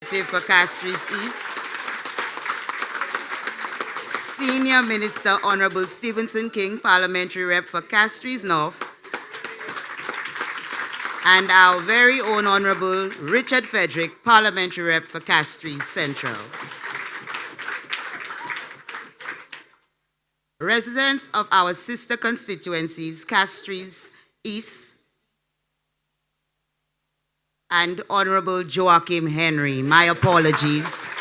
for Castries East, Senior Minister Honorable Stevenson King, Parliamentary Rep for Castries North, and our very own Honorable Richard Frederick, Parliamentary Rep for Castries Central. Residents of our sister constituencies, Castries East, and Honorable Joachim Henry, my apologies.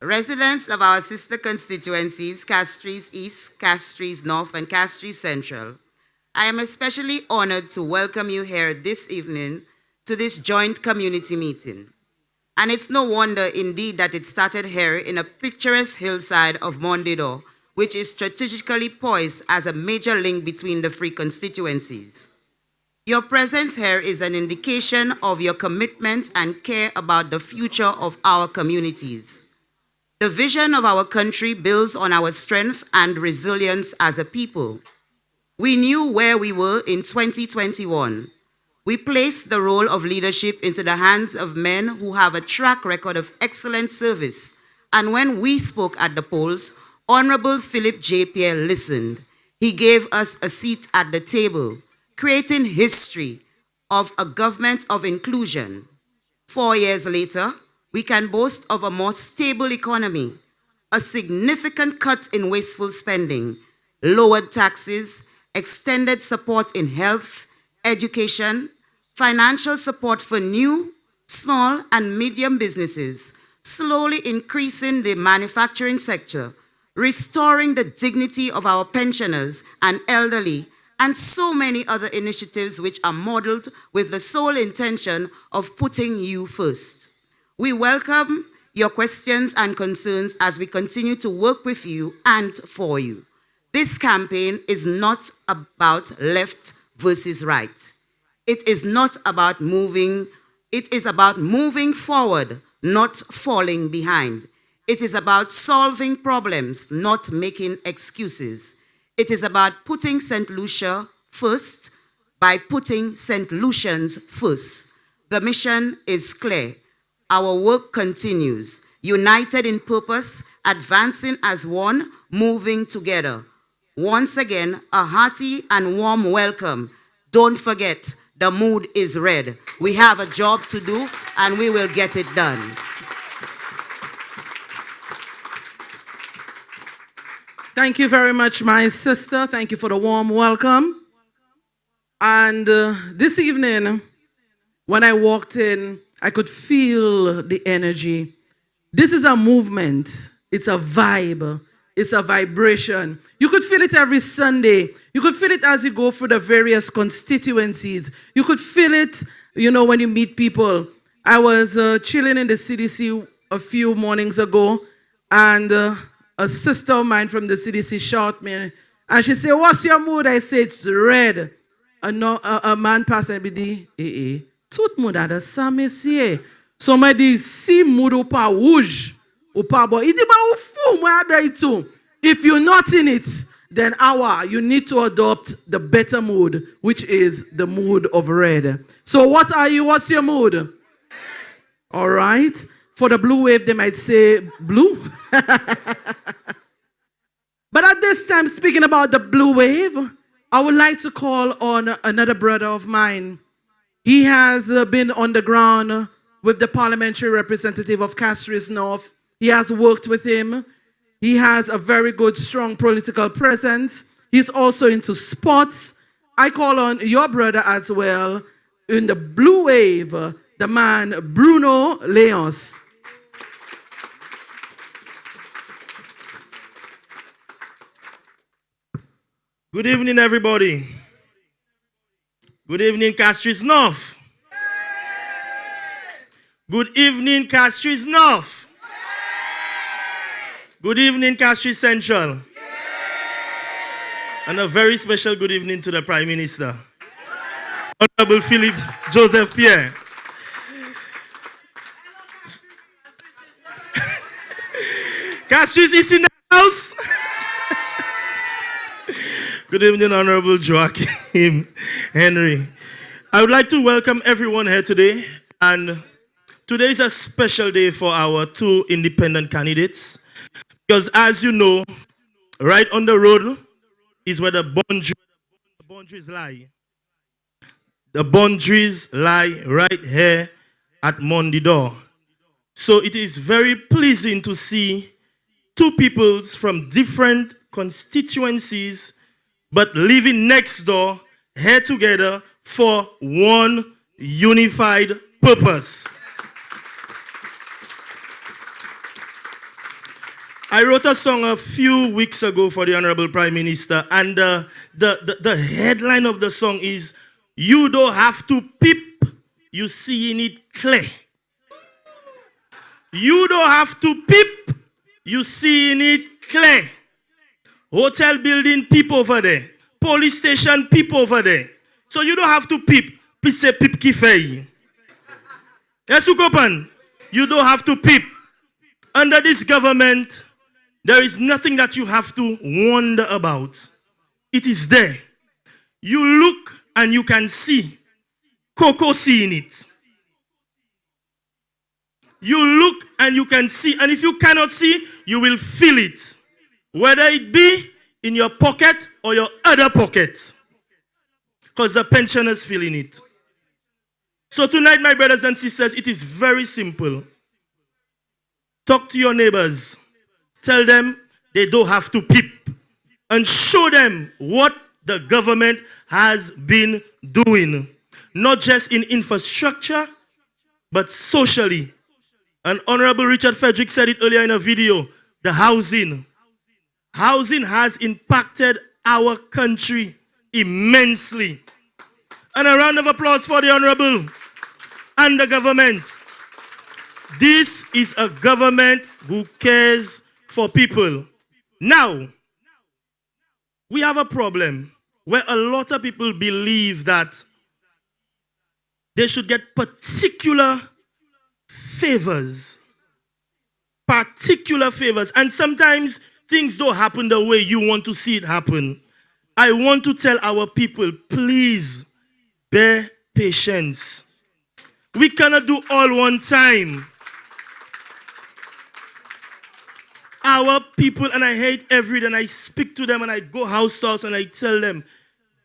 Residents of our sister constituencies, Castries East, Castries North, and Castries Central, I am especially honored to welcome you here this evening to this joint community meeting. And it's no wonder indeed that it started here in a picturesque hillside of Morne, which is strategically poised as a major link between the three constituencies. Your presence here is an indication of your commitment and care about the future of our communities. The vision of our country builds on our strength and resilience as a people. We knew where we were in 2021. We placed the role of leadership into the hands of men who have a track record of excellent service. And when we spoke at the polls, Honorable Philip J. Pierre listened. He gave us a seat at the table, creating history of a government of inclusion. 4 years later, we can boast of a more stable economy, a significant cut in wasteful spending, lowered taxes, extended support in health, education, financial support for new, small, and medium businesses, slowly increasing the manufacturing sector, restoring the dignity of our pensioners and elderly, and so many other initiatives which are modeled with the sole intention of putting you first. We welcome your questions and concerns as we continue to work with you and for you. This campaign is not about left versus right. It is not about moving, it is about moving forward, not falling behind. It is about solving problems, not making excuses. It is about putting St. Lucia first by putting St. Lucians first. The mission is clear. Our work continues, united in purpose, advancing as one, moving together. Once again, a hearty and warm welcome. Don't forget, the mood is red. We have a job to do, and we will get it done. Thank you very much, my sister. Thank you for the warm welcome. And this evening, when I walked in, I could feel the energy. This is a movement. It's a vibe. It's a vibration. You could feel it every Sunday. You could feel it as you go through the various constituencies. You could feel it, when you meet people. I was chilling in the CDC a few mornings ago, and a sister of mine from the CDC shot me, and she said, "What's your mood?" I said, "It's red." A man passed and be tout mood a da sa mesye. Somebody see mood ou pa rouge, ou pa bo. Il dit ba ou fou moi ada itu. If you're not in it, then you need to adopt the better mood, which is the mood of red. So what are you? What's your mood? All right. For the blue wave, they might say blue. But at this time, speaking about the blue wave, I would like to call on another brother of mine. He has been on the ground with the parliamentary representative of Castries North. He has worked with him. He has a very good, strong political presence. He's also into sports. I call on your brother as well in the blue wave, the man Bruno Laos. Good evening, everybody. Good evening, Castries North. Good evening, Castries North. Good evening, Castries Central. And a very special good evening to the Prime Minister, Honorable Philip Joseph Pierre. Castries is in the house. Good evening, Honorable Joachim Henry. I would like to welcome everyone here today. And today is a special day for our two independent candidates. Because as you know, right on the road is where the boundaries lie. The boundaries lie right here at Morne door. So it is very pleasing to see two peoples from different constituencies but living next door here together for one unified purpose. I wrote a song a few weeks ago for the Honorable Prime Minister, and the headline of the song is, "You don't have to peep, you seeing it clear." You don't have to peep, you seeing it clear. Hotel building, peep over there. Police station, peep over there. So you don't have to peep. Please say peep kifei. Yes, Ukopan. You don't have to peep. Under this government, there is nothing that you have to wonder about. It is there. You look and you can see. Coco seeing it. You look and you can see. And if you cannot see, you will feel it. Whether it be in your pocket or your other pocket. Because the pensioners feeling it. So tonight, my brothers and sisters, it is very simple. Talk to your neighbors. Tell them they don't have to peep. And show them what the government has been doing. Not just in infrastructure, but socially. And Honorable Richard Frederick said it earlier in a video. The housing. Housing has impacted our country immensely. And a round of applause for the Honorable and the government. This is a government who cares for people. Now, we have a problem where a lot of people believe that they should get particular favors. Particular favors. And sometimes things don't happen the way you want to see it happen. I want to tell our people, please bear patience. We cannot do all one time. Our people, and I hate every day, and I speak to them and I go house to house and I tell them,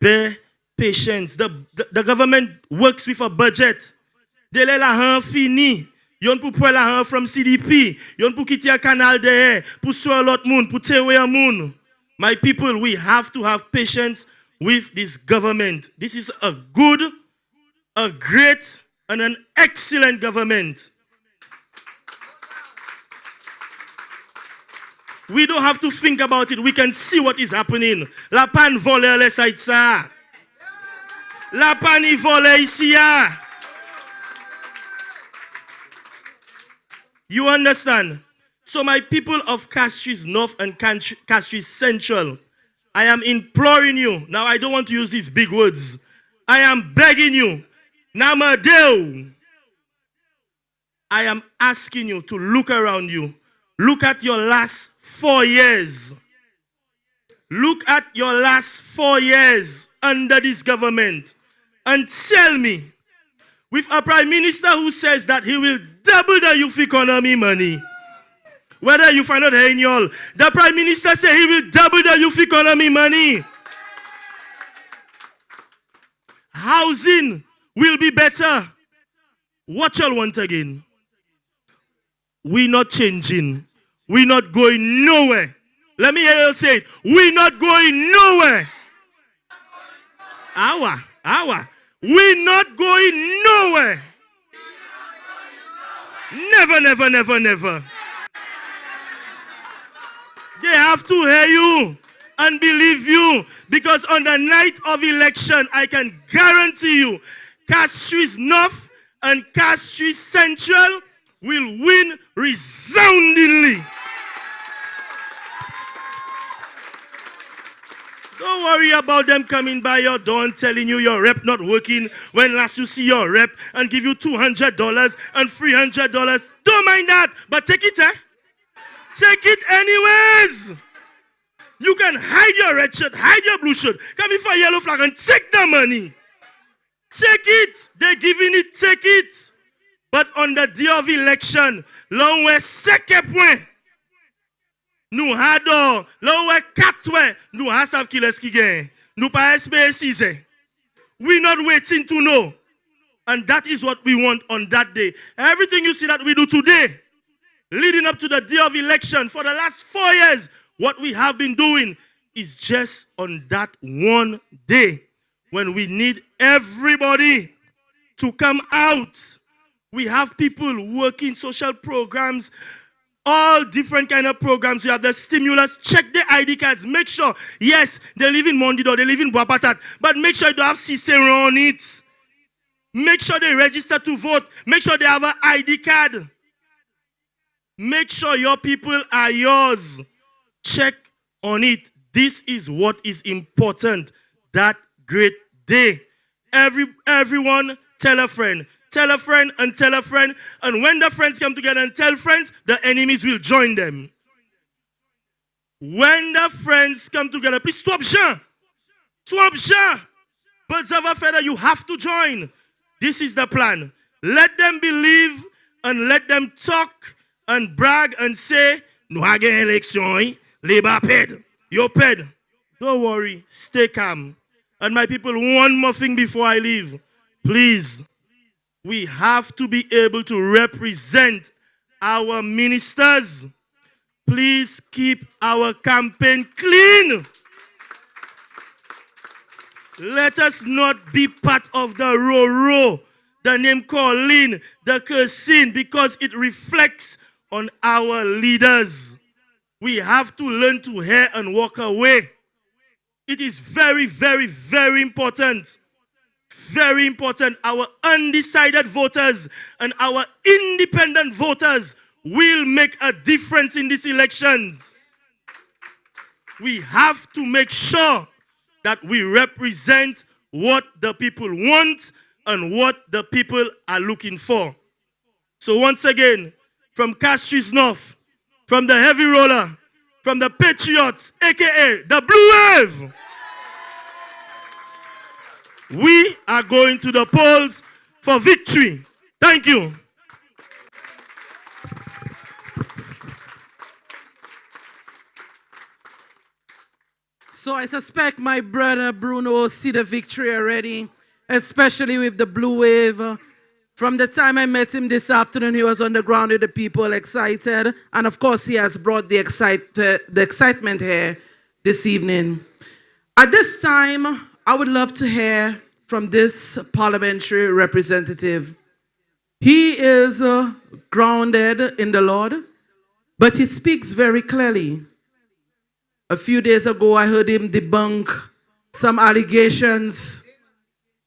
bear patience. The government works with a budget. De la han fini. Yon pou pwe la han from CDP. Yon pou kiti a canal de pou sou a lot moun, pou tewe a moun. My people, we have to have patience with this government. This is a good, a great, and an excellent government. We don't have to think about it. We can see what is happening. La pan vole le sa itsa. La pan y vole ici ya. You understand? So my people of Castries North and Castries Central, I am imploring you. Now I don't want to use these big words. I am begging you. Namadeo. I am asking you to look around you. Look at your last 4 years. Look at your last 4 years under this government. And tell me, with a prime minister who says that he will double the youth economy money. Whether you find out here in y'all, the prime minister said he will double the youth economy money. Housing will be better. What y'all want again? We're not changing. We're not going nowhere. Let me hear you say it. We're not going nowhere. We're not going nowhere. Never, never, never, never. They have to hear you and believe you, because on the night of election, I can guarantee you, Castries North and Castries Central will win resoundingly. Don't worry about them coming by your door and telling you your rep not working when last you see your rep and give you $200 and $300. Don't mind that, but take it, Take it anyways. You can hide your red shirt, hide your blue shirt, come in for a yellow flag and take the money. Take it. They're giving it, take it. But on the day of election, l'on wè seke point. Nou hado, l'on wè katwe, nou ha sav ki les ki gen. Nou pa espere size. We're not waiting to know. And that is what we want on that day. Everything you see that we do today, leading up to the day of election, for the last 4 years, what we have been doing is just on that one day when we need everybody to come out. We have people working social programs, all different kind of programs. You have the stimulus. Check the ID cards. Make sure, yes, they live in Mondido, they live in Boapatat, but make sure you don't have Cicero on it. Make sure they register to vote. Make sure they have an ID card. Make sure your people are yours. Check on it. This is what is important that great day. Everyone tell a friend. Tell a friend and tell a friend. And when the friends come together and tell friends, the enemies will join them. When the friends come together, please stop Jean. Stop Jean. Birds of a feather, you have to join. This is the plan. Let them believe and let them talk and brag and say, "No again election, Labour paid. You're paid." Don't worry, stay calm. And my people, one more thing before I leave. Please, we have to be able to represent our ministers. Please keep our campaign clean. Let us not be part of the row, the name calling, the cursing, because it reflects on our leaders. We have to learn to hear and walk away. It is very, very, very important. Very important. Our undecided voters and our independent voters will make a difference in these elections. We have to make sure that we represent what the people want and what the people are looking for. So once again, from Castries North, from the Heavy Roller, from the Patriots, aka the Blue Wave, we are going to the polls for victory. Thank you. So I suspect my brother Bruno see the victory already, especially with the Blue Wave. From the time I met him this afternoon, he was on the ground with the people, excited. And of course, he has brought the excitement here this evening. At this time, I would love to hear from this parliamentary representative. He is grounded in the Lord, but he speaks very clearly. A few days ago, I heard him debunk some allegations.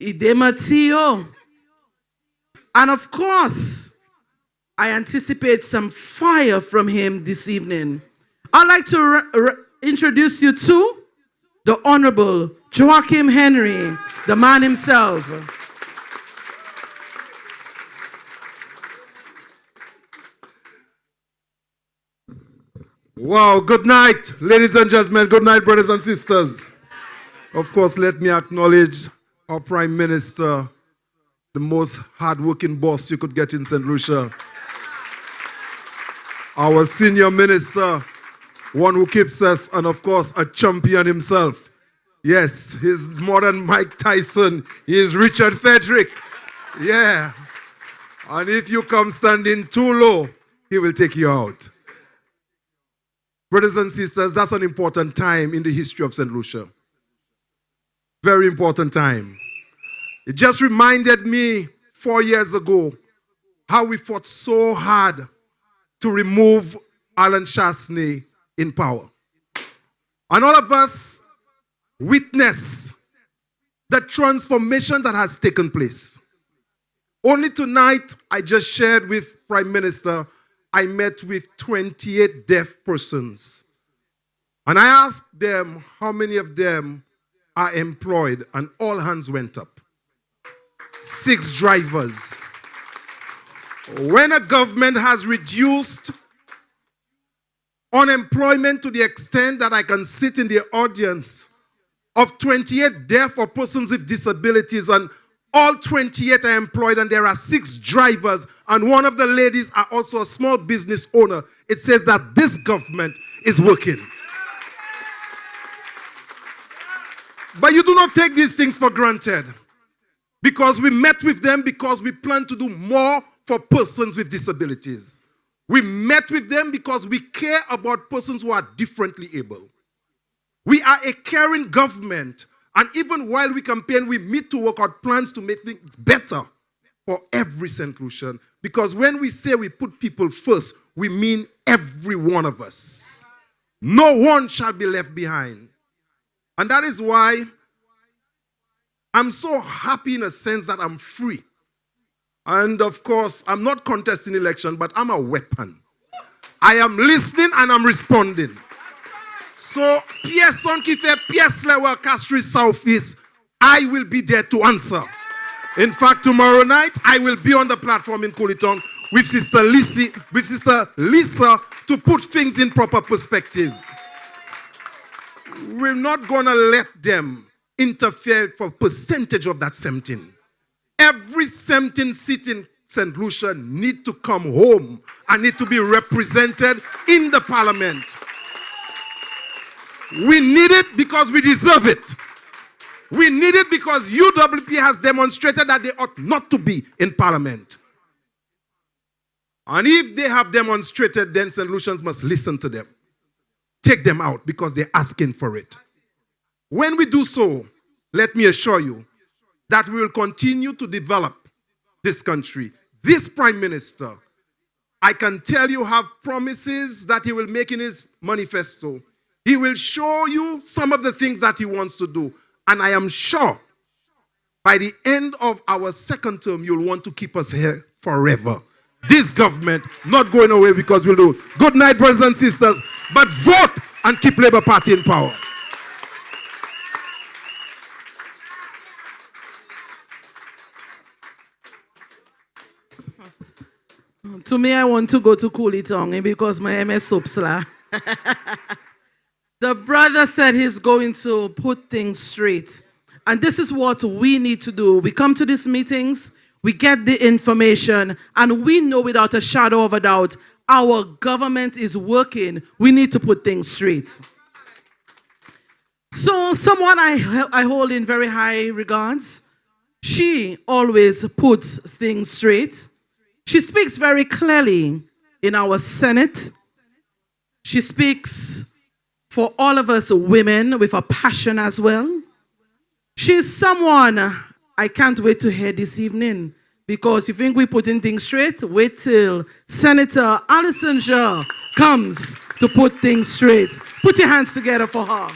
Idematio. And of course, I anticipate some fire from him this evening. I'd like to introduce you to the Honorable Joachim Henry, the man himself. Wow, good night, ladies and gentlemen. Good night, brothers and sisters. Of course, let me acknowledge our Prime Minister, the most hard-working boss you could get in St. Lucia. Our Senior Minister, one who keeps us, and of course, a champion himself. Yes, he's more than Mike Tyson. He is Richard Frederick. Yeah. And if you come standing too low, he will take you out. Brothers and sisters, that's an important time in the history of St. Lucia. Very important time. It just reminded me 4 years ago how we fought so hard to remove Alan Chasney in power. And all of us witness the transformation that has taken place. Only tonight, I just shared with Prime Minister, I met with 28 deaf persons. And I asked them how many of them are employed, and all hands went up. 6 drivers. When a government has reduced unemployment to the extent that I can sit in the audience of 28 deaf or persons with disabilities, and All 28 are employed, and there are 6 drivers, and one of the ladies are also a small business owner. It says that this government is working. But you do not take these things for granted, because we met with them because we plan to do more for persons with disabilities. We met with them because we care about persons who are differently able. We are a caring government, and even while we campaign, we meet to work out plans to make things better for every St. Lucian. Because when we say we put people first, we mean every one of us. No one shall be left behind. And that is why I'm so happy in a sense that I'm free. And of course, I'm not contesting election, but I'm a weapon. I am listening and I'm responding. So, Pierson qui fait pièce lewa Castries Southeast, I will be there to answer. In fact, tomorrow night, I will be on the platform in Coolitong with Sister Lisa to put things in proper perspective. We're not going to let them interfere for percentage of that 17. Every 17 seat in St. Lucia need to come home and need to be represented in the parliament. We need it because we deserve it. We need it because UWP has demonstrated that they ought not to be in parliament. And if they have demonstrated, then St. Lucians must listen to them. Take them out because they're asking for it. When we do so, let me assure you that we will continue to develop this country. This Prime Minister, I can tell you, have promises that he will make in his manifesto. He will show you some of the things that he wants to do. And I am sure by the end of our second term, you'll want to keep us here forever. This government not going away because we'll do. Good night, brothers and sisters. But vote and keep Labour Party in power. To me, I want to go to Coolitong because my MS Supsla. The brother said he's going to put things straight. And this is what we need to do. We come to these meetings, we get the information, and we know without a shadow of a doubt, our government is working. We need to put things straight. So someone I hold in very high regards, she always puts things straight. She speaks very clearly in our Senate. She speaks for all of us women with a passion as well. She's someone I can't wait to hear this evening, because you think we're putting things straight? Wait till Senator Alison Speaks comes to put things straight. Put your hands together for her.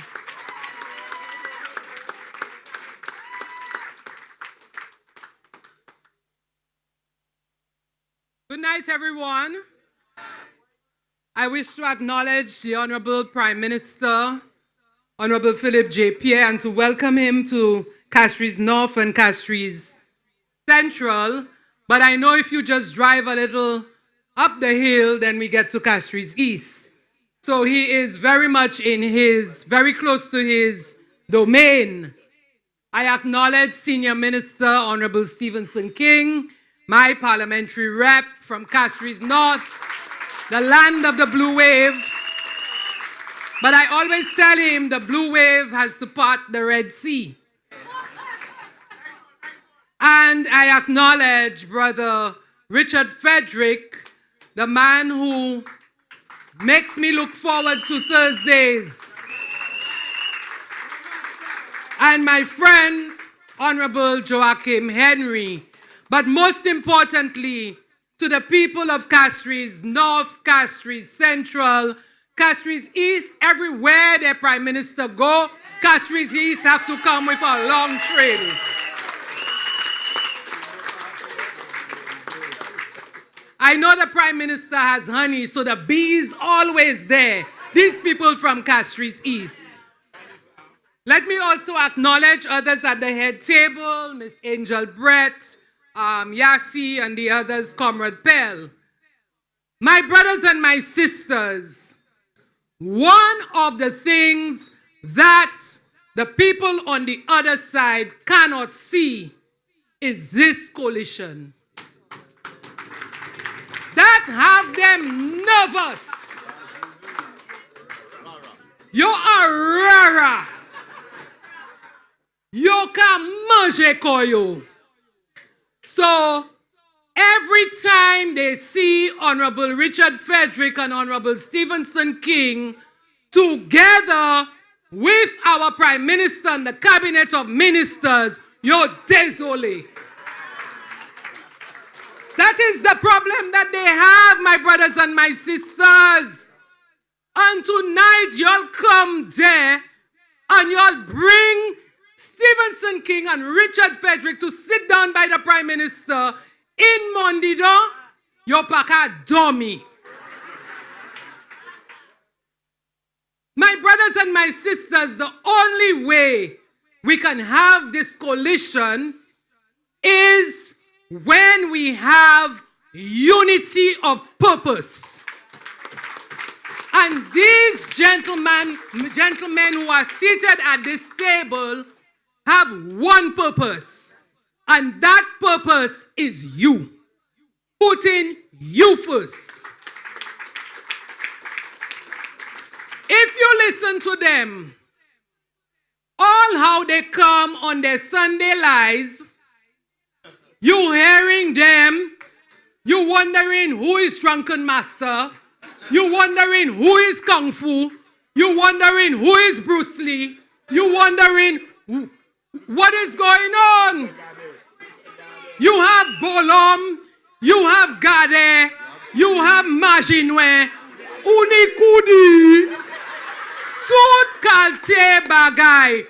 Good night, everyone. I wish to acknowledge the Honorable Prime Minister, Honorable Philip J. Pierre, and to welcome him to Castries North and Castries Central. But I know if you just drive a little up the hill, then we get to Castries East. So he is very much very close to his domain. I acknowledge Senior Minister, Honorable Stevenson King, my parliamentary rep from Castries North, the land of the blue wave. But I always tell him the blue wave has to part the Red Sea. And I acknowledge Brother Richard Frederick, the man who makes me look forward to Thursdays. And my friend, Honorable Joachim Henry. But most importantly, to the people of Castries North, Castries Central, Castries East, everywhere their Prime Minister go, Castries East have to come with a long trail. I know the Prime Minister has honey, so the bee is always there. These people from Castries East. Let me also acknowledge others at the head table, Miss Angel Brett, Yassi, and the others, Comrade Pell. My brothers and my sisters, one of the things that the people on the other side cannot see is this coalition that have them nervous. You are rara. You can manger koyo. So every time they see Honorable Richard Frederick and Honorable Stevenson King together with our Prime Minister and the Cabinet of Ministers, you're désolé. That is the problem that they have, my brothers and my sisters. And tonight, y'all come there and y'all bring Stevenson King and Richard Frederick to sit down by the Prime Minister in Mondido. Yo paka dummy. My brothers and my sisters, the only way we can have this coalition is when we have unity of purpose. And these gentlemen who are seated at this table have one purpose. And that purpose is you. Putting you first. If you listen to them, all how they come on their Sunday lies, you hearing them, you wondering who is Drunken Master, you wondering who is Kung Fu, you wondering who is Bruce Lee, you wondering what is going on. You have Bolom, you have Gade, you have Majinwe, Unikudi, tout kalte bagay.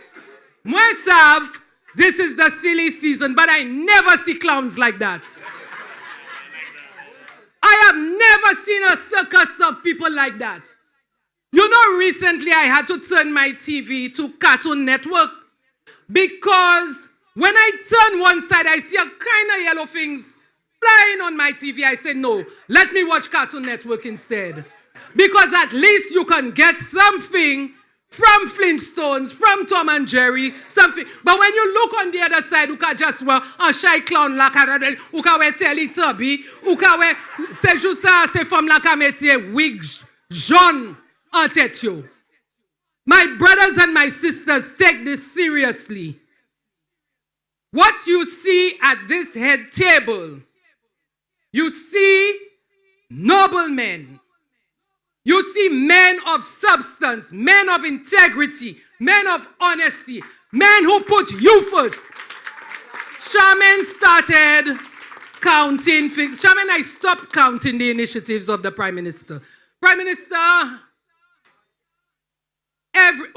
Moi sav, this is the silly season, but I never see clowns like that. I have never seen a circus of people like that. You know, recently I had to turn my TV to Cartoon Network because when I turn one side, I see a kind of yellow things flying on my TV. I said, no, let me watch Cartoon Network instead. Because at least you can get something from Flintstones, from Tom and Jerry, something. But when you look on the other side, you can just wear a shy clown like that, you can wear Teletubby, you can wear, c'est juste ça, c'est femme la kametier, wig, jaune, en tête yo. My brothers and my sisters, take this seriously. What you see at this head table, you see noblemen. You see men of substance, men of integrity, men of honesty, men who put you first. Charmaine started counting things. Charmaine, I stopped counting the initiatives of the Prime Minister. Prime Minister,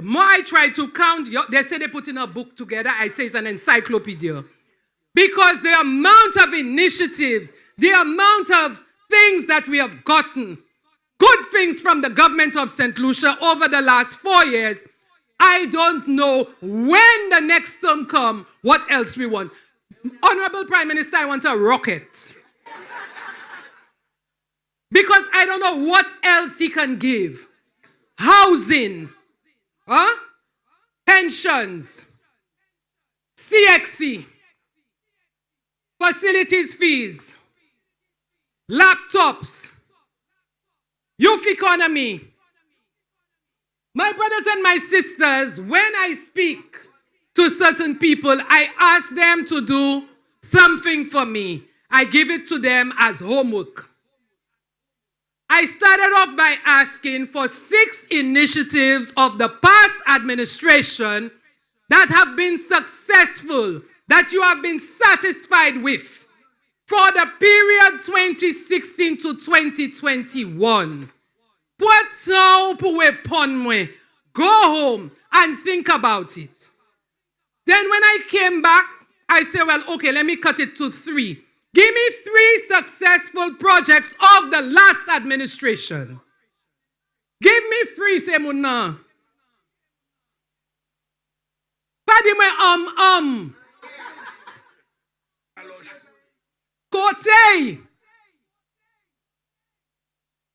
more I try to count, they say they put in a book together, I say it's an encyclopedia. Because the amount of initiatives, the amount of things that we have gotten, good things from the government of St. Lucia over the last 4 years, I don't know when the next term come, what else we want. Honorable Prime Minister, I want a rocket. Because I don't know what else he can give. Housing, pensions, CXC, facilities fees, laptops, youth economy. My brothers and my sisters, when I speak to certain people, I ask them to do something for me. I give it to them as homework. I started off by asking for 6 initiatives of the past administration that have been successful, that you have been satisfied with for the period 2016 to 2021. Go home and think about it. Then when I came back, I said, well, okay, let me cut it to 3. Give me 3 successful projects of the last administration. Give me 3, say Muna. Padime Kote.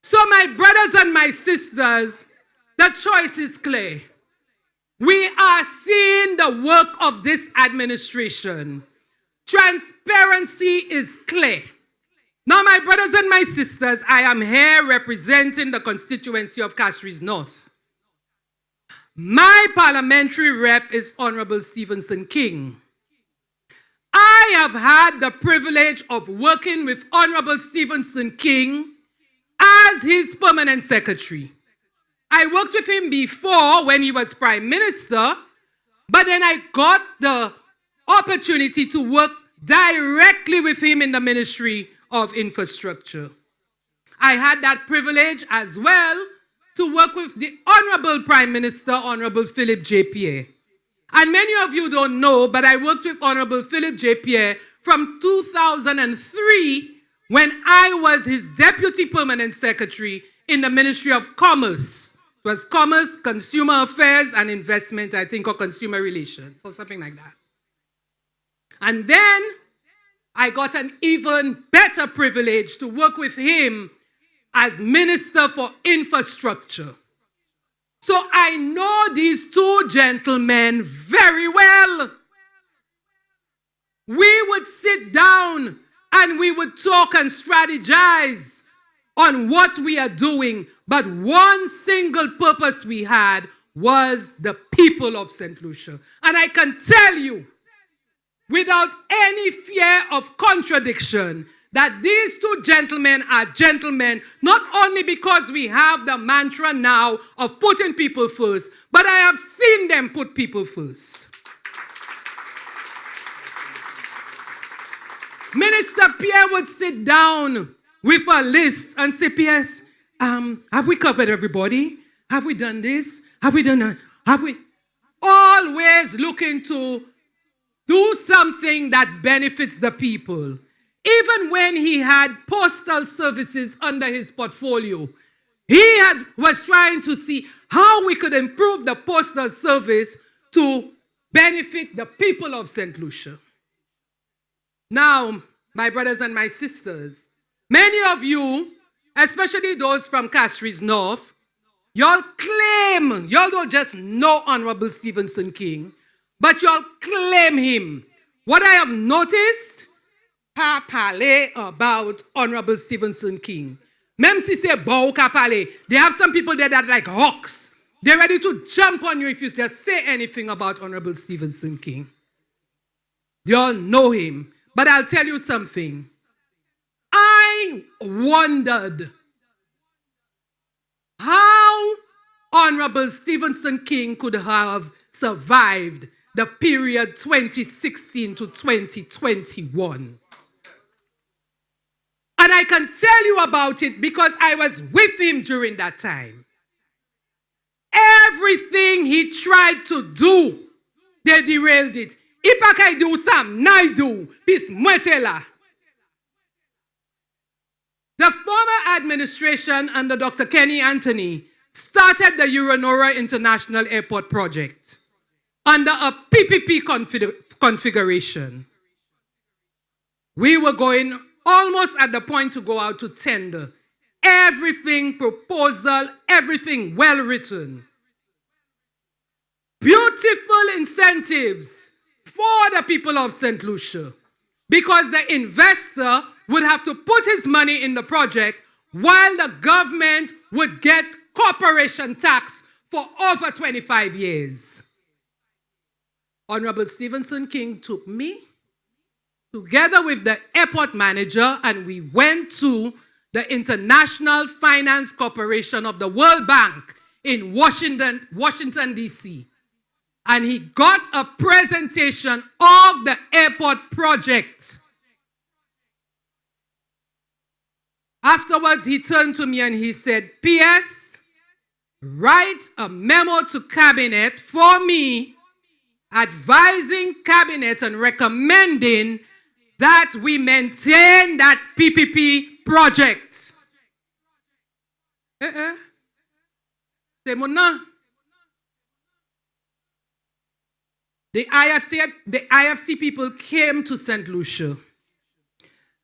So my brothers and my sisters, the choice is clear. We are seeing the work of this administration. Transparency is clear. Now, my brothers and my sisters, I am here representing the constituency of Castries North. My parliamentary rep is Honorable Stevenson King. I have had the privilege of working with Honorable Stevenson King as his permanent secretary. I worked with him before when he was Prime Minister, but then I got the opportunity to work directly with him in the Ministry of Infrastructure. I had that privilege as well to work with the Honorable Prime Minister, Honorable Philip J. Pierre. And many of you don't know, but I worked with Honorable Philip J. Pierre from 2003 when I was his Deputy Permanent Secretary in the Ministry of Commerce. It was Commerce, Consumer Affairs, and Investment, I think, or Consumer Relations, or something like that. And then I got an even better privilege to work with him as Minister for Infrastructure. So I know these two gentlemen very well. We would sit down and we would talk and strategize on what we are doing, but one single purpose we had was the people of St. Lucia. And I can tell you, without any fear of contradiction, that these two gentlemen are gentlemen, not only because we have the mantra now of putting people first, but I have seen them put people first. Minister Pierre would sit down with a list and say, PS, have we covered everybody? Have we done this? Have we done that? Have we? Always looking to do something that benefits the people. Even when he had postal services under his portfolio, he was trying to see how we could improve the postal service to benefit the people of St. Lucia. Now, my brothers and my sisters, many of you, especially those from Castries North, y'all claim, y'all don't just know Honorable Stevenson King, but y'all claim him. What I have noticed, pa parler about Honorable Stevenson King. Même si c'est beau ka parler, they have some people there that like hawks. They're ready to jump on you if you just say anything about Honorable Stevenson King. You all know him. But I'll tell you something. I wondered how Honorable Stevenson King could have survived the period 2016 to 2021. And I can tell you about it because I was with him during that time. Everything he tried to do, they derailed it. Ipakai do sam, naidu, bis mwetela. The former administration under Dr. Kenny Anthony started the Euronora International Airport project under a PPP configuration. We were going almost at the point to go out to tender. Everything, proposal, everything well written. Beautiful incentives for the people of St. Lucia, because the investor would have to put his money in the project while the government would get corporation tax for over 25 years. Honorable Stevenson King took me together with the airport manager, and we went to the International Finance Corporation of the World Bank in Washington, D.C. And he got a presentation of the airport project. Afterwards, he turned to me and he said, P.S., write a memo to Cabinet for me, advising Cabinet and recommending that we maintain that PPP project. The IFC people came to St. Lucia,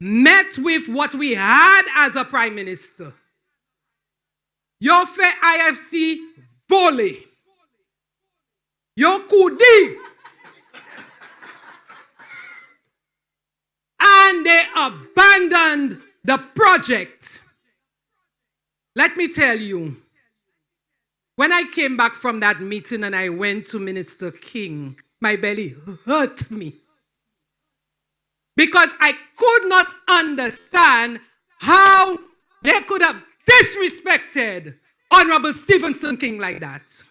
met with what we had as a prime minister. Yo fait IFC volley. Yo koudi. and they abandoned the project. Let me tell you, when I came back from that meeting and I went to Minister King, my belly hurt me. Because I could not understand how they could have disrespected Honorable Stevenson King like that.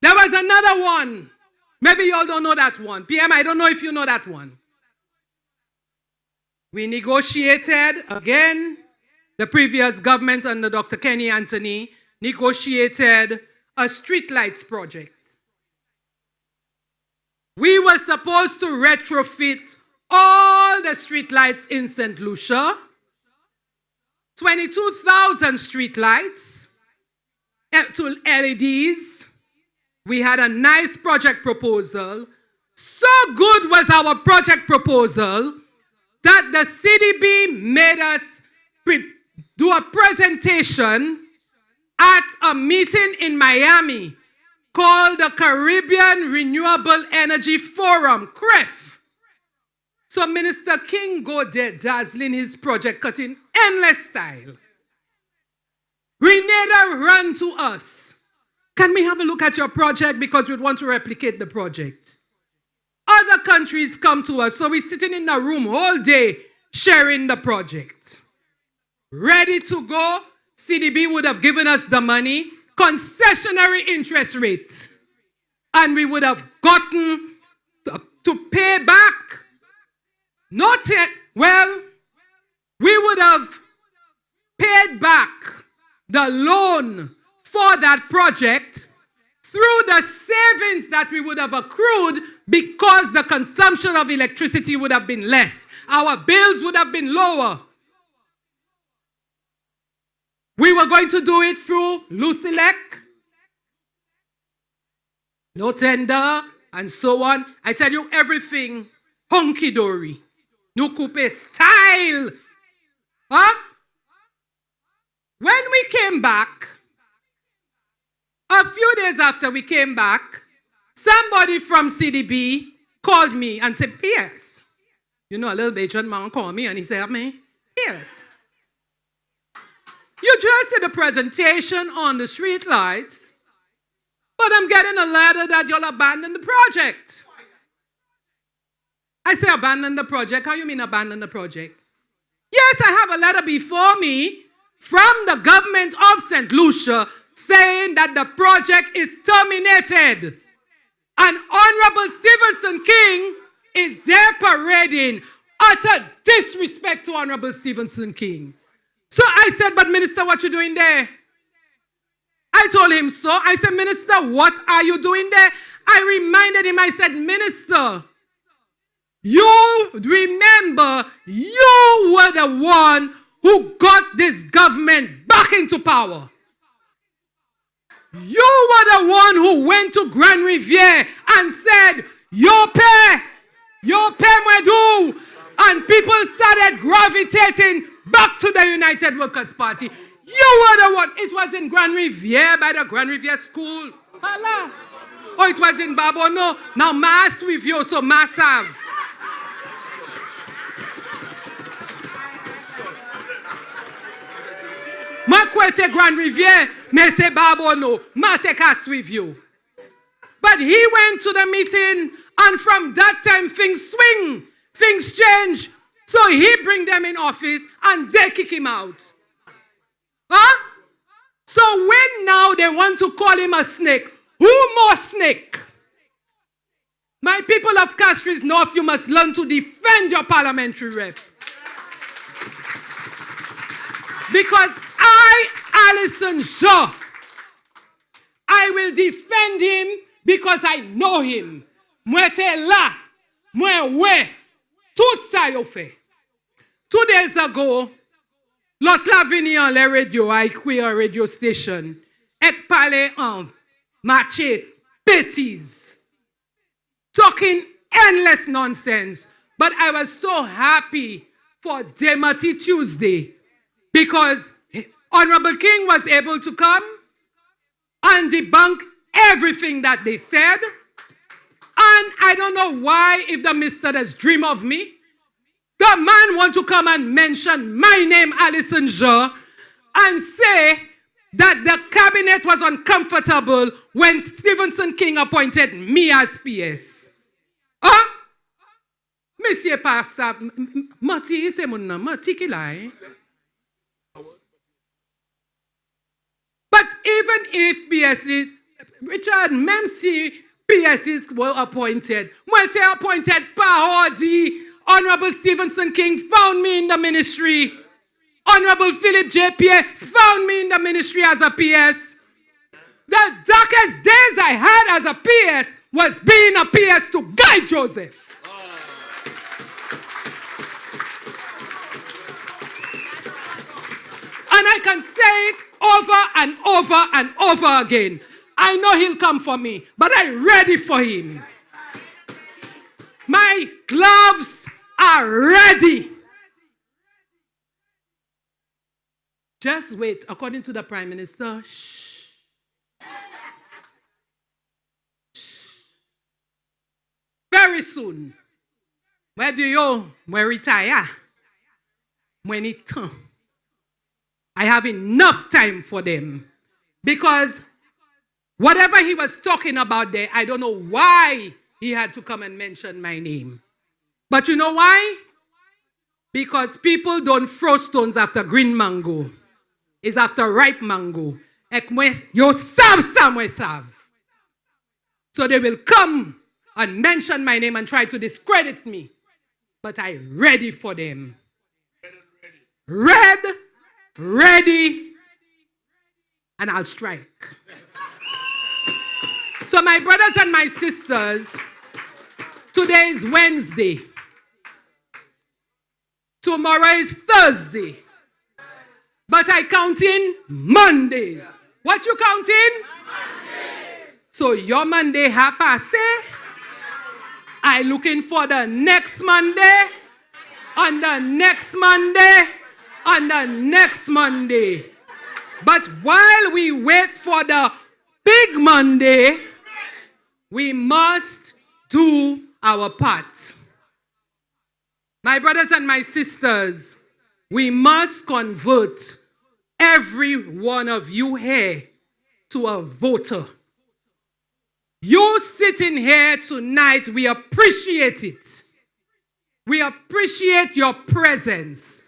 There was another one. Maybe you all don't know that one. PM, I don't know if you know that one. We negotiated again. The previous government under Dr. Kenny Anthony negotiated a streetlights project. We were supposed to retrofit all the streetlights in St. Lucia, 22,000 streetlights to LEDs. We had a nice project proposal. So good was our project proposal that the CDB made us do a presentation at a meeting in Miami called the Caribbean Renewable Energy Forum, CREF. So Minister King go there dazzling his project, cutting endless style. Grenada ran to us. Can we have a look at your project because we want to replicate the project? Other countries come to us, so we're sitting in a room all day sharing the project. Ready to go, CDB would have given us the money, concessionary interest rate, and we would have gotten to pay back. We would have paid back the loan for that project through the savings that we would have accrued because the consumption of electricity would have been less. Our bills would have been lower. We were going to do it through Lucilec, no tender, and so on. I tell you everything hunky-dory. No coupe style. Huh? When we came back, a few days after we came back, somebody from CDB called me and said, P.S. You know, a little Bajan man called me and he said, P.S. You just did a presentation on the street lights, but I'm getting a letter that you'll abandon the project. I say abandon the project. How you mean abandon the project? Yes, I have a letter before me from the government of St. Lucia saying that the project is terminated. And Honorable Stevenson King is there parading utter disrespect to Honorable Stevenson King. So I said, but Minister, what you doing there? I told him so. I said, Minister, what are you doing there? I reminded him, I said, Minister, you remember you were the one who got this government back into power. You were the one who went to Grand Riviere and said, yo pay my due. And people started gravitating back to the United Workers' Party. You were the one. It was in Grand Riviere by the Grand Riviere School. Hello. Oh, it was in Babono. Now mass with you, so mass have. Ma kwete Grand Riviere, me se Babono, ma take us with you. But he went to the meeting, and from that time things swing. Things change. So he bring them in office and they kick him out. Huh? So when now they want to call him a snake, who more snake? My people of Castries North, you must learn to defend your parliamentary rep. Because Alison Speaks, I will defend him because I know him. Mwete la, mwe. Tout ça yo fait. 2 days ago, l'autre la vini en le radio, I queer radio station, ek pale en marché bêtises, talking endless nonsense. But I was so happy for Demati Tuesday because Honorable King was able to come and debunk everything that they said. And I don't know why, if the mister does dream of me, The man want to come and mention my name, Alison Jean, and say that the cabinet was uncomfortable when Stevenson King appointed me as PS. Huh? Monsieur Passa, Mati, c'est mon nom, Mati qui là. But even if PSs, Richard, même si PSs were appointed, moi été appointed par Audi, Honorable Stevenson King found me in the ministry. Honorable Philip J. Pierre found me in the ministry as a PS. The darkest days I had as a PS was being a PS to Guy Joseph. And I can say it over and over and over again. I know he'll come for me, but I'm ready for him. My gloves are ready. Just wait. According to the Prime Minister, shh. Very soon, where do you retire? When it I have enough time for them. Because whatever he was talking about there, I don't know why he had to come and mention my name. But you know why? Because people don't throw stones after green mango. It's after ripe mango. You serve somewhere serve. So they will come and mention my name and try to discredit me. But I'm ready for them. Ready, and I'll strike. So my brothers and my sisters, today is Wednesday. Tomorrow is Thursday. But I count in Mondays. What you counting? Mondays. So your Monday ha passé. I looking for the next Monday, and the next Monday, and the next Monday. But while we wait for the big Monday, we must do our part. My brothers and my sisters, we must convert every one of you here to a voter. You sitting here tonight, we appreciate it. We appreciate your presence.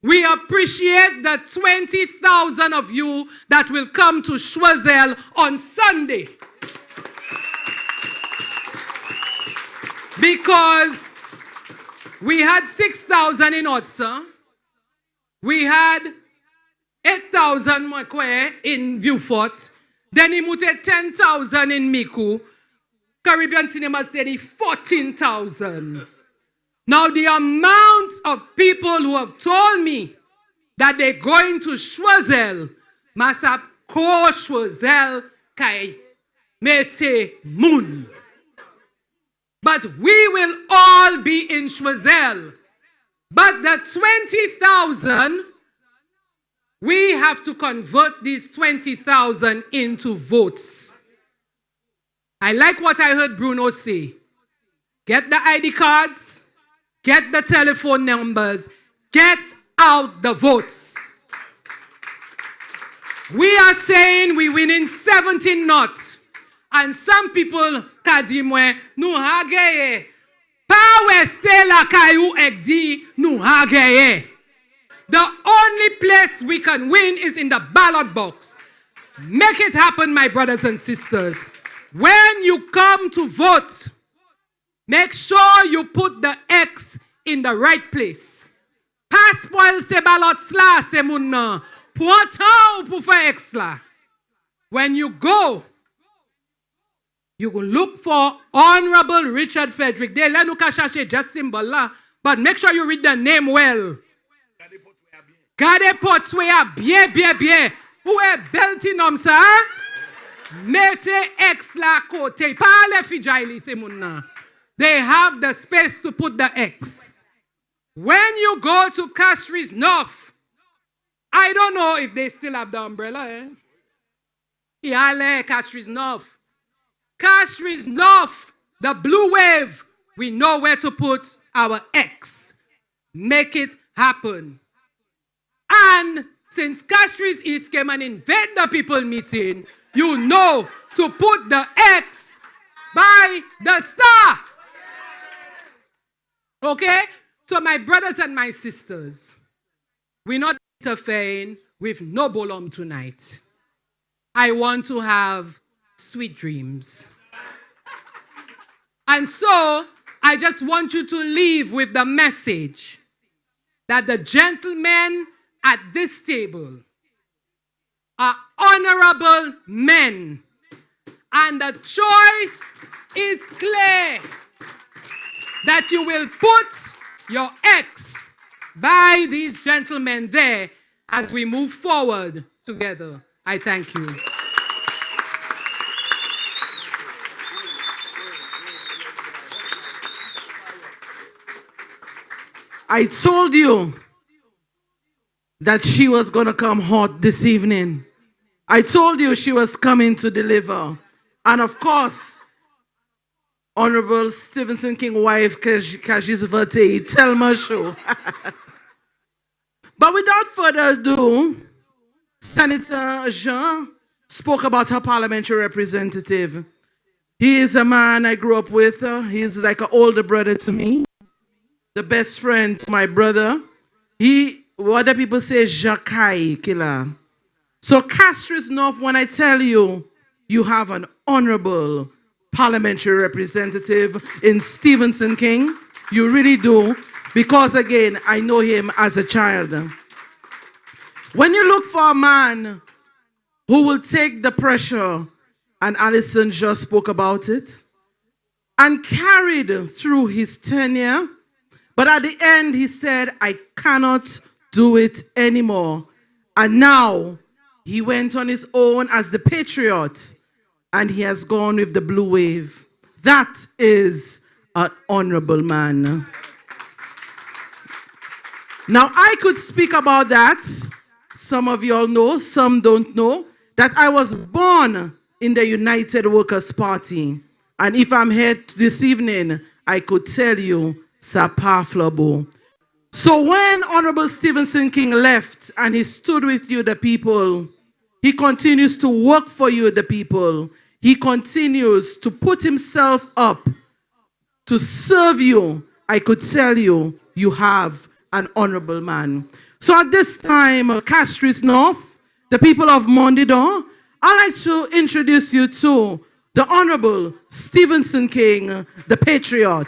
We appreciate the 20,000 of you that will come to Choiseul on Sunday. Because we had 6,000 in Otsa. We had 8,000 in Viewfort. Then he moved 10,000 in Miku. Caribbean Cinemas did 14,000. Now the amount of people who have told me that they're going to Choiseul must have ko Choiseul kai mete moon. But we will all be in Choiseul. But the 20,000, we have to convert these 20,000 into votes. I like what I heard Bruno say. Get the ID cards, get the telephone numbers, get out the votes. We are saying we winning 17 not. And some people kadimwe nou hageye. Pa weste la kayu ekdi nou hageye. The only place we can win is in the ballot box. Make it happen, my brothers and sisters. When you come to vote, make sure you put the X in the right place. Pas spoil se ballot la se moun nan. Pointan ou pou fe X la. When you go, you will look for Honorable Richard Frederick. They let nou ka chache just symbol la. But make sure you read the name well. Gade potwe a bien. Ou e belti nom sa? Mete X la kote. Pa le fijayli se moun nan. They have the space to put the X. When you go to Castries North, I don't know if they still have the umbrella. Yale, Castries North. Castries North, the blue wave, we know where to put our X. make it happen. And since Castries East came and invade the people meeting, you know to put the X by the star. Okay? So my brothers and my sisters, we're not interfering with no bolom tonight. I want to have sweet dreams. And so I just want you to leave with the message that the gentlemen at this table are honorable men. And the choice is clear that you will put your X by these gentlemen there as we move forward together. I thank you. I told you that she was going to come hot this evening. I told you she was coming to deliver. And of course, Honorable Stevenson King wife, Kajis Verte, Telma show. But without further ado, Senator Jean spoke about her parliamentary representative. He is a man I grew up with. He's like an older brother to me. The best friend to my brother. What the people say, Jakai killer. So Castries North, when I tell you, you have an honorable parliamentary representative in Stevenson King. You really do. Because again, I know him as a child. When you look for a man who will take the pressure, and Alison just spoke about it, and carried through his tenure, but at the end he said, I cannot do it anymore. And now he went on his own as the patriot, and he has gone with the blue wave. That is an honorable man. Now, I could speak about that. Some of you all know, some don't know, that I was born in the United Workers' Party. And if I'm here this evening, I could tell you, Sapa Flabo. So when Honorable Stevenson King left and he stood with you, the people, he continues to work for you, the people. He continues to put himself up to serve you. I could tell you, you have an honorable man. So at this time, Castries North, the people of Morne, I'd like to introduce you to the Honorable Stevenson King, the patriot.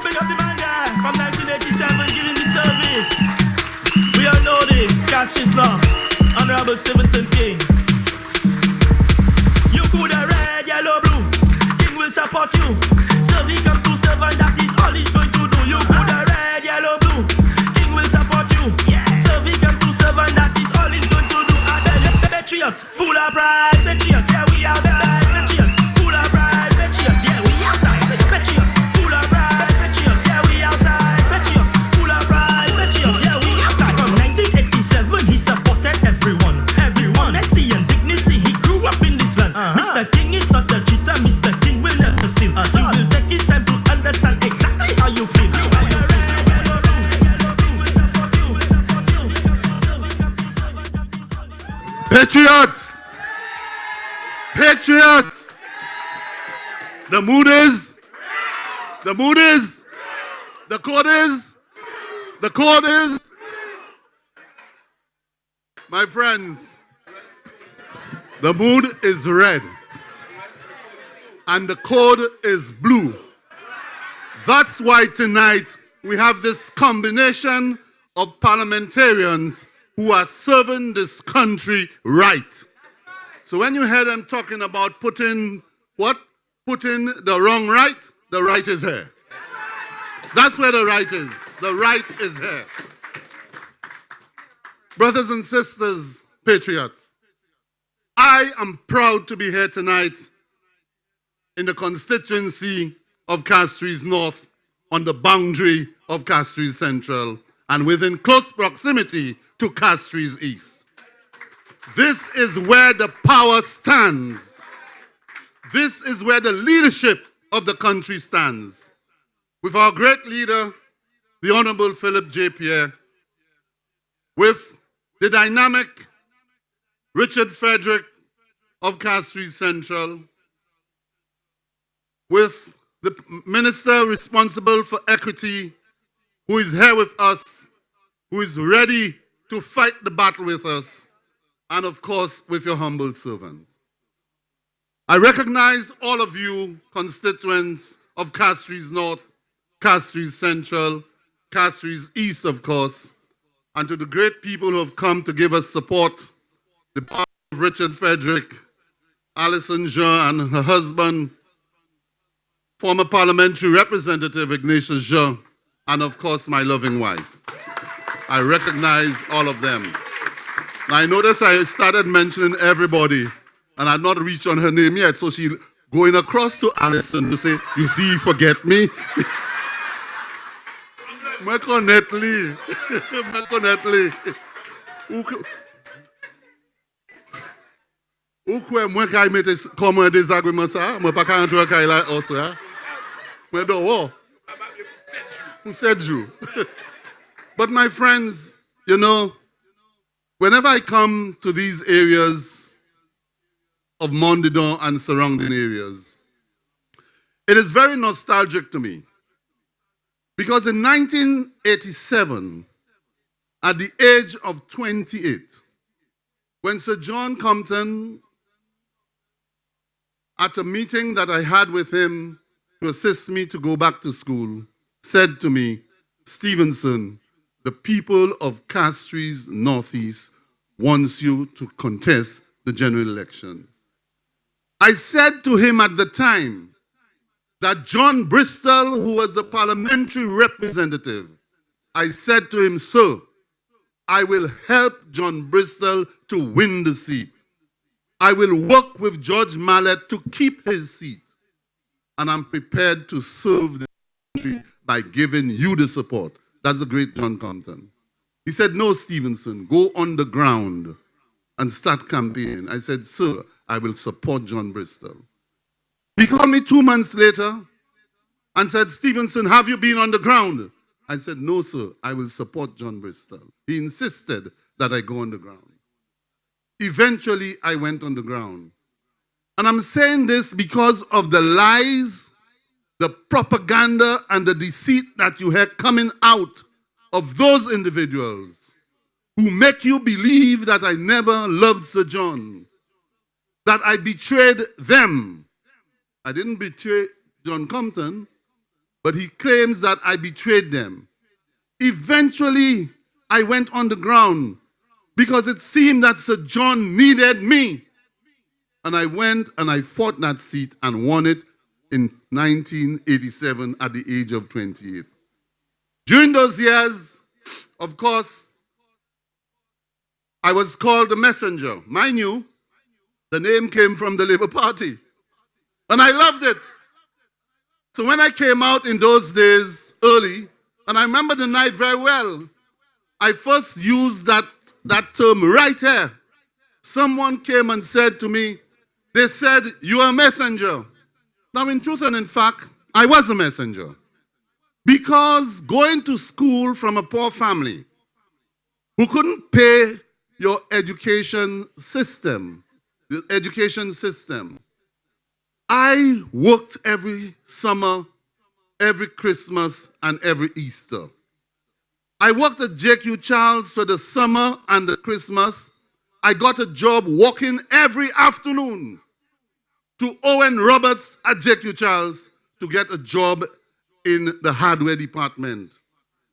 Big up the man there from 1987 giving me service. We all know this, Castries North, Honorable Stevenson King. You could have red, yellow, blue. King will support you. So he come to serve and that is all he's going to do. You could have red, yellow, blue. King will support you. So he come to serve and that is all he's going to do. And then patriots, full of pride. Patriots, yeah, we outside. Patriots, full of pride. Patriots, yeah, we outside. Patriots, full of pride. Patriots, yeah, we outside. Patriots, full of pride. Patriots, yeah, we outside. From 1987, he supported everyone. Everyone, honesty and dignity. He grew up in this land. Mr. King is not a cheater. Mr. King will never sin. He will take his time to understand exactly how you feel. Patriots! Patriots! The mood is? The mood is? The code is? The code is? My friends, the mood is red and the code is blue. That's why tonight we have this combination of parliamentarians who are serving this country right. So when you hear them talking about putting what? Putting the wrong right, the right is here. That's where the right is. The right is here. Brothers and sisters, patriots, I am proud to be here tonight in the constituency of Castries North on the boundary of Castries Central and within close proximity to Castries East. This is where the power stands. This is where the leadership of the country stands. with our great leader, the Honorable Philip J. Pierre, with the dynamic Richard Frederick of Castries Central, with the minister responsible for equity, who is here with us, who is ready to fight the battle with us, and of course, with your humble servant. I recognize all of you constituents of Castries North, Castries Central, Castries East, of course, and to the great people who have come to give us support, the part of Richard Frederick, Alison Jean and her husband, former parliamentary representative Ignatius Jean, and of course my loving wife. I recognize all of them. Now I notice I started mentioning everybody, and I've not reached on her name yet, so she going across to Alison to say, you see, you forget me? Mekonetli. Ukwe mwen kay mette komon désagrément ça, mwen pa ka entre kay la osra. Mwen do wo. Who said you? But my friends, you know, whenever I come to these areas of Mondidon and surrounding areas, it is very nostalgic to me. Because in 1987, at the age of 28, when Sir John Compton, at a meeting that I had with him to assist me to go back to school, said to me, Stevenson, the people of Castries Northeast wants you to contest the general elections. I said to him at the time that John Bristol, who was the parliamentary representative, I said to him, sir, I will help John Bristol to win the seat. I will work with George Mallet to keep his seat. And I'm prepared to serve the country by giving you the support. That's the great John Compton. He said, no, Stevenson, go on the ground and start campaigning. I said, sir, I will support John Bristol. He called me 2 months later and said, Stevenson, have you been on the ground? I said, no, sir, I will support John Bristol. He insisted that I go on the ground. Eventually, I went on the ground. And I'm saying this because of the lies, the propaganda, and the deceit that you hear coming out of those individuals who make you believe that I never loved Sir John, that I betrayed them. I didn't betray John Compton, but he claims that I betrayed them. Eventually, I went on the ground because it seemed that Sir John needed me. And I went and I fought that seat and won it in 1987 at the age of 28. During those years, of course, I was called the messenger. Mind you, the name came from the Labour Party. And I loved it. So when I came out in those days early, and I remember the night very well, I first used that term right here. Someone came and said to me, they said, you are a messenger. Now in truth and in fact, I was a messenger. Because going to school from a poor family who couldn't pay your education system, the education system, I worked every summer, every Christmas, and every Easter. I worked at JQ Charles for the summer and the Christmas. I got a job working every afternoon to Owen Roberts at JQ Charles to get a job in the hardware department,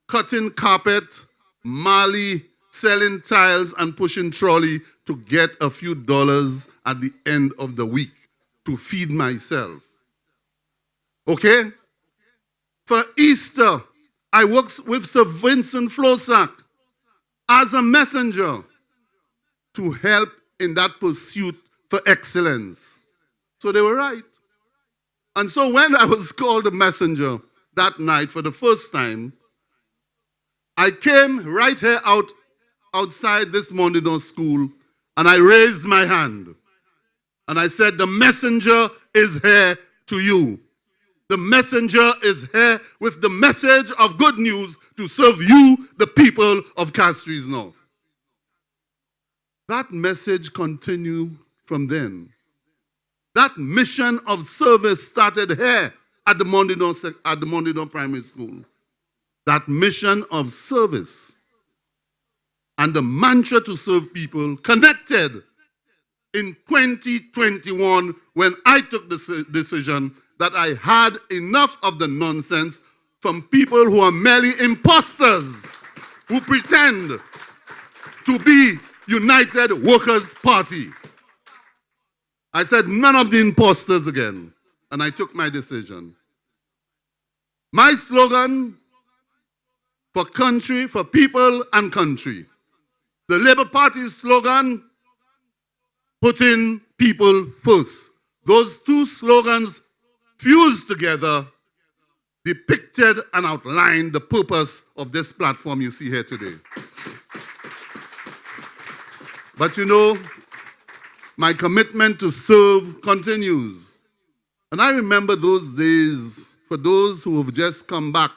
cutting carpet, marley, selling tiles, and pushing trolley to get a few dollars at the end of the week to feed myself. Okay? For Easter, I worked with Sir Vincent Flosack as a messenger to help in that pursuit for excellence. So they were right. And so when I was called a messenger that night for the first time, I came right here outside this Mondidon school and I raised my hand. And I said, the messenger is here to you. The messenger is here with the message of good news to serve you, the people of Castries North. That message continued from then. That mission of service started here at the Morne Primary School. That mission of service and the mantra to serve people connected in 2021 when I took the decision that I had enough of the nonsense from people who are merely imposters who pretend to be United Workers' Party. I said none of the imposters again, and I took my decision. My slogan for country, for people and country. The Labour Party's slogan, putting people first. Those two slogans fused together depicted and outlined the purpose of this platform you see here today. But you know, my commitment to serve continues. And I remember those days, for those who have just come back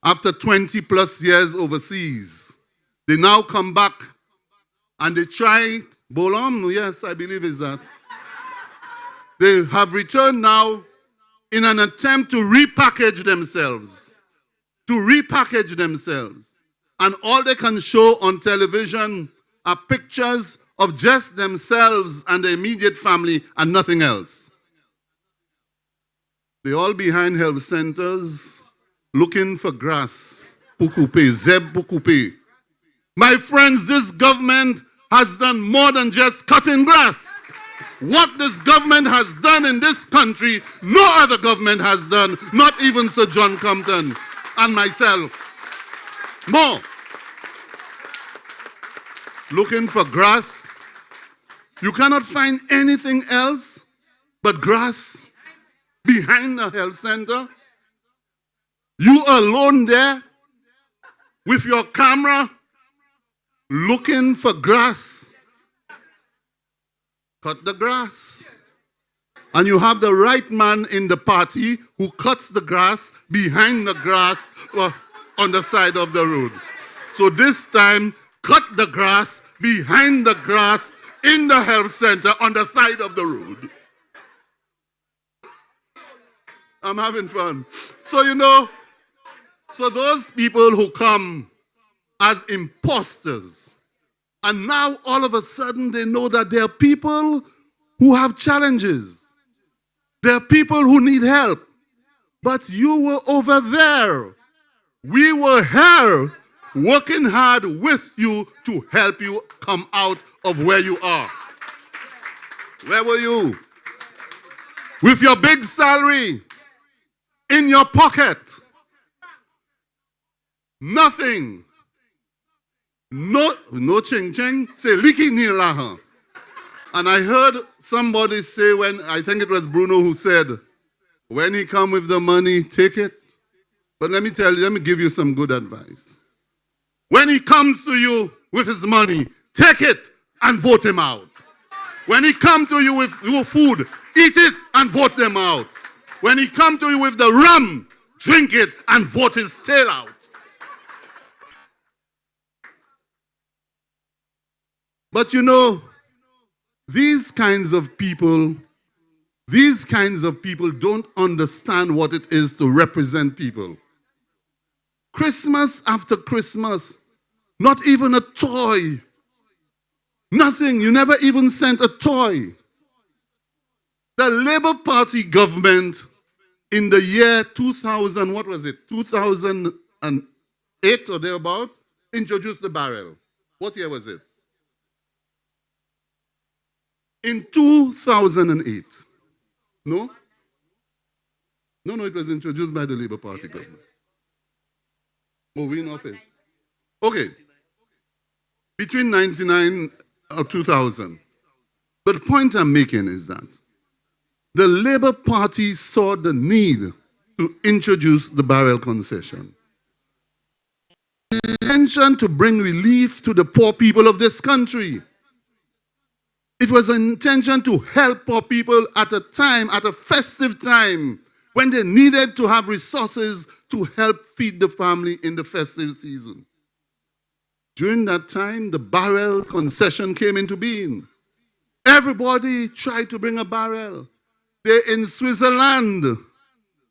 after 20 plus years overseas. They now come back and they try, Bolom, yes, I believe is that. They have returned now in an attempt to repackage themselves. And all they can show on television are pictures of just themselves and their immediate family and nothing else. They're all behind health centers looking for grass. Pukupe, Zeb Pukupe. My friends, this government has done more than just cutting grass. What this government has done in this country, no other government has done, not even Sir John Compton and myself. More. Looking for grass. You cannot find anything else but grass behind the health center. You alone there with your camera looking for grass. Cut the grass. And you have the right man in the party who cuts the grass behind the grass on the side of the road. So this time, cut the grass behind the grass in the health center on the side of the road. I'm having fun. So you know, so those people who come as imposters, and now all of a sudden they know that there are people who have challenges. There are people who need help. But you were over there. We were here working hard with you to help you come out of where you are. Where were you? With your big salary in your pocket. Nothing. No ching ching. Say liki ni laha. And I heard somebody say I think it was Bruno who said, when he come with the money, take it. But let me give you some good advice. When he comes to you with his money, take it and vote him out. When he come to you with your food, eat it and vote them out. When he come to you with the rum, drink it and vote his tail out. But you know, these kinds of people don't understand what it is to represent people. Christmas after Christmas, not even a toy. Nothing. You never even sent a toy. The Labour Party government in the year 2000, 2008 or thereabout, introduced the barrel. What year was it? In 2008. No, it was introduced by the Labour Party government. Oh, we in office. Okay. Between 1999 or 2000. But the point I'm making is that the Labour Party saw the need to introduce the barrel concession. The intention to bring relief to the poor people of this country. It was an intention to help poor people at a festive time, when they needed to have resources to help feed the family in the festive season. During that time, the barrel concession came into being. Everybody tried to bring a barrel. They're in Switzerland,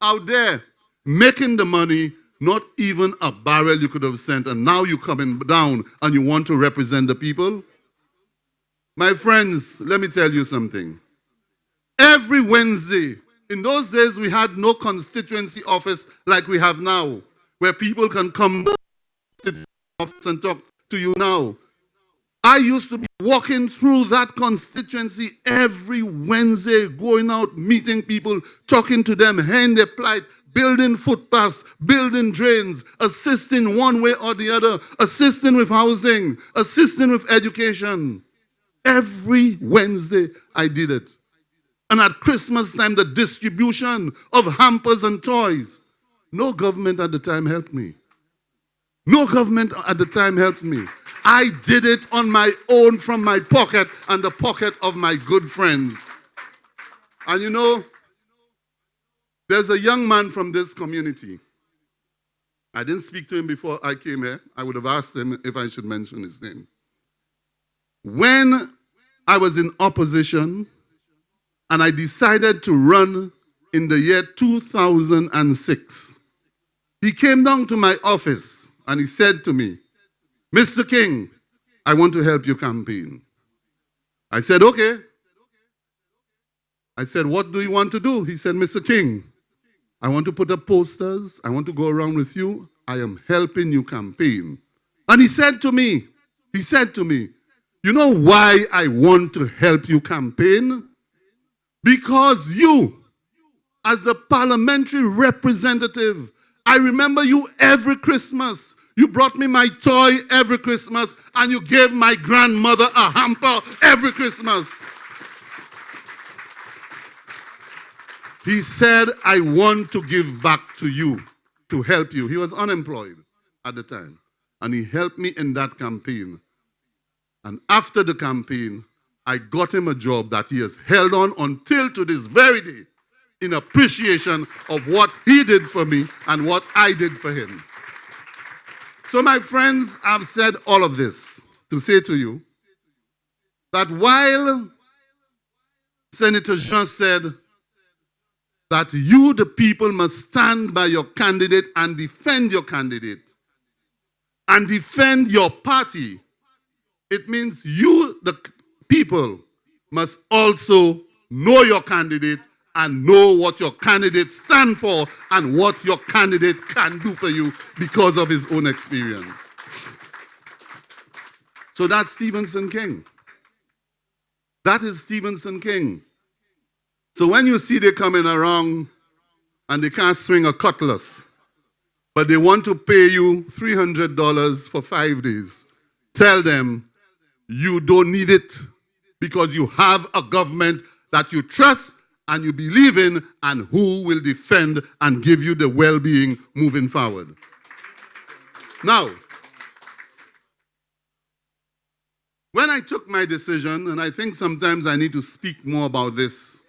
out there, making the money, not even a barrel you could have sent, and now you're coming down and you want to represent the people? My friends, let me tell you something. Every Wednesday, in those days we had no constituency office like we have now, where people can come to the office and talk to you now. I used to be walking through that constituency every Wednesday, going out, meeting people, talking to them, hearing their plight, building footpaths, building drains, assisting one way or the other, assisting with housing, assisting with education. Every Wednesday I did it. And at Christmas time, the distribution of hampers and toys. No government at the time helped me. No government at the time helped me. I did it on my own from my pocket and the pocket of my good friends. And you know, there's a young man from this community. I didn't speak to him before I came here. I would have asked him if I should mention his name. When I was in opposition and I decided to run in the year 2006, he came down to my office and he said to me, "Mr. King, I want to help you campaign." I said, "Okay." I said, "What do you want to do?" He said, "Mr. King, I want to put up posters. I want to go around with you. I am helping you campaign." And he said to me, "You know why I want to help you campaign? Because you, as a parliamentary representative, I remember you every Christmas. You brought me my toy every Christmas, and you gave my grandmother a hamper every Christmas." He said, "I want to give back to you, to help you." He was unemployed at the time, and he helped me in that campaign. And after the campaign, I got him a job that he has held on until to this very day, in appreciation of what he did for me and what I did for him. So my friends, I've said all of this to say to you that while Senator Jean said that you, the people, must stand by your candidate and defend your candidate and defend your party, it means you, the people, must also know your candidate and know what your candidate stands for and what your candidate can do for you because of his own experience. So that's Stevenson King. That is Stevenson King. So when you see they coming around and they can't swing a cutlass, but they want to pay you $300 for 5 days, tell them you don't need it because you have a government that you trust and you believe in and who will defend and give you the well-being moving forward. Now, when I took my decision, and I think sometimes I need to speak more about this,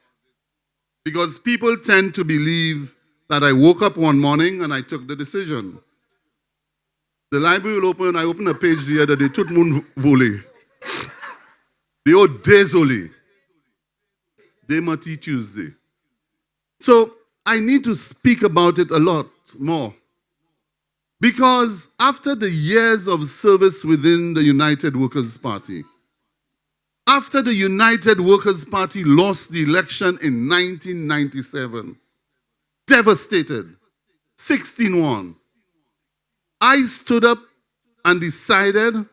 because people tend to believe that I woke up one morning and I took the decision. The library will open, I opened a page the other day, tout le monde volé. The old désolé. Demati Tuesday. So I need to speak about it a lot more. Because after the years of service within the United Workers' Party, after the United Workers' Party lost the election in 1997, devastated, 16-1, I stood up and decided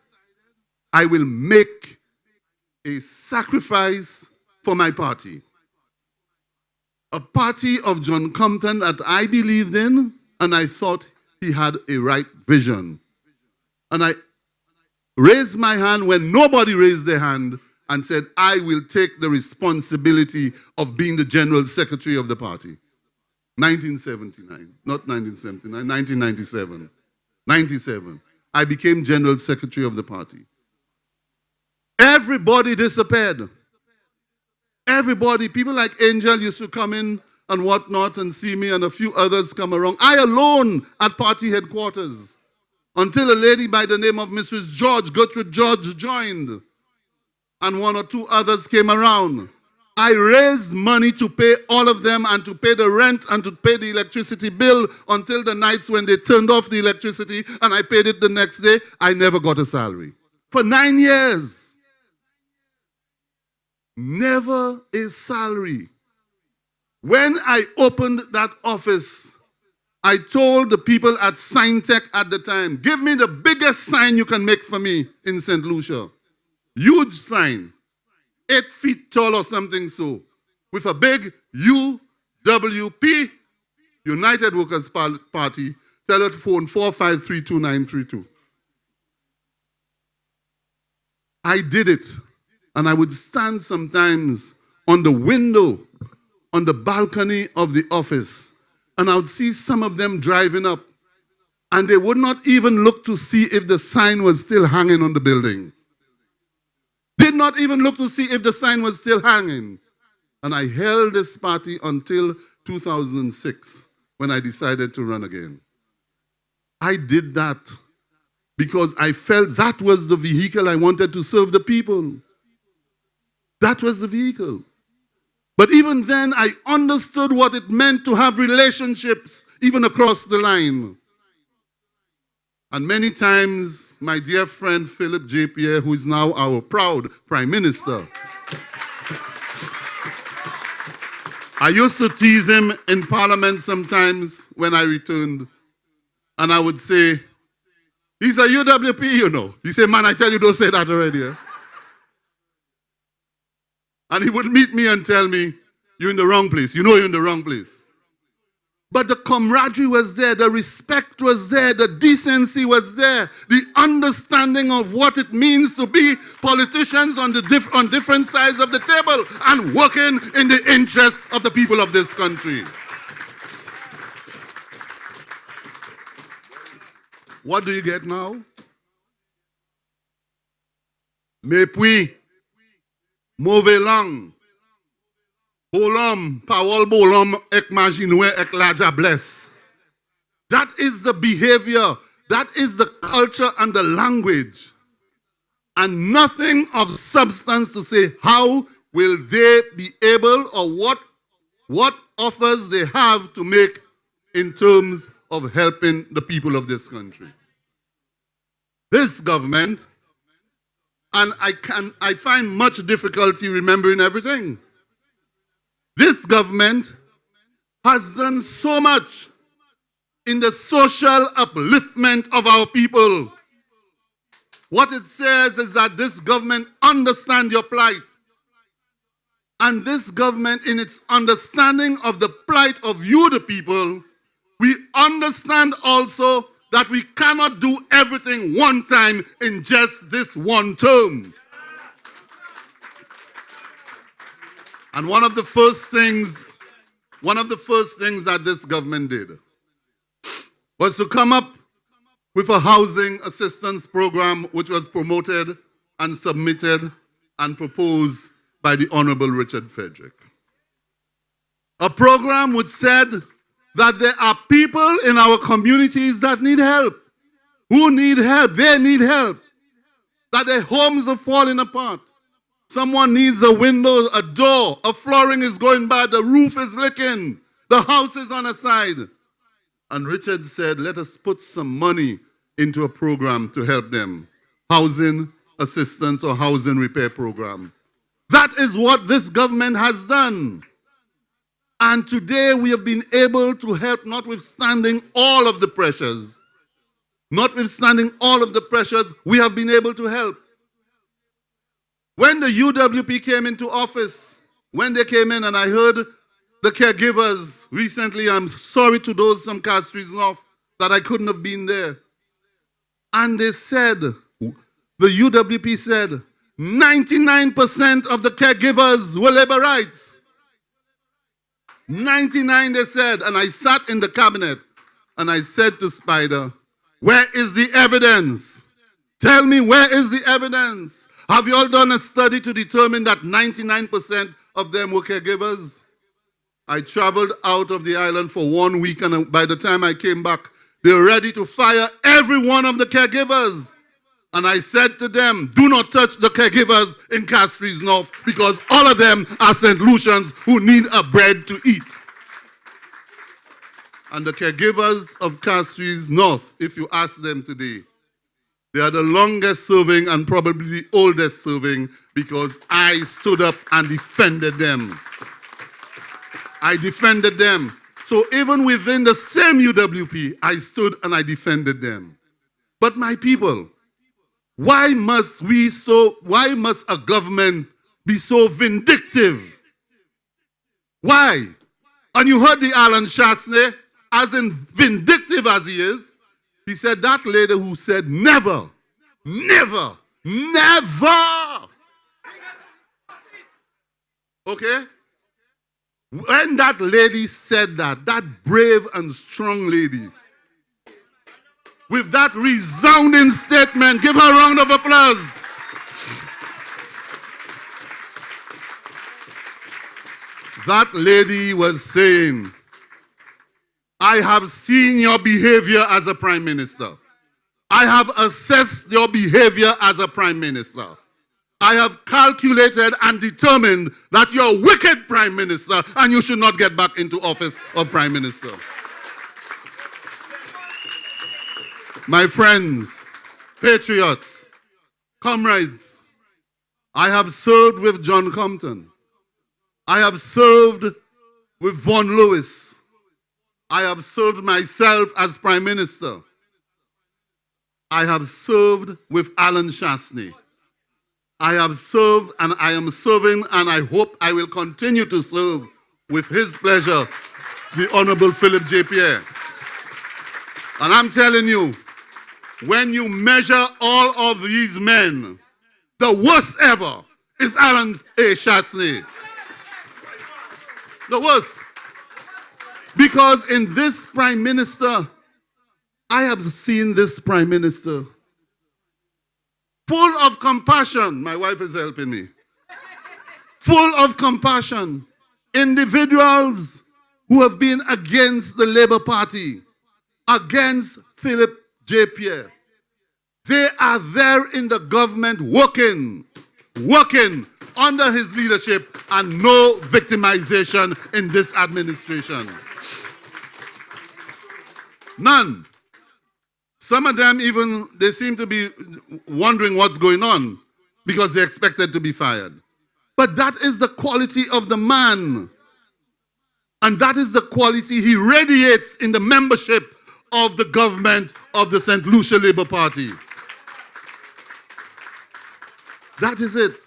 I will make a sacrifice for my party. A party of John Compton that I believed in, and I thought he had a right vision. And I raised my hand when nobody raised their hand and said, I will take the responsibility of being the general secretary of the party. 1979, not 1979, 1997. 97. I became general secretary of the party. Everybody disappeared. Everybody, people like Angel used to come in and whatnot and see me and a few others come around. I alone at party headquarters until a lady by the name of Mrs. Gertrude George joined and one or two others came around. I raised money to pay all of them and to pay the rent and to pay the electricity bill until the nights when they turned off the electricity and I paid it the next day. I never got a salary. For 9 years. Never a salary. When I opened that office, I told the people at Signtech at the time, give me the biggest sign you can make for me in St. Lucia. Huge sign. 8 feet tall or something so. With a big UWP, United Workers Party, telephone 4532932. I did it. And I would stand sometimes on the window, on the balcony of the office, and I would see some of them driving up, and they would not even look to see if the sign was still hanging on the building. Did not even look to see if the sign was still hanging. And I held this party until 2006, when I decided to run again. I did that because I felt that was the vehicle I wanted to serve the people. That was the vehicle. But even then, I understood what it meant to have relationships, even across the line. And many times, my dear friend Philip J. Pierre, who is now our proud Prime Minister, I used to tease him in Parliament sometimes when I returned, and I would say, he's a UWP, you know. He said, man, I tell you, don't say that already. Eh? And he would meet me and tell me, you're in the wrong place. You know you're in the wrong place. But the camaraderie was there, the respect was there, the decency was there, the understanding of what it means to be politicians on different sides of the table and working in the interest of the people of this country. What do you get now? Mais puis, mauvais langue. Bolom, Paul Bolom, ek majinwe, ek laja bless. That is the behavior, that is the culture and the language. And nothing of substance to say how will they be able or what offers they have to make in terms of helping the people of this country. This government, and I find much difficulty remembering everything. This government has done so much in the social upliftment of our people. What it says is that this government understands your plight. And this government, in its understanding of the plight of you, the people, we understand also that we cannot do everything one time in just this one term. And one of the first things that this government did was to come up with a housing assistance program which was promoted and submitted and proposed by the Honorable Richard Frederick. A program which said that there are people in our communities that need help. Who need help? They need help. That their homes are falling apart. Someone needs a window, a door, a flooring is going bad, the roof is leaking, the house is on a side. And Richard said, let us put some money into a program to help them. Housing assistance or housing repair program. That is what this government has done. And today we have been able to help, notwithstanding all of the pressures. Notwithstanding all of the pressures, we have been able to help. When the UWP came into office, when they came in and I heard the caregivers recently, I'm sorry to those from Castries North that I couldn't have been there. And they said, the UWP said, 99% of the caregivers were labor rights. 99 they said, and I sat in the cabinet and I said to Spider, where is the evidence? Tell me, where is the evidence? Have you all done a study to determine that 99% of them were caregivers? I traveled out of the island for 1 week, and by the time I came back, they were ready to fire every one of the caregivers. And I said to them, do not touch the caregivers in Castries North, because all of them are St. Lucians who need a bread to eat. And the caregivers of Castries North, if you ask them today, they are the longest serving and probably the oldest serving, because I stood up and defended them. I defended them. So even within the same UWP, I stood and I defended them. But my people, why must a government be so vindictive? Why? And you heard the Alan Chasney, as in vindictive as he is, he said that lady who said never, never, never. Okay? When that lady said that brave and strong lady, with that resounding statement, give her a round of applause. That lady was saying, I have seen your behavior as a prime minister. I have assessed your behavior as a prime minister. I have calculated and determined that you're a wicked prime minister and you should not get back into office of prime minister. My friends, patriots, comrades, I have served with John Compton. I have served with Vaughan Lewis. I have served myself as prime minister. I have served with Alan Chasney. I have served and I am serving, and I hope I will continue to serve with his pleasure, the Honorable Philip J. Pierre. And I'm telling you, when you measure all of these men, the worst ever is Alan A. Chasney. The worst. Because in this prime minister, I have seen this prime minister full of compassion. My wife is helping me. Full of compassion. Individuals who have been against the Labour Party, against Philip J. Pierre. They are there in the government working under his leadership, and no victimization in this administration. None. Some of them even, they seem to be wondering what's going on because they're expected to be fired. But that is the quality of the man. And that is the quality he radiates in the membership of the government of the St. Lucia Labour Party. That is it.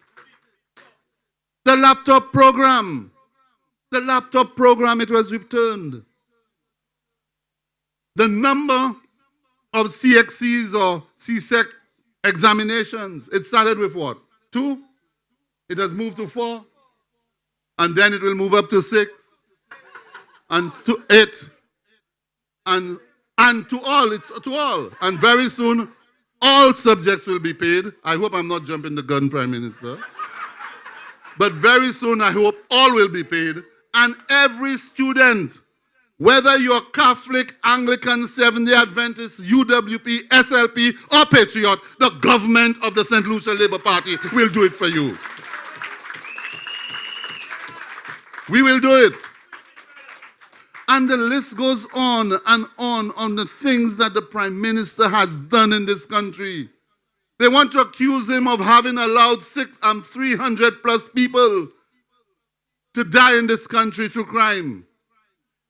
The laptop program, it was returned. The number of CXCs or CSEC examinations, it started with what? 2? It has moved to 4. And then it will move up to 6. And to 8. And to all, it's to all. And very soon, all subjects will be paid. I hope I'm not jumping the gun, Prime Minister. But very soon, I hope all will be paid. And every student, whether you're Catholic, Anglican, Seventh-day Adventist, UWP, SLP, or Patriot, the government of the St. Lucia Labour Party will do it for you. We will do it. And the list goes on and on the things that the Prime Minister has done in this country. They want to accuse him of having allowed 300 plus people to die in this country through crime.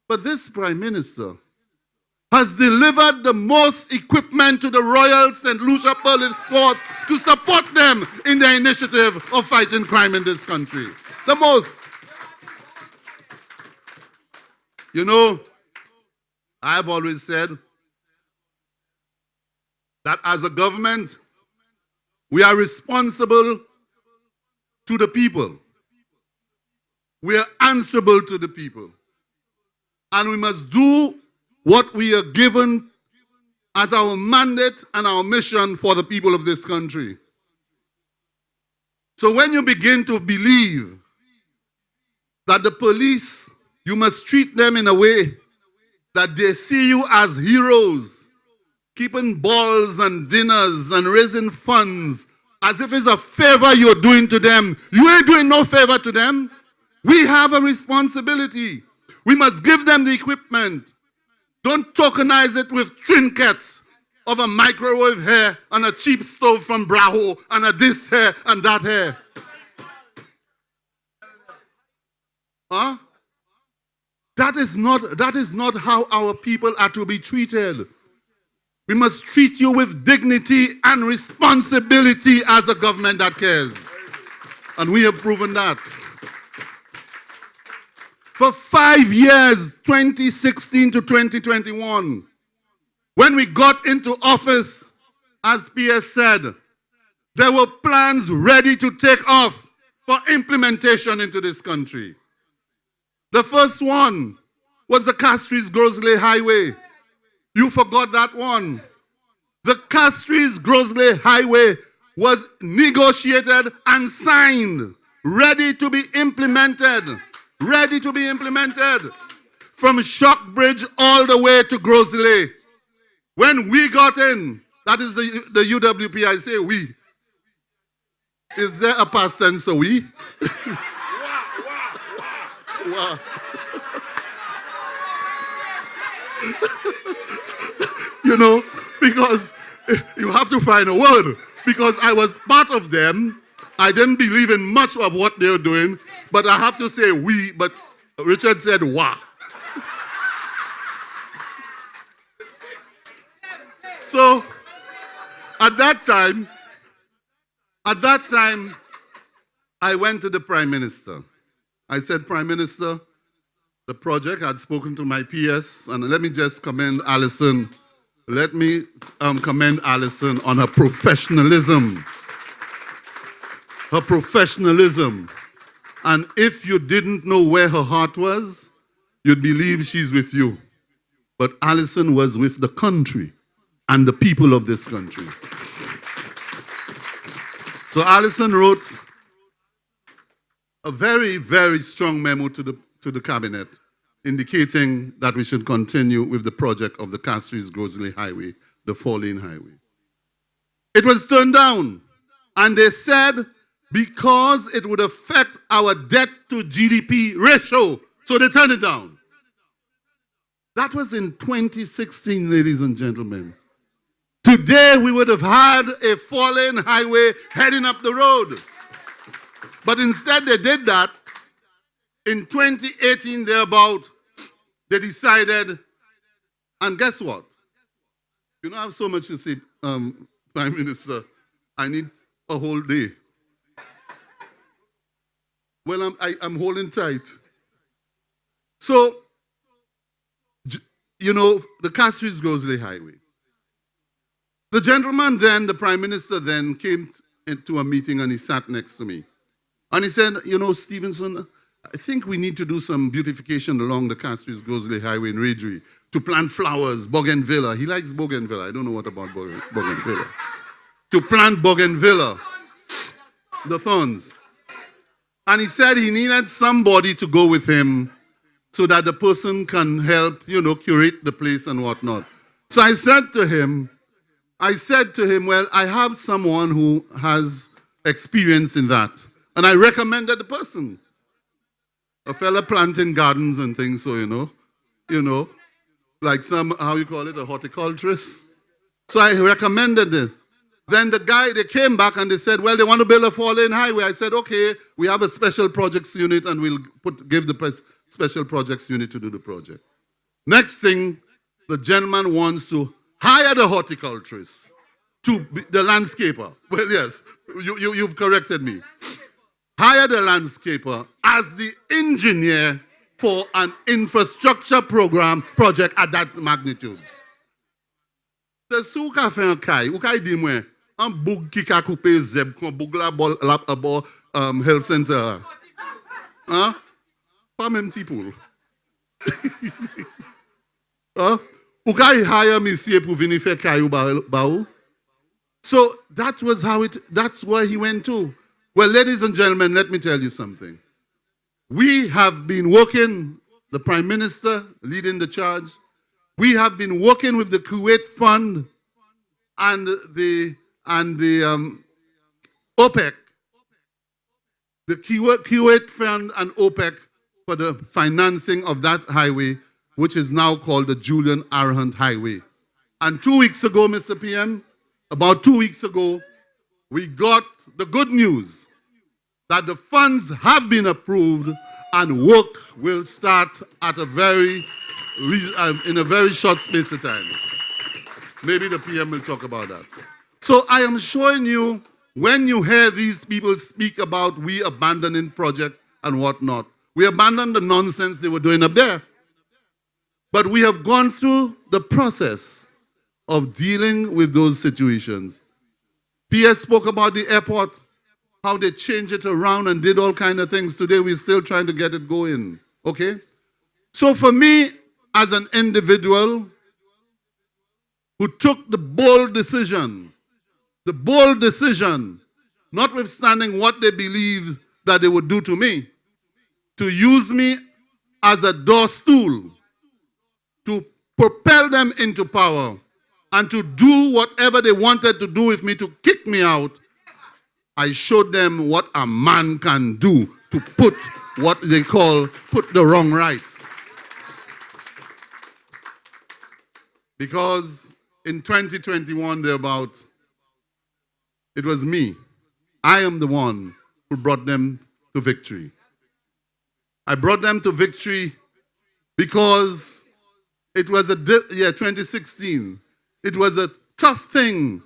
But this Prime Minister has delivered the most equipment to the Royal St. Lucia Police Force to support them in their initiative of fighting crime in this country. The most. You know, I've always said that as a government, we are responsible to the people. We are answerable to the people. And we must do what we are given as our mandate and our mission for the people of this country. So when you begin to believe that the police, You must treat them in a way that they see you as heroes, keeping balls and dinners and raising funds as if it's a favor you're doing to them. You ain't doing no favor to them. We have a responsibility. We must give them the equipment. Don't tokenize it with trinkets of a microwave hair and a cheap stove from Braho and a this hair and that hair. Huh? That is not how our people are to be treated. We must treat you with dignity and responsibility as a government that cares. And we have proven that. For 5 years, 2016 to 2021, when we got into office, as PS said, there were plans ready to take off for implementation into this country. The first one was the Castries-Grosley Highway. You forgot that one. The Castries-Grosley Highway was negotiated and signed, ready to be implemented. Ready to be implemented. From Shockbridge all the way to Grosley. When we got in, that is the UWP, I say we. Is there a past tense, so we? Wow. You know, because you have to find a word. Because I was part of them. I didn't believe in much of what they were doing. But I have to say we, but Richard said wah. So, at that time, I went to the Prime Minister. I said, Prime Minister, the project, I'd spoken to my PS, and let me just commend Alison. Let me commend Alison on her professionalism. Her professionalism. And if you didn't know where her heart was, you'd believe she's with you. But Alison was with the country and the people of this country. So Alison wrote a very, very strong memo to the cabinet indicating that we should continue with the project of the Castries-Grosley Highway, the 4-lane highway. It was turned down, and they said because it would affect our debt to GDP ratio, so they turned it down. That was in 2016, ladies and gentlemen. Today, we would have had a 4-lane highway heading up the road. But instead, they did that. In 2018, they decided, and guess what? You know, I have so much to say, Prime Minister. I need a whole day. Well, I'm holding tight. So, you know, the Castries-Grosley Highway. The gentleman then, the Prime Minister then, came into a meeting and he sat next to me. And he said, you know, Stevenson, I think we need to do some beautification along the Castries-Grosley Highway in Raidry to plant flowers, bougainvillea. He likes bougainvillea. I don't know what about bougainvillea. To plant bougainvillea, the thorns. And he said he needed somebody to go with him so that the person can help, you know, curate the place and whatnot. So I said to him, well, I have someone who has experience in that. And I recommended the person. A fella planting gardens and things, so you know, like some, how you call it, a horticulturist. So I recommended this. Then they came back and they said, well, they want to build a 4-lane highway. I said, okay, we have a special projects unit and we'll give the special projects unit to do the project. Next thing, the gentleman wants to hire the horticulturist to be the landscaper. Well, yes, you've corrected me. Hire the landscaper as the engineer for an infrastructure project at that magnitude. The souka fait un kai, ou kai di mwen, un boug ki ka coupe zeb, kon boug la bol abo health center. Hein? Pas même ti poule. Hein? Ou kai hire monsieur pour venir faire kai ou ba ou? So that's where he went to. Well, ladies and gentlemen, let me tell you something. We have been working the Prime Minister leading the charge. We have been working with the Kuwait Fund and the OPEC, the Kuwait Fund and OPEC for the financing of that highway, which is now called the Julian Arhunt Highway. And 2 weeks ago, Mr. PM, about 2 weeks ago, we got the good news that the funds have been approved and work will start at in a very short space of time. Maybe the PM will talk about that. So I am showing you, when you hear these people speak about we abandoning projects and whatnot, we abandoned the nonsense they were doing up there. But we have gone through the process of dealing with those situations. PS spoke about the airport, how they changed it around and did all kind of things. Today we're still trying to get it going, okay? So for me, as an individual who took the bold decision, notwithstanding what they believe that they would do to me, to use me as a door stool, to propel them into power, and to do whatever they wanted to do with me to kick me out, I showed them what a man can do to put what they call put the wrong right. Because in 2021, thereabout, it was me. I am the one who brought them to victory. I brought them to victory because it was 2016. It was a tough thing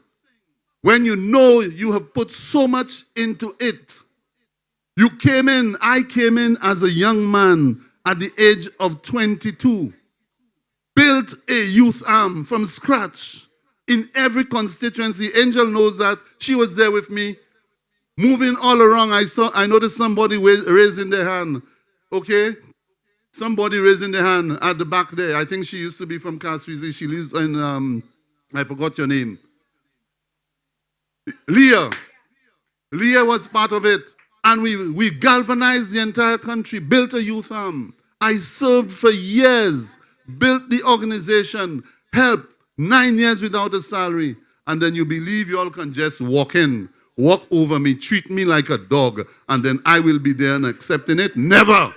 when you know you have put so much into it. I came in as a young man at the age of 22. Built a youth arm from scratch in every constituency. Angel knows that. She was there with me. Moving all around, I noticed somebody raising their hand. Okay? Somebody raising their hand at the back there. I think she used to be from Castries. She lives in, I forgot your name. Leah. Leah was part of it. And we galvanized the entire country, built a youth arm. I served for years, built the organization, helped 9 years without a salary. And then you believe you all can just walk over me, treat me like a dog, and then I will be there and accepting it? Never.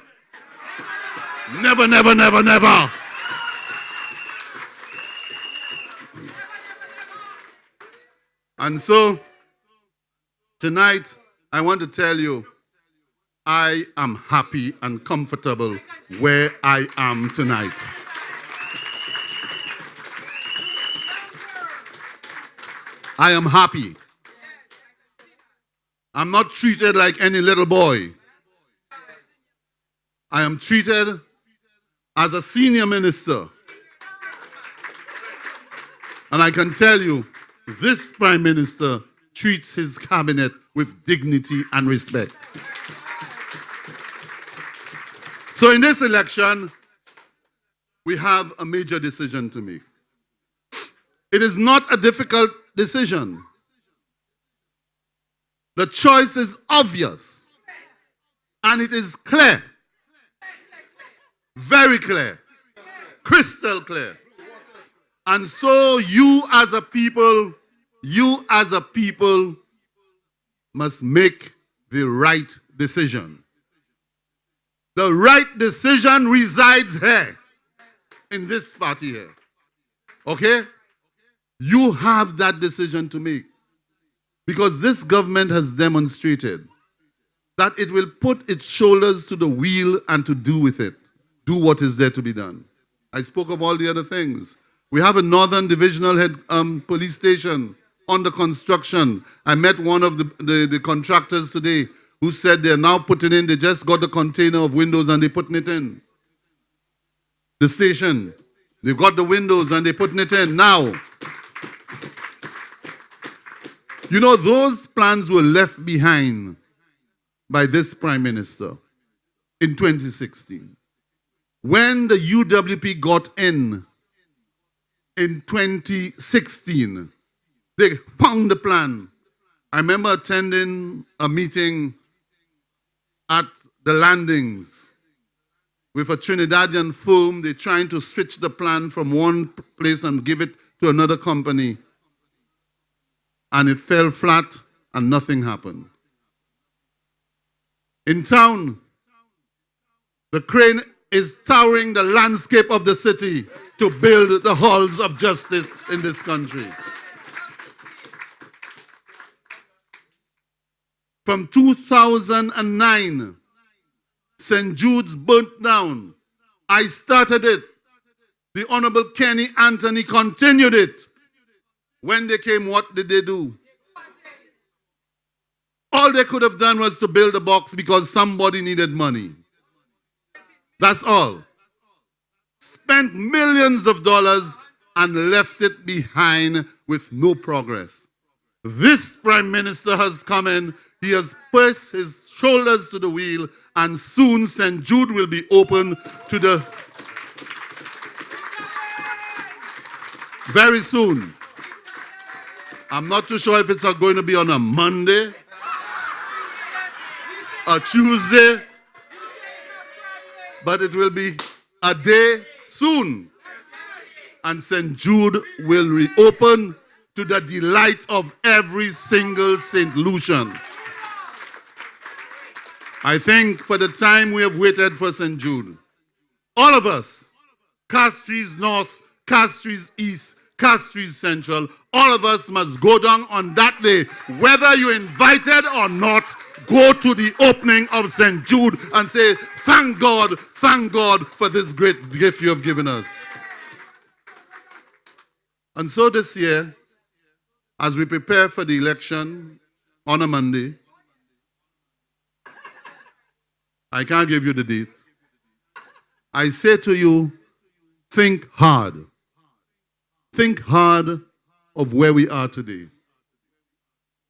Never, never, never, never. And so, tonight, I want to tell you, I am happy and comfortable where I am tonight. I am happy. I'm not treated like any little boy. I am treated as a senior minister. And I can tell you, this Prime Minister treats his cabinet with dignity and respect. So in this election, we have a major decision to make. It is not a difficult decision. The choice is obvious. And it is clear. Very clear. Crystal clear. And so you as a people must make the right decision. The right decision resides here, in this party here. Okay? You have that decision to make. Because this government has demonstrated that it will put its shoulders to the wheel and to do with it. Do what is there to be done. I spoke of all the other things. We have a Northern Divisional Head police station under construction. I met one of the contractors today who said they're now putting in, they just got the container of windows and they're putting it in. The station. They've got the windows and they're putting it in now. You know, those plans were left behind by this Prime Minister in 2016. When the UWP got in 2016, they found the plan. I remember attending a meeting at the landings with a Trinidadian firm. They're trying to switch the plan from one place and give it to another company. And it fell flat and nothing happened. In town, the crane is towering the landscape of the city to build the halls of justice in this country. From 2009, St. Jude's burnt down. I started it. The Honorable Kenny Anthony continued it. When they came, what did they do? All they could have done was to build a box because somebody needed money. That's all. Spent millions of dollars and left it behind with no progress. This Prime Minister has come in. He has pressed his shoulders to the wheel, and soon St. Jude will be open to the... Very soon. I'm not too sure if it's going to be on a Monday, a Tuesday, but it will be a day soon. And St. Jude will reopen to the delight of every single St. Lucian. I think for the time we have waited for St. Jude, all of us, Castries North, Castries East, Castries Central, all of us must go down on that day, whether you're invited or not, go to the opening of St. Jude and say, thank God for this great gift you have given us. And so this year, as we prepare for the election on a Monday, I can't give you the date. I say to you, think hard. Think hard of where we are today.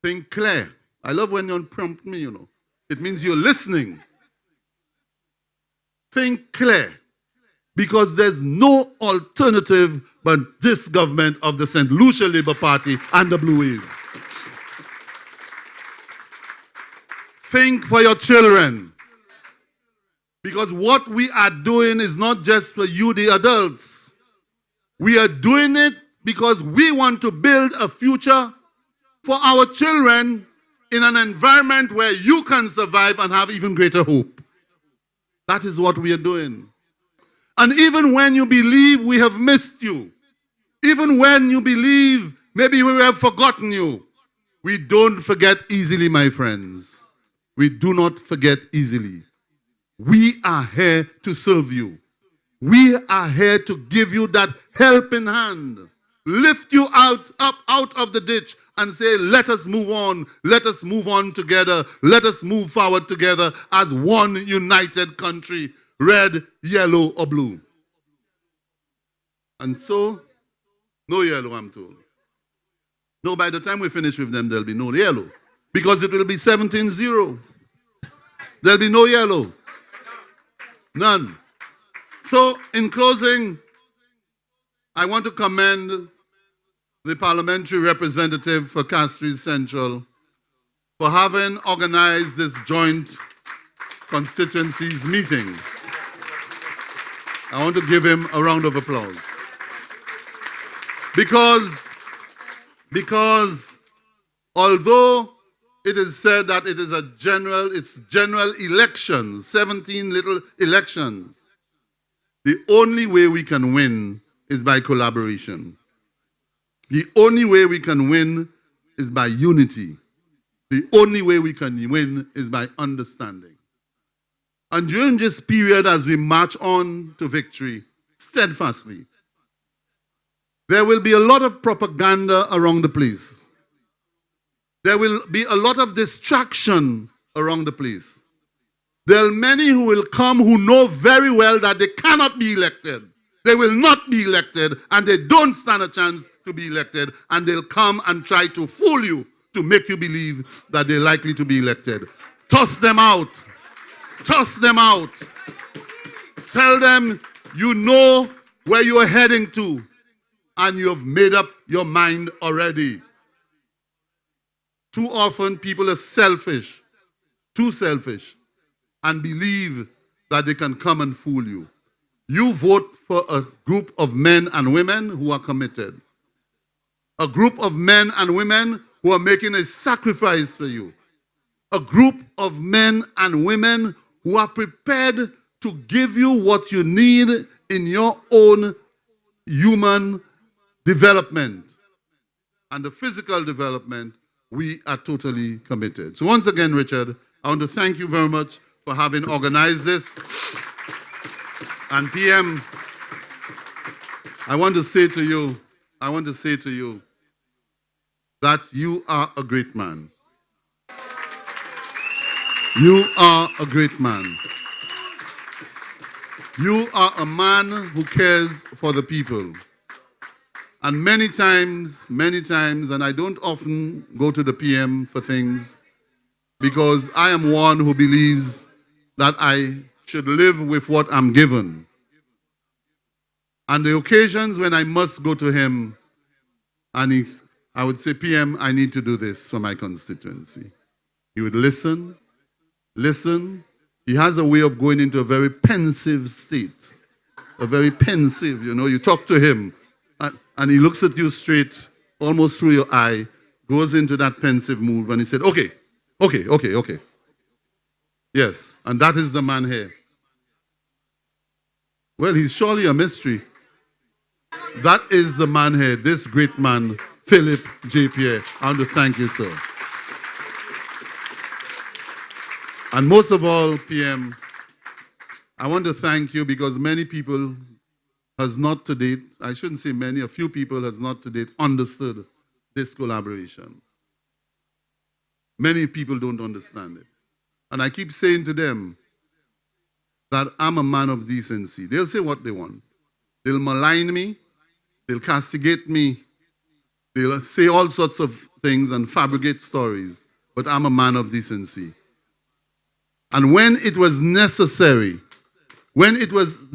Think clear. I love when you prompt me, you know. It means you're listening. Think clear. Because there's no alternative but this government of the St. Lucia Labour Party and the Blue Wave. Think for your children. Because what we are doing is not just for you, the adults. We are doing it because we want to build a future for our children in an environment where you can survive and have even greater hope. That is what we are doing. And even when you believe we have missed you, even when you believe maybe we have forgotten you, we don't forget easily, my friends. We do not forget easily. We are here to serve you. We are here to give you that helping hand. Lift you out of the ditch and say, let us move on. Let us move on together. Let us move forward together as one united country, red, yellow, or blue. And so, no yellow, I'm told. No, by the time we finish with them, there'll be no yellow. Because it will be 17-0. There'll be no yellow. None. So, in closing, I want to commend the parliamentary representative for Castries Central for having organized this joint constituencies meeting. I want to give him a round of applause. Because although it is said that it is it's general elections, 17 little elections, the only way we can win is by collaboration. The only way we can win is by unity. The only way we can win is by understanding. And during this period, as we march on to victory, steadfastly, there will be a lot of propaganda around the place. There will be a lot of distraction around the place. There are many who will come who know very well that they cannot be elected. They will not be elected, and they don't stand a chance to be elected, and they'll come and try to fool you to make you believe that they're likely to be elected. Toss them out. Toss them out. Tell them you know where you are heading to, and you have made up your mind already. Too often people are selfish, too selfish, and believe that they can come and fool you. You vote for a group of men and women who are committed. A group of men and women who are making a sacrifice for you. A group of men and women who are prepared to give you what you need in your own human development. And the physical development, we are totally committed. So once again, Richard, I want to thank you very much for having organized this. And PM, I want to say to you that you are a great man. You are a great man. You are a man who cares for the people. And many times, and I don't often go to the PM for things because I am one who believes that I should live with what I'm given. And the occasions when I must go to him, and I would say, PM, I need to do this for my constituency. He would listen. He has a way of going into a very pensive state. A very pensive, you talk to him, and he looks at you straight, almost through your eye, goes into that pensive move, and he said, okay. Yes, and that is the man here. Well, he's surely a mystery. That is the man here, this great man, Philip J. Pierre. I want to thank you, sir. And most of all, PM, I want to thank you because many people has not to date, I shouldn't say many, a few people has not to date understood this collaboration. Many people don't understand it. And I keep saying to them that I'm a man of decency. They'll say what they want. They'll malign me. They'll castigate me. They'll say all sorts of things and fabricate stories. But I'm a man of decency. And when it was necessary, and it was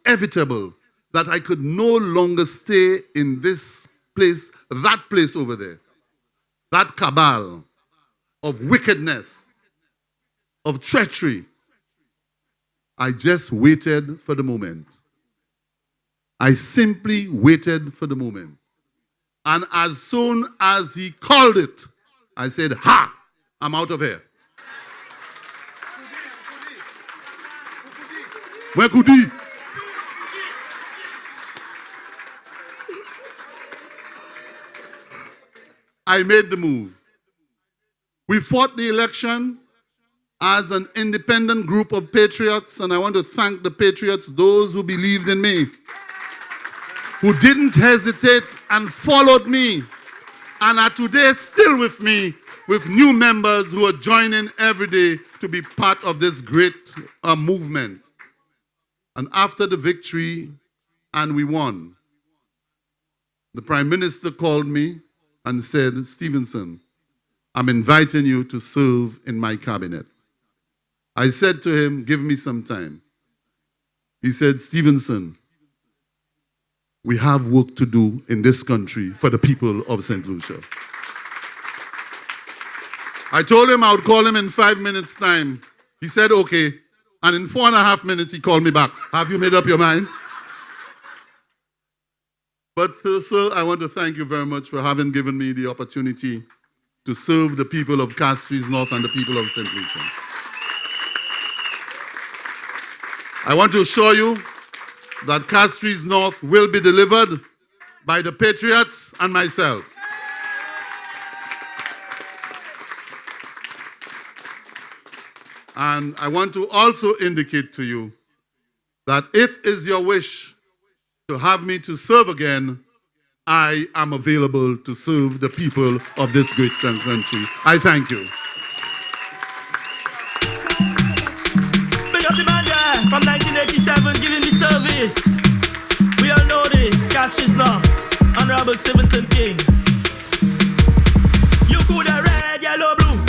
inevitable that I could no longer stay in this place, that place over there, that cabal of wickedness, of treachery, I just waited for the moment. I simply waited for the moment. And as soon as he called it, I said, ha, I'm out of here. Where could he? I made the move. We fought the election as an independent group of patriots, and I want to thank the patriots, those who believed in me, who didn't hesitate and followed me, and are today still with me, with new members who are joining every day to be part of this great movement. And after the victory, and we won, the Prime Minister called me and said, Stevenson, I'm inviting you to serve in my cabinet. I said to him, give me some time. He said, Stevenson, we have work to do in this country for the people of St. Lucia. I told him I would call him in 5 minutes' time. He said, okay. And in 4.5 minutes, he called me back. Have you made up your mind? But, sir, I want to thank you very much for having given me the opportunity to serve the people of Castries North and the people of St. Lucia. I want to assure you that Castries North will be delivered by the Patriots and myself. And I want to also indicate to you that if it is your wish to have me to serve again, I am available to serve the people of this great country. I thank you. Big up the man there from 1987 giving me service. We all know this, Castries North, Honorable Stevenson King. You could have red, yellow, blue.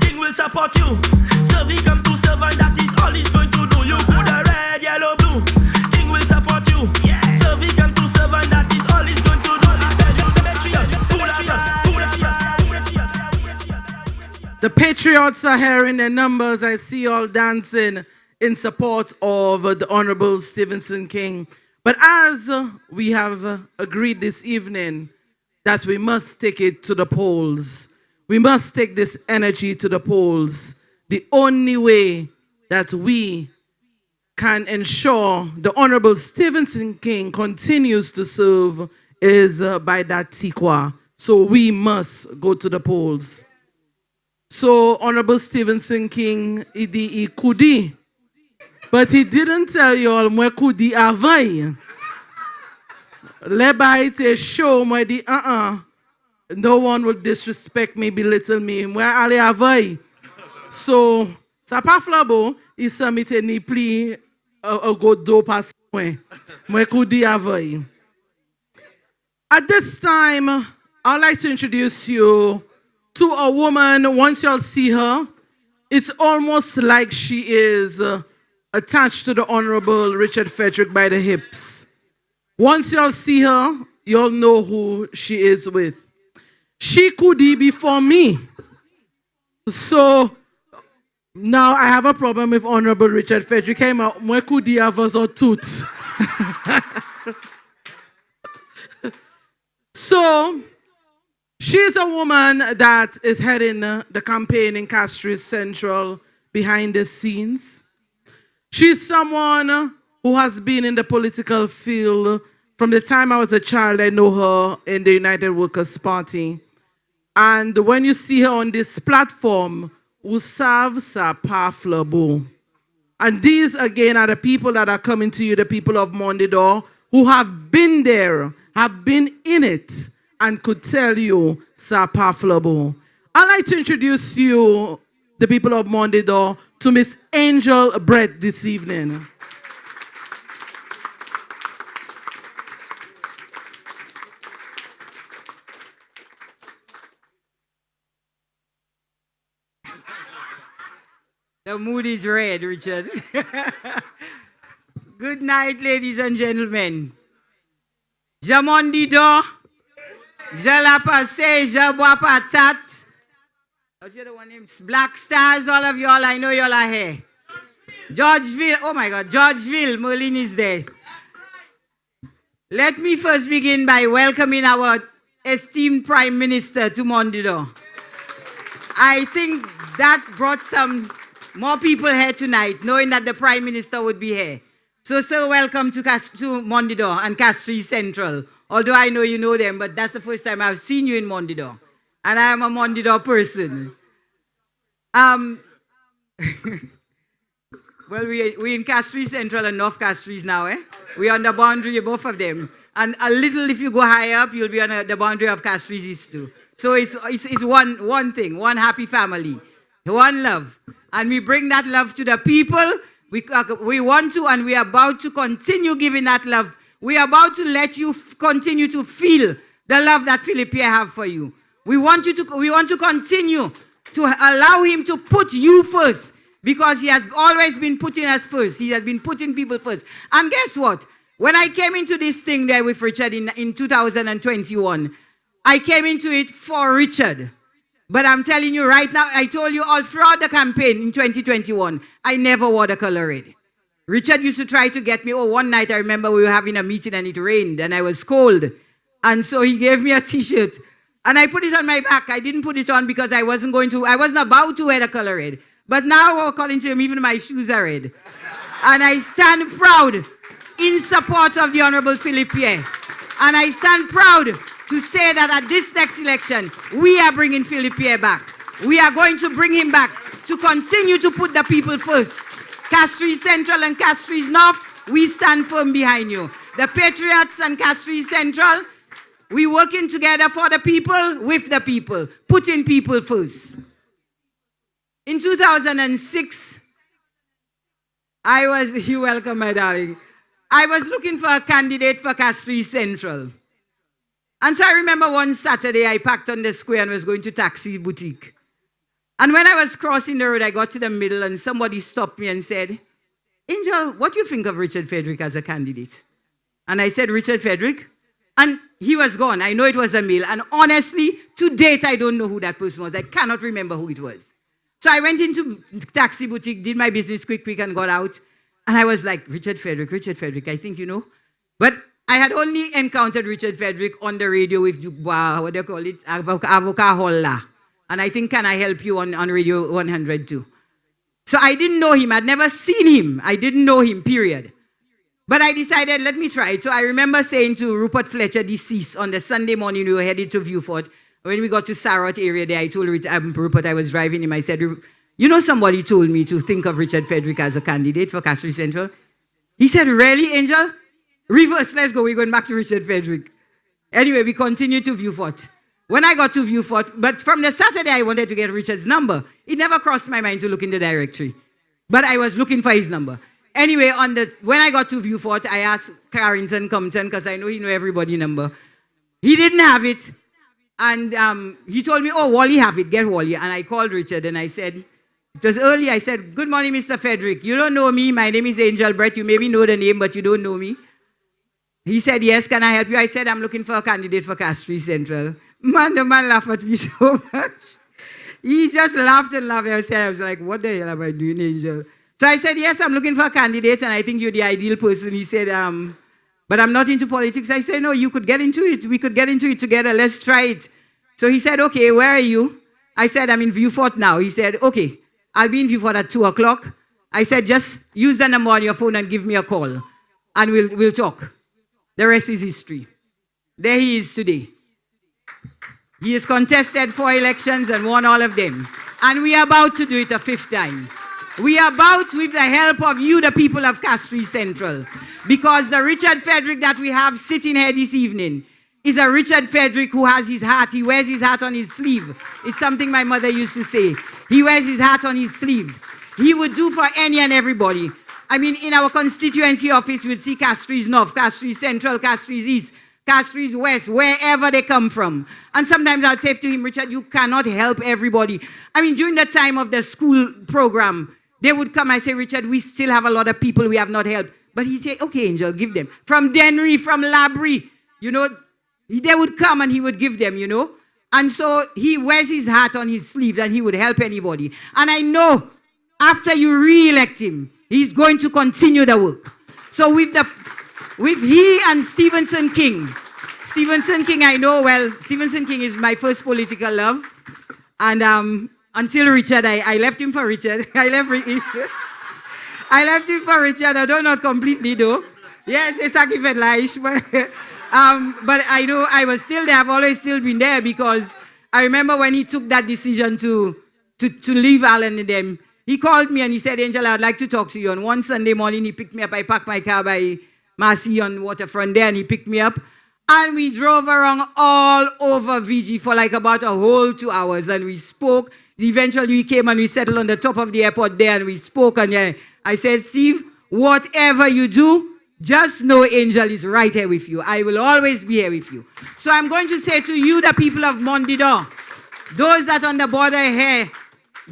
King will support you. Serve, he come to serve, and that is all he's going to do. You could have red, yellow, blue. King will support you. Serve, he come to serve, and that is all he's going to do. The patriots are here in their numbers. I see you all dancing in support of the Honorable Stevenson King. But as we have agreed this evening that we must take it to the polls, we must take this energy to the polls. The only way that we can ensure the Honorable Stevenson King continues to serve is by that tikwa. So we must go to the polls. So Honorable Stevenson King, he kudi. But he didn't tell you all mwe kudi avay. Leba ite show mwe di no one will disrespect me, belittle me. Mwe ale avay. So sa pa flabo, isa mite ni pli go do pas mwe. Mwe kudi avay. At this time, I'd like to introduce you to a woman. Once y'all see her, it's almost like she is attached to the Honorable Richard Frederick by the hips. Once y'all see her, y'all know who she is with. She could be before me. So now I have a problem with Honorable Richard Frederick. Came out, moi could have us or tooth. So she's a woman that is heading the campaign in Castries Central behind the scenes. She's someone who has been in the political field from the time I was a child. I know her in the United Workers' Party. And when you see her on this platform, Usav Sapa Flabo. And these again are the people that are coming to you, the people of Morne who have been there, have been in it, and could tell you Sapa Flabo. I'd like to introduce you, the people of Morne to Miss Angel Brett this evening. The mood is red, Richard. Good night, ladies and gentlemen. Je m'en dis do, je la passe, je bois patate. What's the other one name? Black Stars, all of y'all, I know y'all are here. Georgeville, oh my God, Georgeville, Merlin is there. Let me first begin by welcoming our esteemed Prime Minister to Morne. I think that brought some more people here tonight, knowing that the Prime Minister would be here. So welcome to Morne and Castries Central. Although I know you know them, but that's the first time I've seen you in Morne. And I am a Morne person. Well, we in Castries Central and North Castries now, eh? We're on the boundary, both of them. And a little, if you go higher up, you'll be on the boundary of Castries East too. So it's one thing, one happy family, one love. And we bring that love to the people. We want to, and we are about to continue giving that love. We are about to let you continue to feel the love that Philippe have for you. We want to continue to allow him to put you first, because he has always been putting us first. He has been putting people first. And guess what? When I came into this thing there with Richard in 2021, I came into it for Richard. But I'm telling you right now, I told you all throughout the campaign in 2021, I never wore the color red. Richard used to try to get me. Oh, one night I remember we were having a meeting and it rained and I was cold. And so he gave me a t-shirt and I put it on my back. I didn't put it on because I wasn't about to wear the color red. But now, according to him, even my shoes are red. And I stand proud in support of the Honorable Philippe. And I stand proud to say that at this next election, we are bringing Philippe back. We are going to bring him back to continue to put the people first. Castries Central and Castries North, we stand firm behind you. The Patriots and Castries Central, we working together for the people, with the people, putting people first. In 2006, you're welcome, my darling. I was looking for a candidate for Castries Central. And so I remember one Saturday I parked on the square and was going to Taxi Boutique. And when I was crossing the road, I got to the middle and somebody stopped me and said, Angel, what do you think of Richard Frederick as a candidate? And I said, Richard Frederick? And he was gone. I know it was a male. And honestly, to date, I don't know who that person was. I cannot remember who it was. So I went into taxi boutique, did my business quick, and got out. And I was like, Richard Frederick, I think you know. But I had only encountered Richard Frederick on the radio with Dubois, what do you call it? Avoca Holla. And I think, can I help you on Radio 100 too? So I didn't know him. I'd never seen him. I didn't know him, period. But I decided, let me try it. So I remember saying to Rupert Fletcher, deceased, on the Sunday morning we were headed to Viewfort. When we got to Sarot area there, I told Rupert, I was driving him, I said, you know, somebody told me to think of Richard Frederick as a candidate for Castries Central. He said, really, Angel? Reverse, let's go. We're going back to Richard Frederick. Anyway, we continued to Viewfort. When I got to Viewfort, but from the Saturday, I wanted to get Richard's number. It never crossed my mind to look in the directory. But I was looking for his number. Anyway, when I got to Viewfort, I asked Carrington Compton, because I know he knew everybody's number. He didn't have it. And he told me, oh, Wally have it, get Wally. And I called Richard and I said, it was early, I said, good morning, Mr. Frederick. You don't know me, my name is Angel Brett. You maybe know the name, but you don't know me. He said, yes, can I help you? I said, I'm looking for a candidate for Castries Central. Man, the man laughed at me so much. He just laughed and laughed. I was like, what the hell am I doing, Angel? So I said, yes, I'm looking for a candidate, and I think you're the ideal person. He said, but I'm not into politics. I said, no, you could get into it. We could get into it together. Let's try it. So he said, okay, where are you? I said, I'm in Viewfort now. He said, okay, I'll be in Viewfort at 2 o'clock. I said, just use the number on your phone and give me a call, and we'll talk. The rest is history. There he is today. He has contested 4 elections and won all of them. And we are about to do it a 5th time. We are about, with the help of you, the people of Castries Central, because the Richard Frederick that we have sitting here this evening is a Richard Frederick who has his hat. He wears his hat on his sleeve. It's something my mother used to say. He wears his hat on his sleeves. He would do for any and everybody. I mean, in our constituency office, we'd see Castries North, Castries Central, Castries East, Castries West, wherever they come from. And sometimes I'd say to him, Richard, you cannot help everybody. I mean, during the time of the school program, they would come and say, Richard, we still have a lot of people we have not helped. But he'd say, okay, Angel, give them. From Dennery, from Labrie, you know, they would come and he would give them, you know. And so he wears his hat on his sleeve and he would help anybody. And I know after you re-elect him, he's going to continue the work. So with he and Stevenson King, I know well, Stevenson King is my first political love. And until Richard, I left him for Richard. I left him for Richard, although not completely though. Yes, it's a given life. But I know I was still there. I've always still been there because I remember when he took that decision to leave Alan and them, he called me and he said, Angel, I'd like to talk to you. And one Sunday morning, he picked me up. I parked my car by Marcy on Waterfront there and he picked me up. And we drove around all over VG for like about a whole 2 hours and we spoke. Eventually we came and we settled on the top of the airport there and we spoke. And I said, Steve, whatever you do, just know Angel is right here with you. I will always be here with you. So I'm going to say to you, the people of Mondidor, those that on the border here,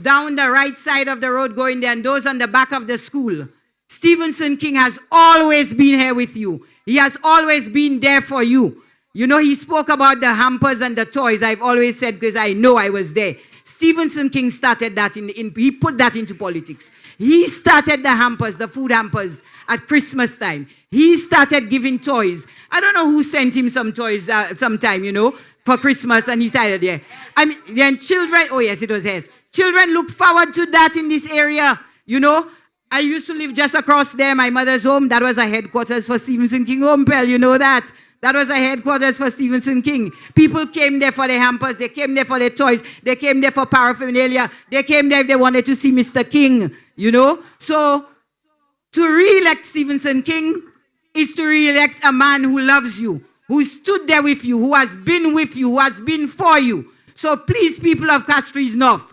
down the right side of the road going there, and those on the back of the school, Stevenson King has always been here with you. He has always been there for you. You know, he spoke about the hampers and the toys. I've always said, because I know I was there. Stevenson King started that, he put that into politics. He started the hampers, the food hampers at Christmas time. He started giving toys. I don't know who sent him some toys sometime, you know, for Christmas, and he started, yeah. I mean, then children, oh yes, it was his. Children look forward to that in this area, you know. I used to live just across there, my mother's home. That was a headquarters for Stevenson King Home, Pell, you know that. That was a headquarters for Stevenson King. People came there for their hampers. They came there for their toys. They came there for paraphernalia. They came there if they wanted to see Mr. King, you know. So to re-elect Stevenson King is to re-elect a man who loves you, who stood there with you, who has been with you, who has been for you. So please, people of Castries North,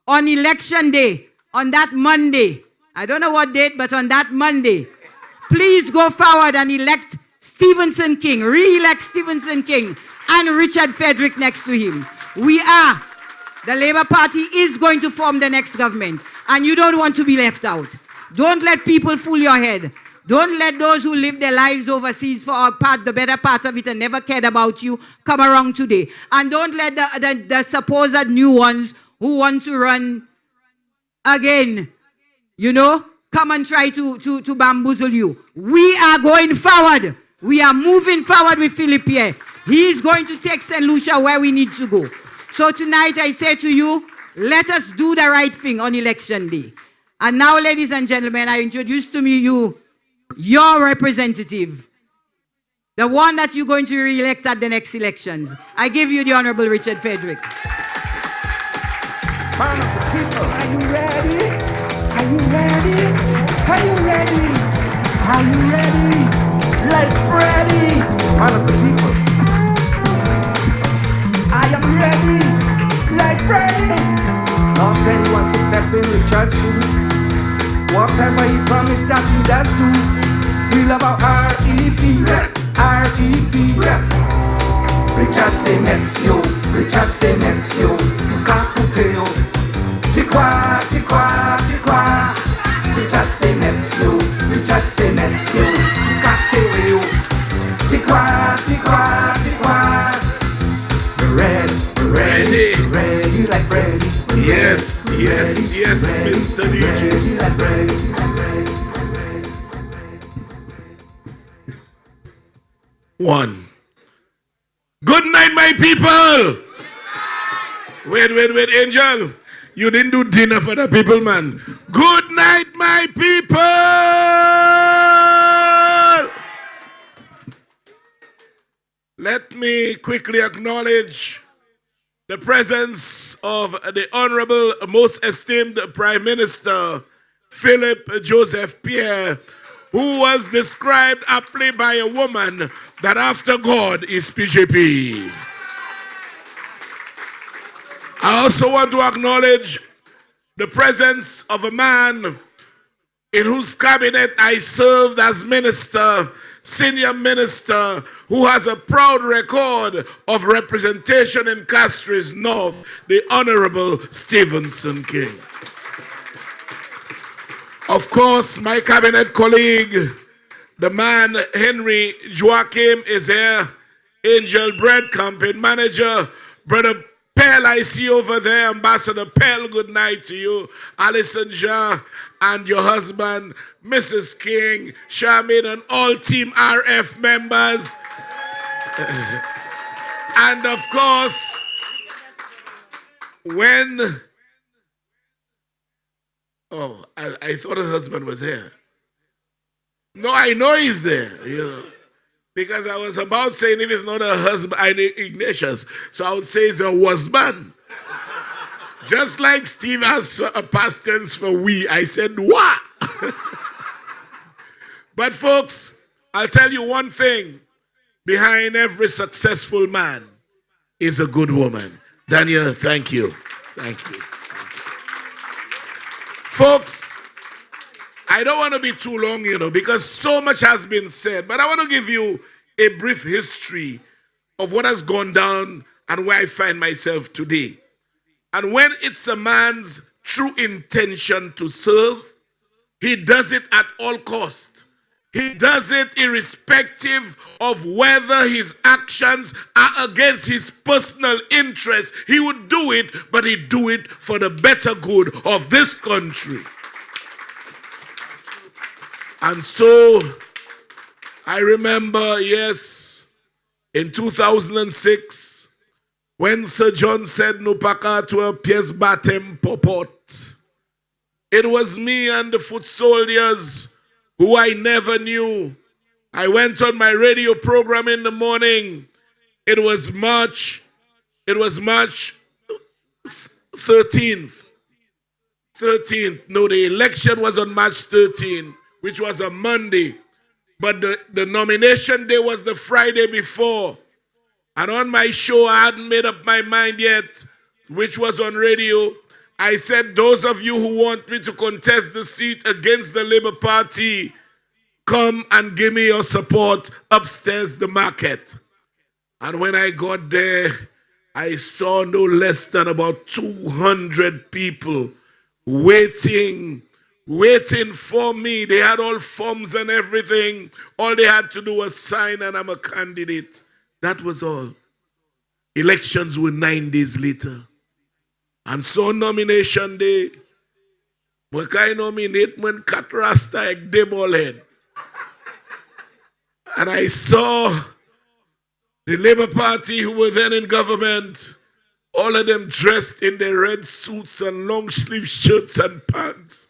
on election day, on that Monday, I don't know what date, but on that Monday, please go forward and elect Stevenson King, re-elect Stevenson King and Richard Frederick next to him. The Labour Party is going to form the next government and you don't want to be left out. Don't let people fool your head. Don't let those who live their lives overseas for the better part of it and never cared about you come around today. And don't let the supposed new ones who want to run again, come and try to bamboozle you. We are going forward. We are moving forward with Philip here. He is going to take St. Lucia where we need to go. So tonight I say to you, let us do the right thing on election day. And now, ladies and gentlemen, I introduce to you your representative, the one that you're going to re-elect at the next elections. I give you the Honorable Richard Frederick. Man of the people, are you ready? Are you ready? Are you ready? Are you ready? Like Freddy. Man of the people, I am ready. Like Freddy. Now tell you what to step in Richard shoes. Whatever he promised that he does do. We love our R.E.P. R.E.P. Richard Cementio, Richard Cementio, Caputeo, Tiqua, Tiqua, Tiqua. Richard Cementio, Richard Cementio, Cateo, Tiqua, Tiqua, Tiqua. Ready like Freddy. Yes, yes, yes, Mr. DJ. Ready like Freddy. One. Good night, my people. Wait, Angel. You didn't do dinner for the people, man. Good night, my people. Let me quickly acknowledge the presence of the Honorable, most esteemed Prime Minister, Philip Joseph Pierre, who was described aptly by a woman that after God is PJP. I also want to acknowledge the presence of a man in whose cabinet I served as minister, senior minister, who has a proud record of representation in Castries North, the Honorable Stevenson King. Of course, my cabinet colleague, the man Henry Joachim is here, Angel Bread Campaign Manager, Brother Pell, I see over there, Ambassador Pell, good night to you, Alison Jean, and your husband, Mrs. King, Charmaine, and all Team RF members. And of course, I thought her husband was here. No, I know he's there, because I was about saying if it's not a husband, I need Ignatius, so I would say it's a husband. Just like Steve has a past tense for we, I said what? But folks, I'll tell you one thing. Behind every successful man is a good woman. Daniel, thank you. Thank you. Folks, I don't want to be too long, because so much has been said. But I want to give you a brief history of what has gone down and where I find myself today. And when it's a man's true intention to serve, he does it at all cost. He does it irrespective of whether his actions are against his personal interests. He would do it, but he'd do it for the better good of this country. And so, I remember, yes, in 2006, when Sir John said, "Nupaka to a pies batem popot," it was me and the foot soldiers who I never knew. I went on my radio program in the morning. It was March 13th. No, the election was on March 13th, which was a Monday. But the nomination day was the Friday before. And on my show, I hadn't made up my mind yet, which was on radio. I said, those of you who want me to contest the seat against the Labour Party, come and give me your support upstairs the market. And when I got there, I saw no less than about 200 people waiting for me. They had all forms and everything. All they had to do was sign and I'm a candidate. That was all. Elections were 9 days later. And so nomination day, I nominate when cut rasta ek de ball head. And I saw the Labour Party who were then in government, all of them dressed in their red suits and long sleeve shirts and pants.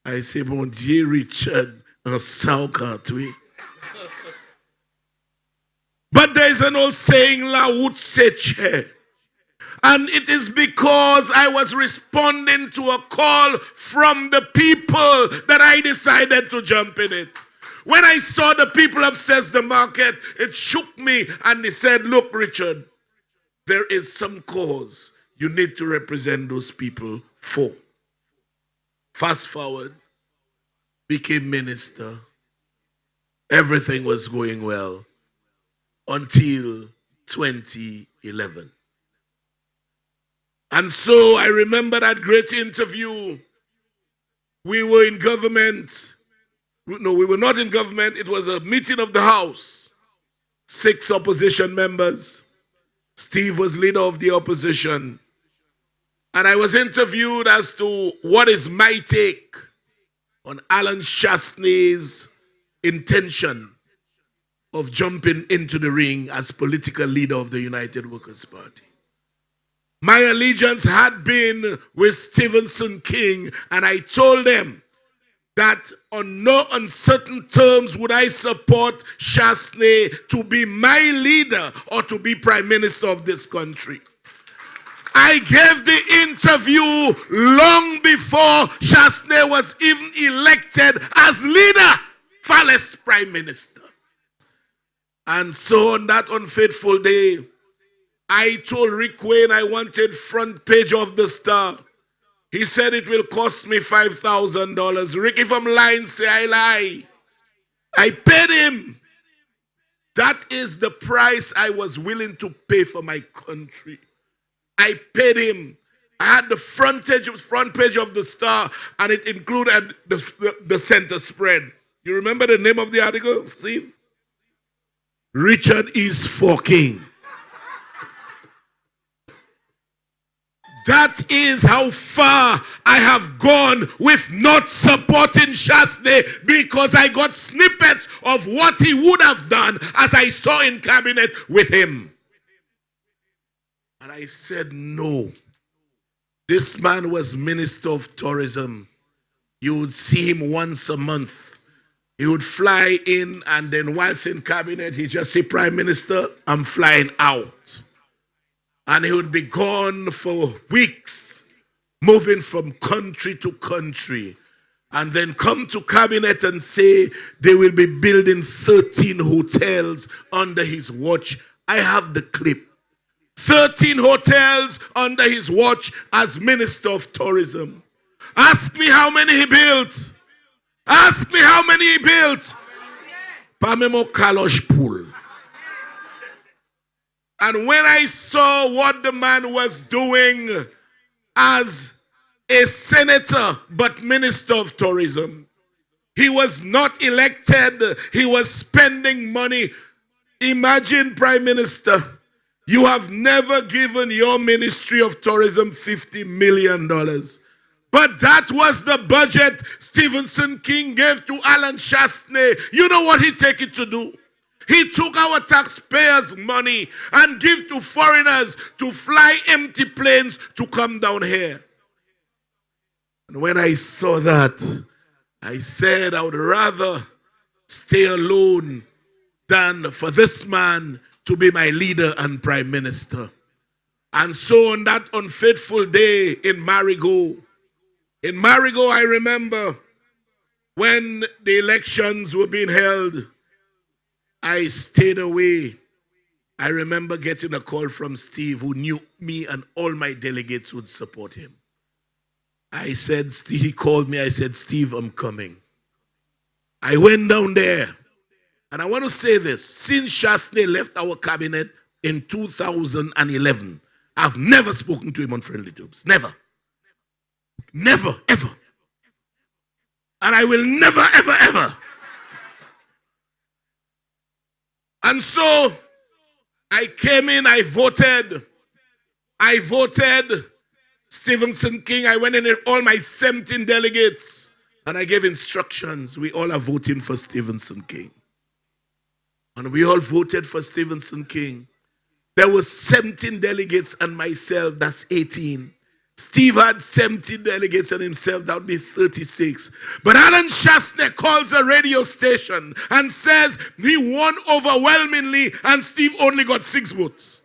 I say, Mon Dieu, Richard, and Sauka, but there's an old saying, La would seche. And it is because I was responding to a call from the people that I decided to jump in it. When I saw the people upstairs the market, it shook me and they said, look, Richard, there is some cause you need to represent those people for. Fast forward, became minister. Everything was going well until 2011. And so I remember that great interview. We were in government. No, we were not in government. It was a meeting of the House. 6 opposition members. Steve was leader of the opposition. And I was interviewed as to what is my take on Alan Chasney's intention of jumping into the ring as political leader of the United Workers' Party. My allegiance had been with Stevenson King, and I told them that on no uncertain terms would I support Chasney to be my leader or to be prime minister of this country. I gave the interview long before Chasney was even elected as leader, far less prime minister. And so on that unfaithful day, I told Rick Wayne I wanted front page of the Star. He said it will cost me $5,000. Rick, if I'm lying, say I lie. I paid him. That is the price I was willing to pay for my country. I paid him. I had the front page of the Star, and it included the center spread. You remember the name of the article, Steve? Richard is for King. That is how far I have gone with not supporting Chasney, because I got snippets of what he would have done as I saw in cabinet with him. And I said, no. This man was Minister of Tourism. You would see him once a month. He would fly in, and then whilst in cabinet, he'd just say, Prime Minister, I'm flying out. And he would be gone for weeks, moving from country to country, and then come to cabinet and say they will be building 13 hotels under his watch. I have the clip. 13 hotels under his watch as Minister of Tourism. Ask me how many he built. Ask me how many he built. Pamemo Kalosh Pool. And when I saw what the man was doing as a senator but Minister of Tourism, he was not elected, he was spending money. Imagine, Prime Minister, you have never given your Ministry of Tourism $50 million. But that was the budget Stevenson King gave to Alan Chasney. You know what he take it to do? He took our taxpayers' money and give to foreigners to fly empty planes to come down here. And when I saw that, I said I would rather stay alone than for this man to be my leader and prime minister. And so on that unfaithful day in Marigot, I remember when the elections were being held, I stayed away. I remember getting a call from Steve, who knew me and all my delegates would support him. I said, he called me, I said, Steve, I'm coming. I went down there. And I want to say this, since Chasney left our cabinet in 2011, I've never spoken to him on friendly terms. Never. Never, ever. And I will never, ever, ever. And so I came in, I voted. Stevenson King, I went in with all my 17 delegates and I gave instructions. We all are voting for Stevenson King. And we all voted for Stevenson King. There were 17 delegates and myself, that's 18. Steve had 17 delegates and himself, that would be 36. But Alan Shastner calls a radio station and says he won overwhelmingly and Steve only got 6 votes.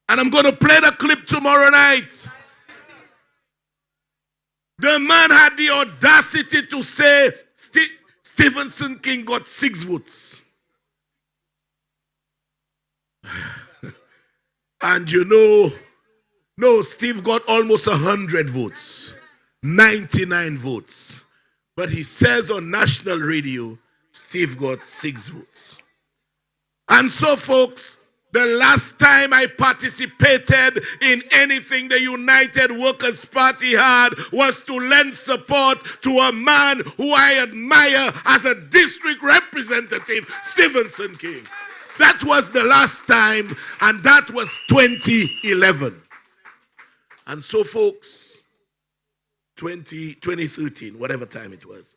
And I'm going to play the clip tomorrow night. The man had the audacity to say Stevenson King got 6 votes. And no, Steve got almost 100 votes, 99 votes. But he says on national radio, Steve got 6 votes. And so, folks, the last time I participated in anything the United Workers' Party had was to lend support to a man who I admire as a district representative, Stevenson King. That was the last time, and that was 2011. And so, folks, 2013, whatever time it was,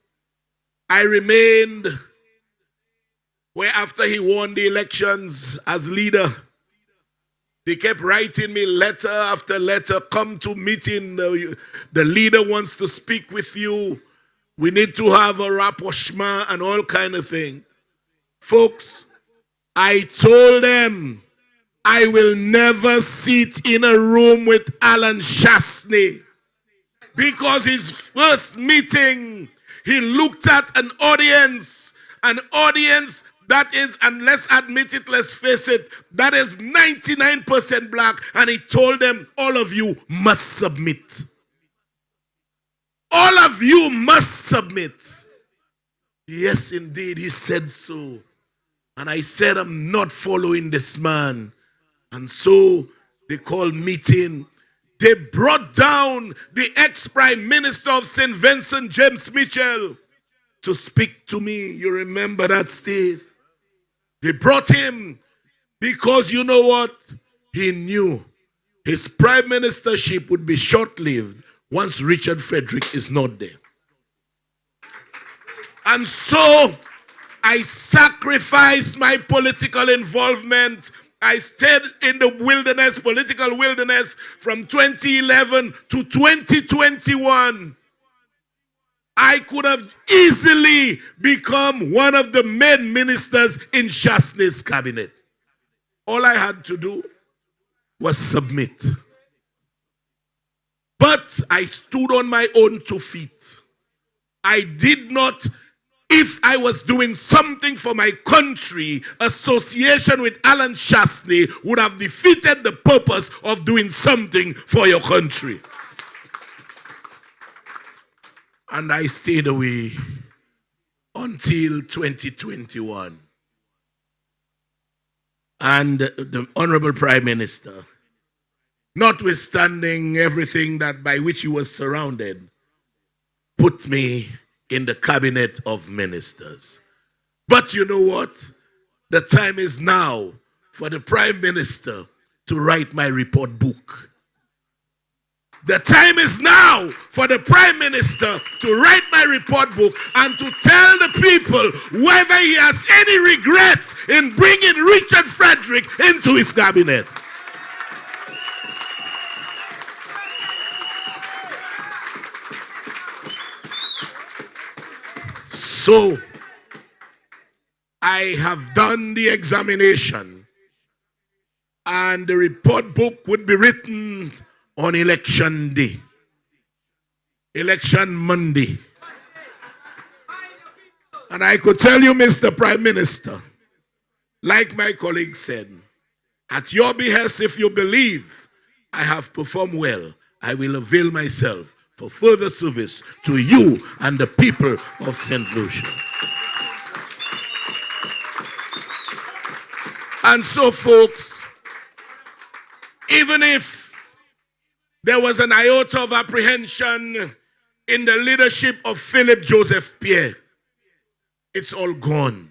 I remained where after he won the elections as leader, they kept writing me letter after letter, come to meeting, the leader wants to speak with you, we need to have a rapprochement and all kind of thing. Folks, I told them I will never sit in a room with Alan Shastner because his first meeting, he looked at an audience that is, and let's admit it, let's face it, that is 99% black, and he told them, all of you must submit. All of you must submit. Yes, indeed, he said so. And I said, I'm not following this man. And so they called meeting. They brought down the ex-prime minister of St. Vincent, James Mitchell, to speak to me. You remember that, Steve? They brought him because you know what? He knew his prime ministership would be short-lived once Richard Frederick is not there. And so I sacrificed my political involvement. I stayed in the wilderness, political wilderness, from 2011 to 2021. I could have easily become one of the main ministers in Shastner's cabinet. All I had to do was submit. But I stood on my own 2 feet. I did not, if I was doing something for my country, association with Alan Shastner would have defeated the purpose of doing something for your country. And I stayed away until 2021. And the Honorable Prime Minister, notwithstanding everything that by which he was surrounded, put me in the cabinet of ministers. But you know what? The time is now for the Prime Minister to write my report book. The time is now for the Prime Minister to write my report book and to tell the people whether he has any regrets in bringing Richard Frederick into his cabinet. So, I have done the examination and the report book would be written on election day, election Monday. And I could tell you, Mr. Prime Minister, like my colleague said, at your behest, if you believe I have performed well, I will avail myself for further service to you and the people of St. Lucia. And so, folks, even if there was an iota of apprehension in the leadership of Philip Joseph Pierre, it's all gone.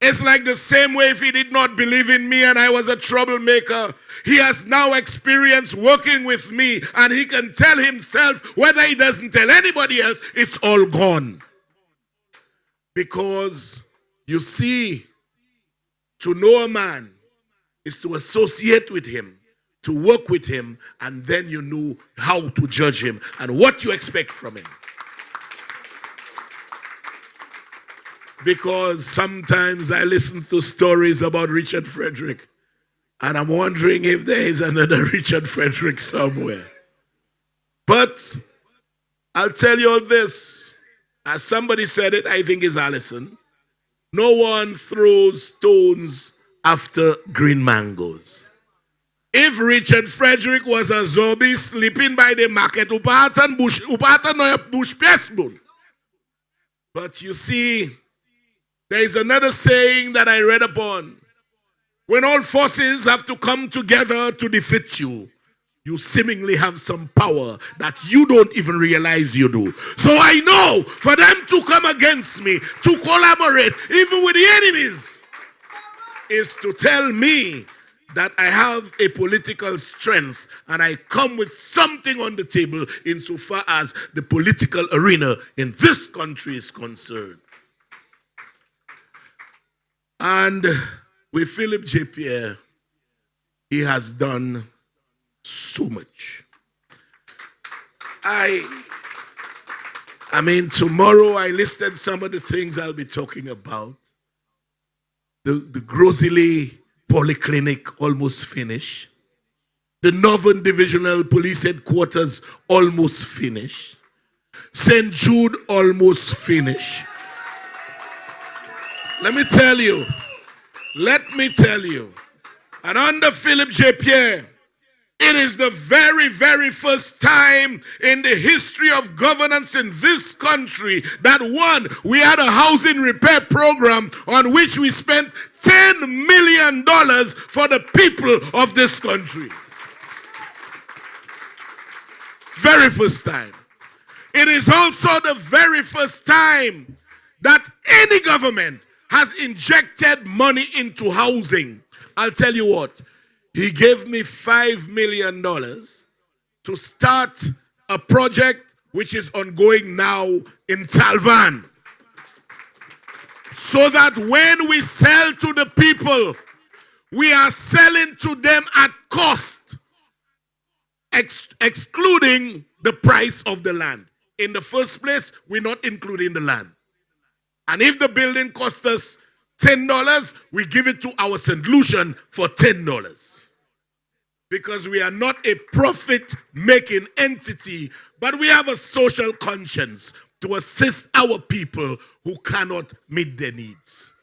It's like the same way if he did not believe in me and I was a troublemaker. He has now experienced working with me and he can tell himself, whether he doesn't tell anybody else, it's all gone. Because you see, to know a man is to associate with him, to work with him, and then you know how to judge him and what you expect from him. Because sometimes I listen to stories about Richard Frederick, and I'm wondering if there is another Richard Frederick somewhere. But I'll tell you all this. As somebody said it, I think it's Alison. No one throws stones after green mangoes. If Richard Frederick was a zombie sleeping by the market, bush pesbun. But you see, there is another saying that I read upon. When all forces have to come together to defeat you, you seemingly have some power that you don't even realize you do. So I know for them to come against me, to collaborate, even with the enemies, is to tell me that I have a political strength and I come with something on the table insofar as the political arena in this country is concerned. And with Philip J. Pierre, he has done so much. I mean, tomorrow I listed some of the things I'll be talking about. The Grosley Polyclinic almost finished. The Northern Divisional Police Headquarters almost finished. St. Jude almost finished. Let me tell you, and under Philip J. Pierre, it is the very, very first time in the history of governance in this country that we had a housing repair program on which we spent $10 million for the people of this country. Very first time. It is also the very first time that any government has injected money into housing. I'll tell you what. He gave me $5 million to start a project which is ongoing now in Salvan. So that when we sell to the people, we are selling to them at cost, excluding the price of the land. In the first place, we're not including the land. And if the building costs us $10, we give it to our St. Lucian for $10. Because we are not a profit-making entity, but we have a social conscience to assist our people who cannot meet their needs.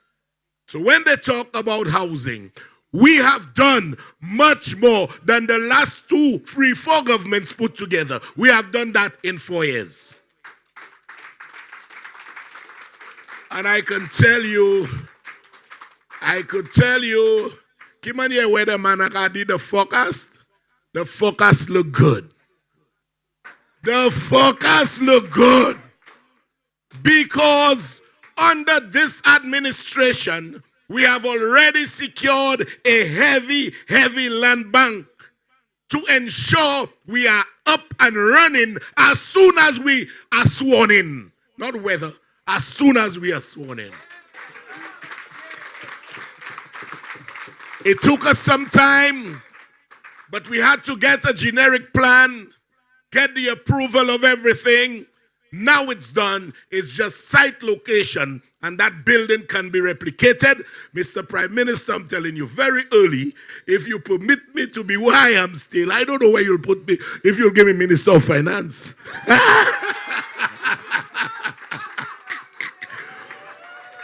So when they talk about housing, we have done much more than the last 2, 3, 4 governments put together. We have done that in 4 years. And I could tell you, Kimani weatherman, I did the forecast. The forecast look good. The forecast look good. Because under this administration, we have already secured a heavy, heavy land bank to ensure we are up and running as soon as we are sworn in. Not whether, as soon as we are sworn in. It took us some time, but we had to get a generic plan, get the approval of everything. Now it's done. It's just site location, and that building can be replicated. Mr. Prime Minister, I'm telling you very early, if you permit me to be where I am still, I don't know where you'll put me, if you'll give me Minister of Finance.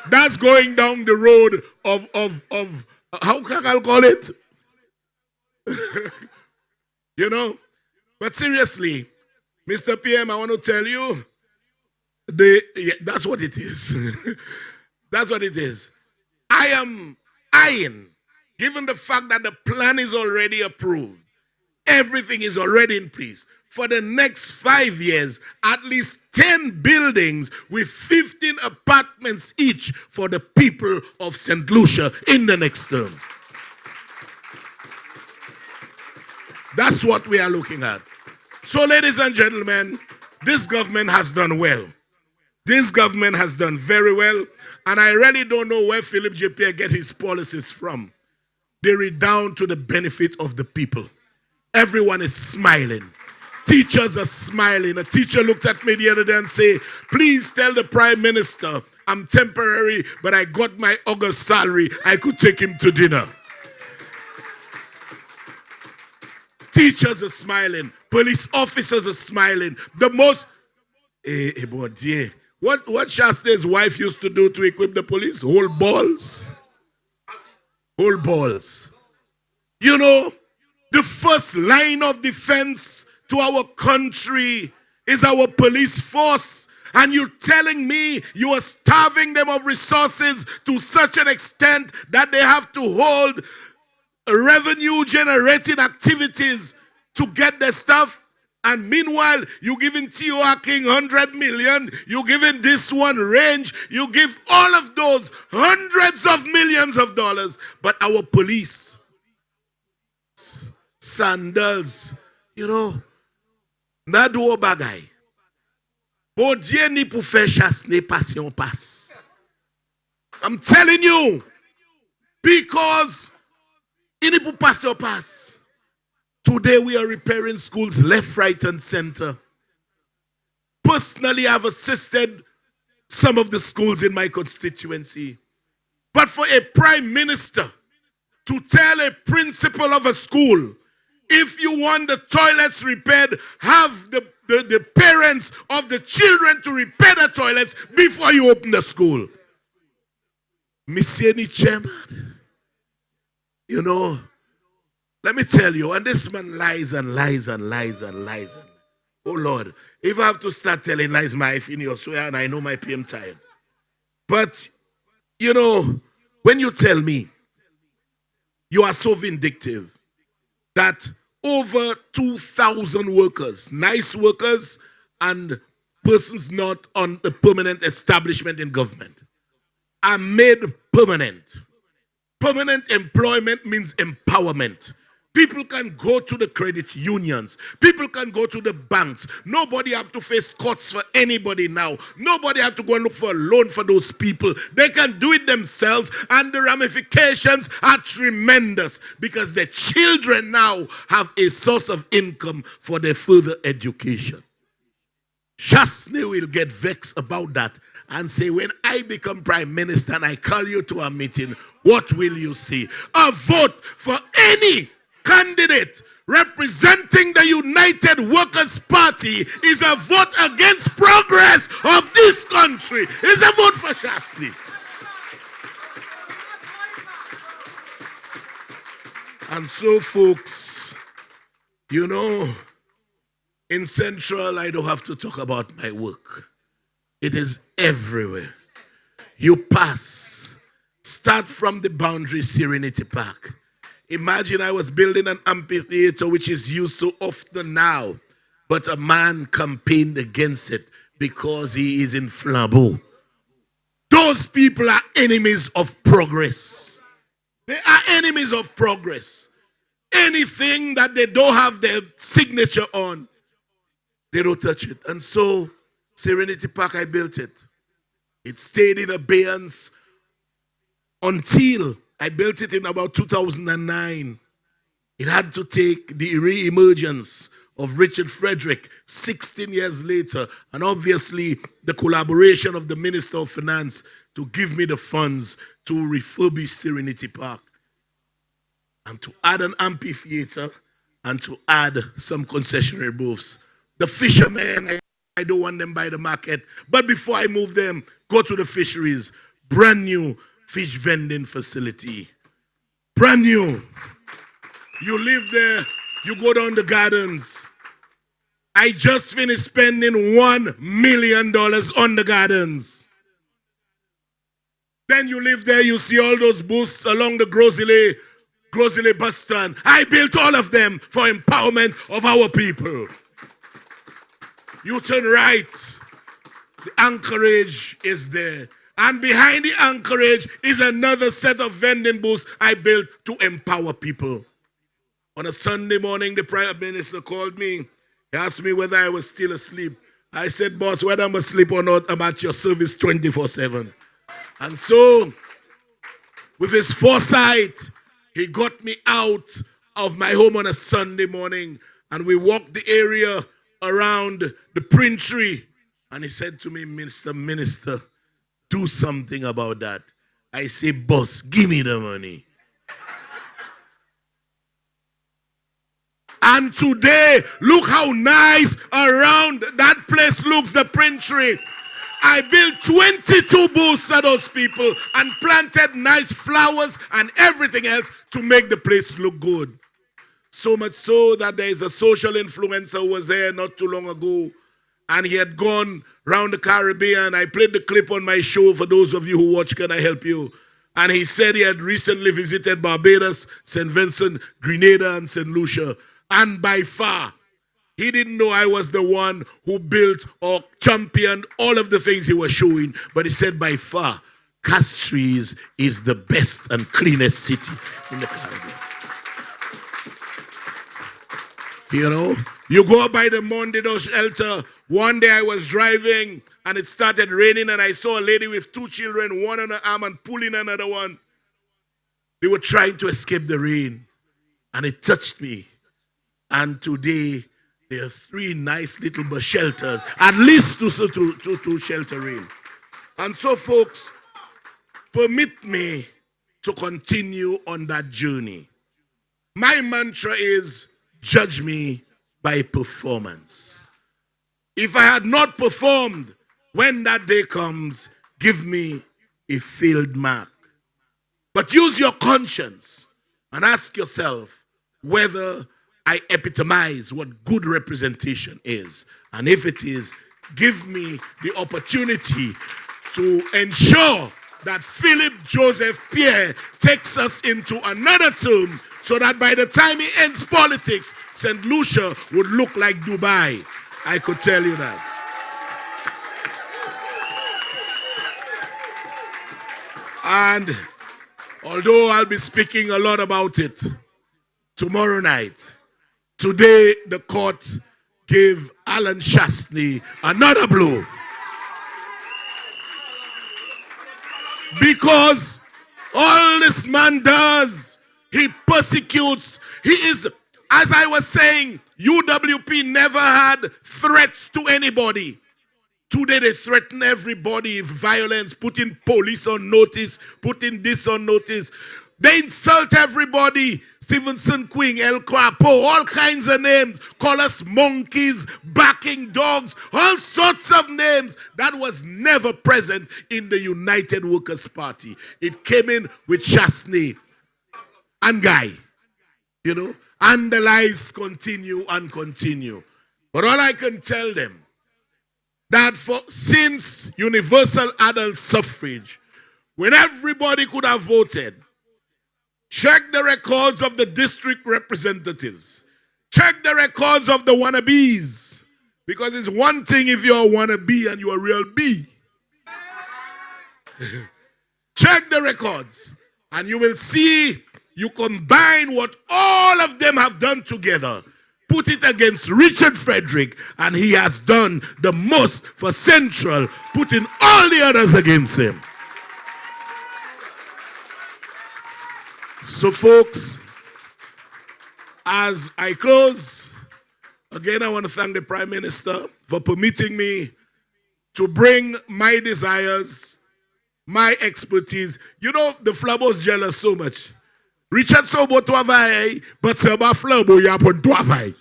That's going down the road of how can I call it? You know? But seriously, Mr. PM, I want to tell you, that's what it is. That's what it is. I am eyeing, given the fact that the plan is already approved, everything is already in place. for the next 5 years, at least 10 buildings with 15 apartments each for the people of St. Lucia in the next term. That's what we are looking at. So, ladies and gentlemen, this government has done well. This government has done very well, and I really don't know where Philip J. Pierre get his policies from. They redound to the benefit of the people. Everyone is smiling. Teachers are smiling. A teacher looked at me the other day and said, please tell the Prime Minister I'm temporary, but I got my August salary. I could take him to dinner. Teachers are smiling. Police officers are smiling. The most... What Shasta's wife used to do to equip the police? Hold balls. Hold balls. You know, the first line of defense to our country is our police force. And you're telling me you are starving them of resources to such an extent that they have to hold revenue-generating activities to get their stuff? And meanwhile, you giving Joachim 100 million, you giving this one range, you give all of those hundreds of millions of dollars. But our police, sandals, you know, nado bagay. Bon Dieu ni pou fè chasse ne passion passe. I'm telling you, because ini pou passion passe. Today we are repairing schools left, right, and center. Personally, I've assisted some of the schools in my constituency. But for a prime minister to tell a principal of a school, if you want the toilets repaired, have the parents of the children to repair the toilets before you open the school. Monsieur the chairman, you know, let me tell you, and this man lies and lies and lies and lies. Oh Lord, if I have to start telling lies, my wife in your swear, and I know my PM time. But, you know, when you tell me you are so vindictive that over 2,000 workers, nice workers, and persons not on the permanent establishment in government are made permanent. Permanent employment means empowerment. People can go to the credit unions. People can go to the banks. Nobody have to face courts for anybody now. Nobody have to go and look for a loan for those people. They can do it themselves, and the ramifications are tremendous because the children now have a source of income for their further education. Shasne will get vexed about that and say, when I become prime minister and I call you to a meeting, what will you see? A vote for any candidate representing the United Workers' Party is a vote against progress of this country. It's a vote for Shasni. And so, folks, you know, in Central, I don't have to talk about my work. It is everywhere. You pass. Start from the boundary, Serenity Park. Imagine I was building an amphitheater which is used so often now, but a man campaigned against it because he is in Flambeau. Those people are enemies of progress. They are enemies of progress. Anything that they don't have their signature on, they don't touch it. And so, Serenity Park, I built it. It stayed in abeyance until I built it in about 2009. It had to take the re-emergence of Richard Frederick 16 years later, and obviously the collaboration of the Minister of Finance to give me the funds to refurbish Serenity Park and to add an amphitheater and to add some concessionary booths. The fishermen, I don't want them by the market, but before I move them, go to the fisheries. Brand new fish vending facility. Brand new. You live there, you go down the gardens. I just finished spending $1 million on the gardens. Then you live there, you see all those booths along the Grosile bus stand. I built all of them for empowerment of our people. you turn right. The anchorage is there. And behind the anchorage is another set of vending booths I built to empower people. On a Sunday morning, the Prime Minister called me. He asked me whether I was still asleep. I said, boss, whether I'm asleep or not, I'm at your service 24/7. And so, with his foresight, he got me out of my home on a Sunday morning, and we walked the area around the print tree. And he said to me, Minister, do something about that. I say, boss, give me the money. And today, look how nice around that place looks, the print tree. I built 22 booths for those people and planted nice flowers and everything else to make the place look good. So much so that there is a social influencer who was there not too long ago, and he had gone around the Caribbean. I played the clip on my show for those of you who watch Can I Help You? And he said he had recently visited Barbados, St. Vincent, Grenada, and St. Lucia. And by far, he didn't know I was the one who built or championed all of the things he was showing. But he said by far, Castries is the best and cleanest city in the Caribbean. You know, you go by the Morne shelter. One day I was driving and it started raining and I saw a lady with 2 children, one on her arm and pulling another one. They were trying to escape the rain and it touched me. And today there are 3 nice little shelters, at least to shelter rain. And so folks, permit me to continue on that journey. My mantra is, judge me by performance. If I had not performed, when that day comes, give me a failed mark. But use your conscience and ask yourself whether I epitomize what good representation is. And if it is, give me the opportunity to ensure that Philip Joseph Pierre takes us into another term so that by the time he ends politics, St. Lucia would look like Dubai. I could tell you that. And although I'll be speaking a lot about it tomorrow night, today the court gave Alan Shastney another blow. Because all this man does, he persecutes. He is, as I was saying, UWP never had threats to anybody. Today they threaten everybody with violence, putting police on notice, putting this on notice. They insult everybody. Stevenson King, El Crapo, all kinds of names. Call us monkeys, barking dogs, all sorts of names. That was never present in the United Workers' Party. It came in with Shastney and Guy, you know, and the lies continue and continue. But all I can tell them, that since universal adult suffrage, when everybody could have voted, check the records of the district representatives. Check the records of the wannabes. Because it's one thing if you're a wannabe and you're a real bee. Check the records. And you will see, you combine what all of them have done together. Put it against Richard Frederick. And he has done the most for Central, putting all the others against him. So folks, as I close, again I want to thank the Prime Minister for permitting me to bring my desires, my expertise. You know, the Flabos jealous so much. Richard Sobo to avai, but Seba Flabo yapon to avai.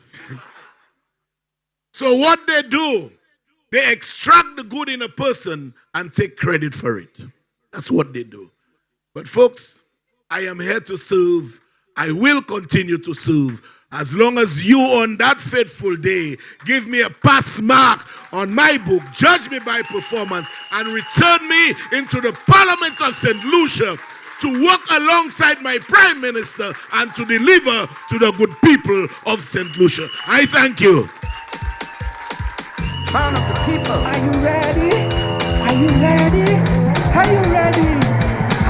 So what they do, they extract the good in a person and take credit for it. That's what they do. But folks, I am here to serve. I will continue to serve as long as you on that fateful day give me a pass mark on my book, judge me by performance, and return me into the Parliament of St. Lucia to work alongside my Prime Minister and to deliver to the good people of St. Lucia. I thank you. man of the people. Are you ready? Are you ready? Are you ready?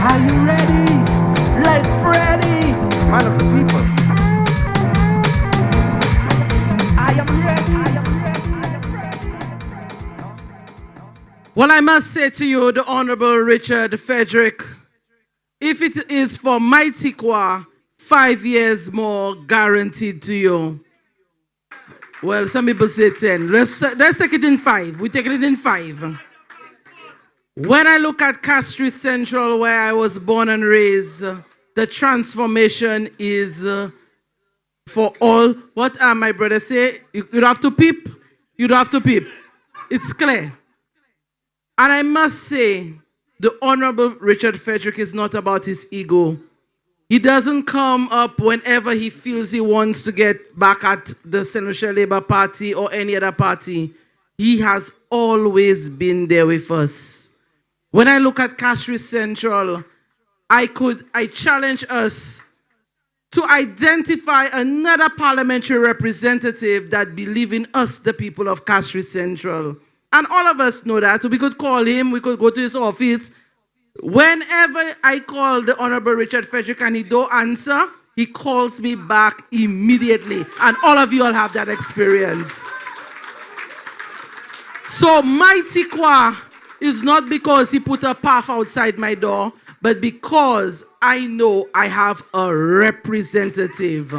Are you ready? Like Freddy, man of the people. I am ready. I am ready. I am ready. Well, I must say to you, the Honorable Richard Frederick, if it is for Mighty Kwa, 5 years more guaranteed to you. Well, some people say 10. Let's take it in 5. We take it in 5. When I look at Castries Central, where I was born and raised, the transformation is for all. What my brother say? You have to peep. You don't have to peep. It's clear. And I must say, the Honorable Richard Frederick is not about his ego. He doesn't come up whenever he feels he wants to get back at the St. Lucia Labour Party or any other party. He has always been there with us. When I look at Castries Central, I challenge us to identify another parliamentary representative that believes in us, the people of Castries Central. And all of us know that. We could call him, we could go to his office. Whenever I call the Honorable Richard Frederick and he don't answer, he calls me back immediately. And all of you all have that experience. So Mighty Kwa is not because he put a path outside my door, but because I know I have a representative.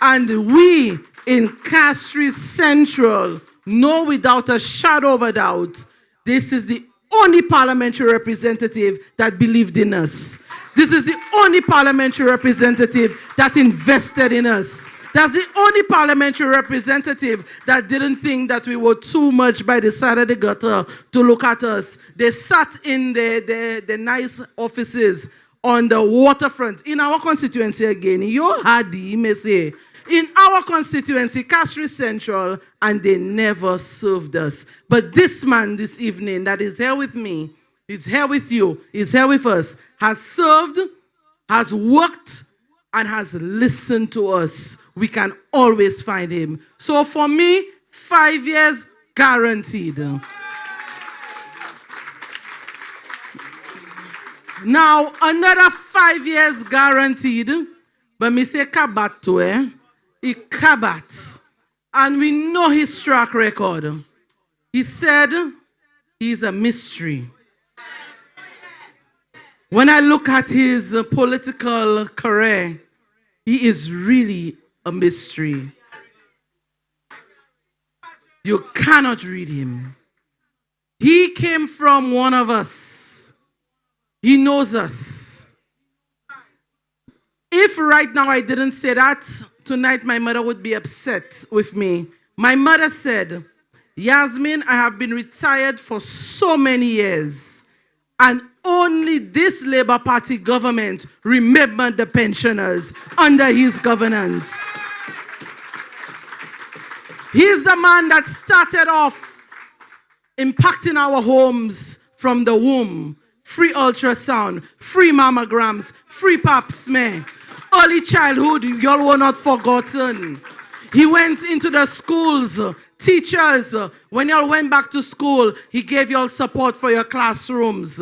And we in Castries Central know without a shadow of a doubt, this is the only parliamentary representative that believed in us. This is the only parliamentary representative that invested in us. That's the only parliamentary representative that didn't think that we were too much by the side of the gutter to look at us. They sat in the nice offices on the waterfront. In our constituency again, you had the may say, in our constituency, Castries Central, and they never served us. But this man this evening that is here with me, is here with you, is here with us, has served, has worked, and has listened to us. We can always find him. So for me, 5 years guaranteed. Now, another 5 years guaranteed, but me say kabat to he kabat. And we know his track record. He said he's a mystery. When I look at his political career, he is really a mystery. You cannot read him. He came from one of us. He knows us. If right now I didn't say that, tonight my mother would be upset with me. My mother said, Yasmin, I have been retired for so many years, and only this Labour Party government remembered the pensioners under his governance. He's the man that started off impacting our homes from the womb. Free ultrasound, free mammograms, free pap smear. Early childhood, y'all were not forgotten. He went into the schools, teachers. When y'all went back to school, he gave y'all support for your classrooms.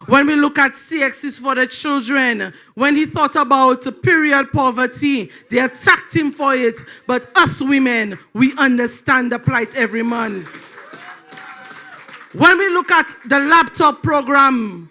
When we look at CXs for the children, when he thought about period poverty, they attacked him for it. But us women, we understand the plight every month. When we look at the laptop program,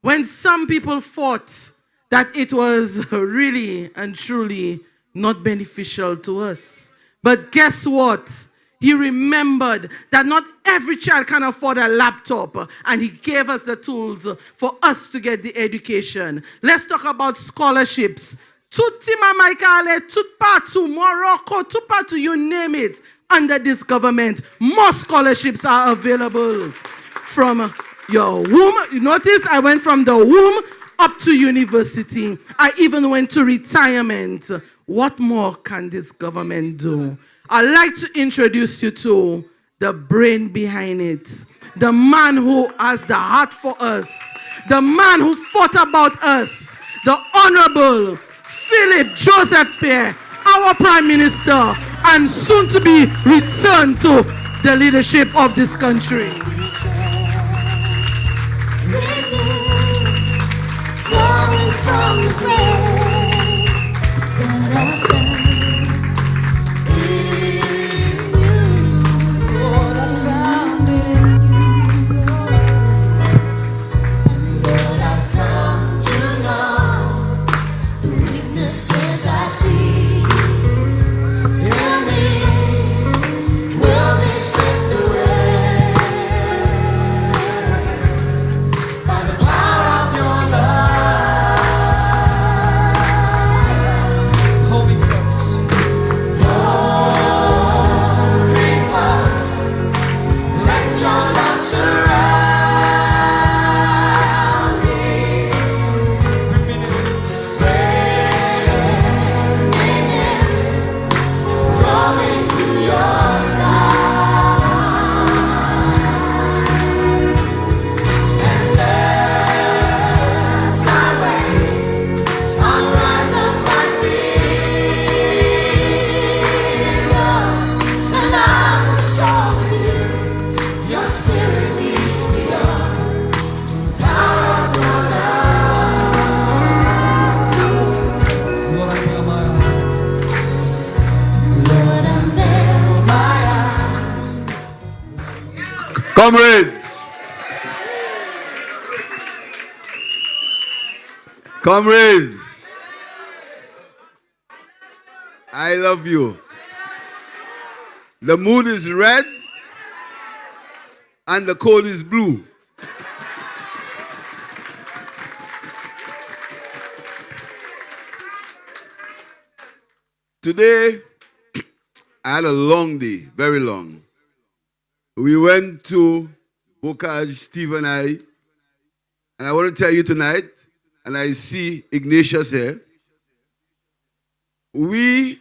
when some people thought that it was really and truly not beneficial to us. But guess what? He remembered that not every child can afford a laptop, and he gave us the tools for us to get the education. Let's talk about scholarships. Tutima Maikale, Tutpatu, Morocco, Tupatu, you name it. Under this government, more scholarships are available from your womb. You notice I went from the womb up to university. I even went to retirement. What more can this government do? I'd like to introduce you to the brain behind it. The man who has the heart for us. The man who fought about us. The Honorable Philip Joseph Pierre, our Prime Minister, and soon to be returned to the leadership of this country. Flowing from the grace that I found in you. Lord, I found it in you. And Lord, I've come to know the weaknesses I see in me will be stripped away by the power of your love. Your love surround me, bringing in, draw me to your side, and as I wait, I'll rise up like eagle, and I will soar with you. Your spirit leads me on, power of your love. Lord, I feel my eyes. Lord, I'm there, my eyes. Comrades, comrades, I love you. The moon is red and the coal is blue. Today, I had a long day, very long. We went to Bocage, Steve and I want to tell you tonight, and I see Ignatius here, we,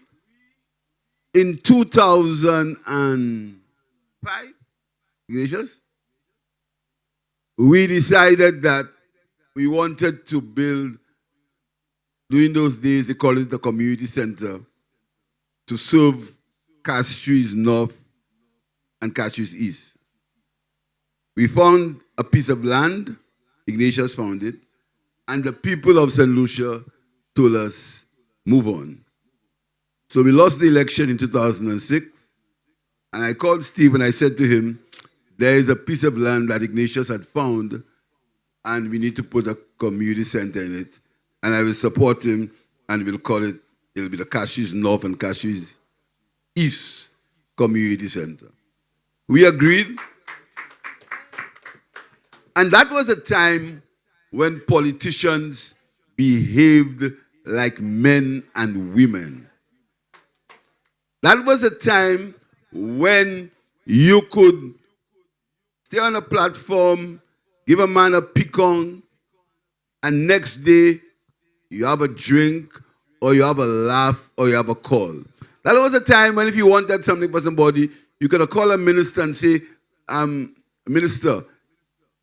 in 2005, Ignatius, we decided that we wanted to build, during those days they called it the community center, to serve Castries North and Castries East. We found a piece of land, Ignatius found it, and the people of St. Lucia told us, move on. So we lost the election in 2006, and I called Steve and I said to him, there is a piece of land that Ignatius had found, and we need to put a community center in it. And I will support him, and we'll call it, it'll be the Castries North and Castries East Community Center. We agreed. And that was a time when politicians behaved like men and women. That was a time when you could stay on a platform, give a man a pecan, and next day you have a drink, or you have a laugh, or you have a call. That was a time when if you wanted something for somebody, you could call a minister and say, Minister,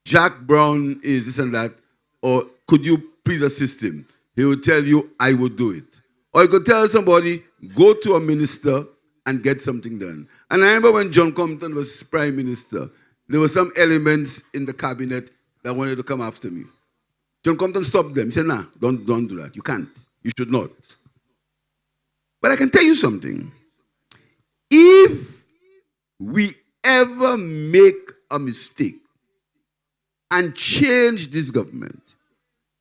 Jack Brown is this and that, or could you please assist him? He will tell you, I will do it. Or you could tell somebody, go to a minister and get something done. And I remember when John Compton was Prime Minister, there were some elements in the cabinet that wanted to come after me. John Compton stopped them. He said, nah, don't do that. You can't. You should not. But I can tell you something. If we ever make a mistake and change this government,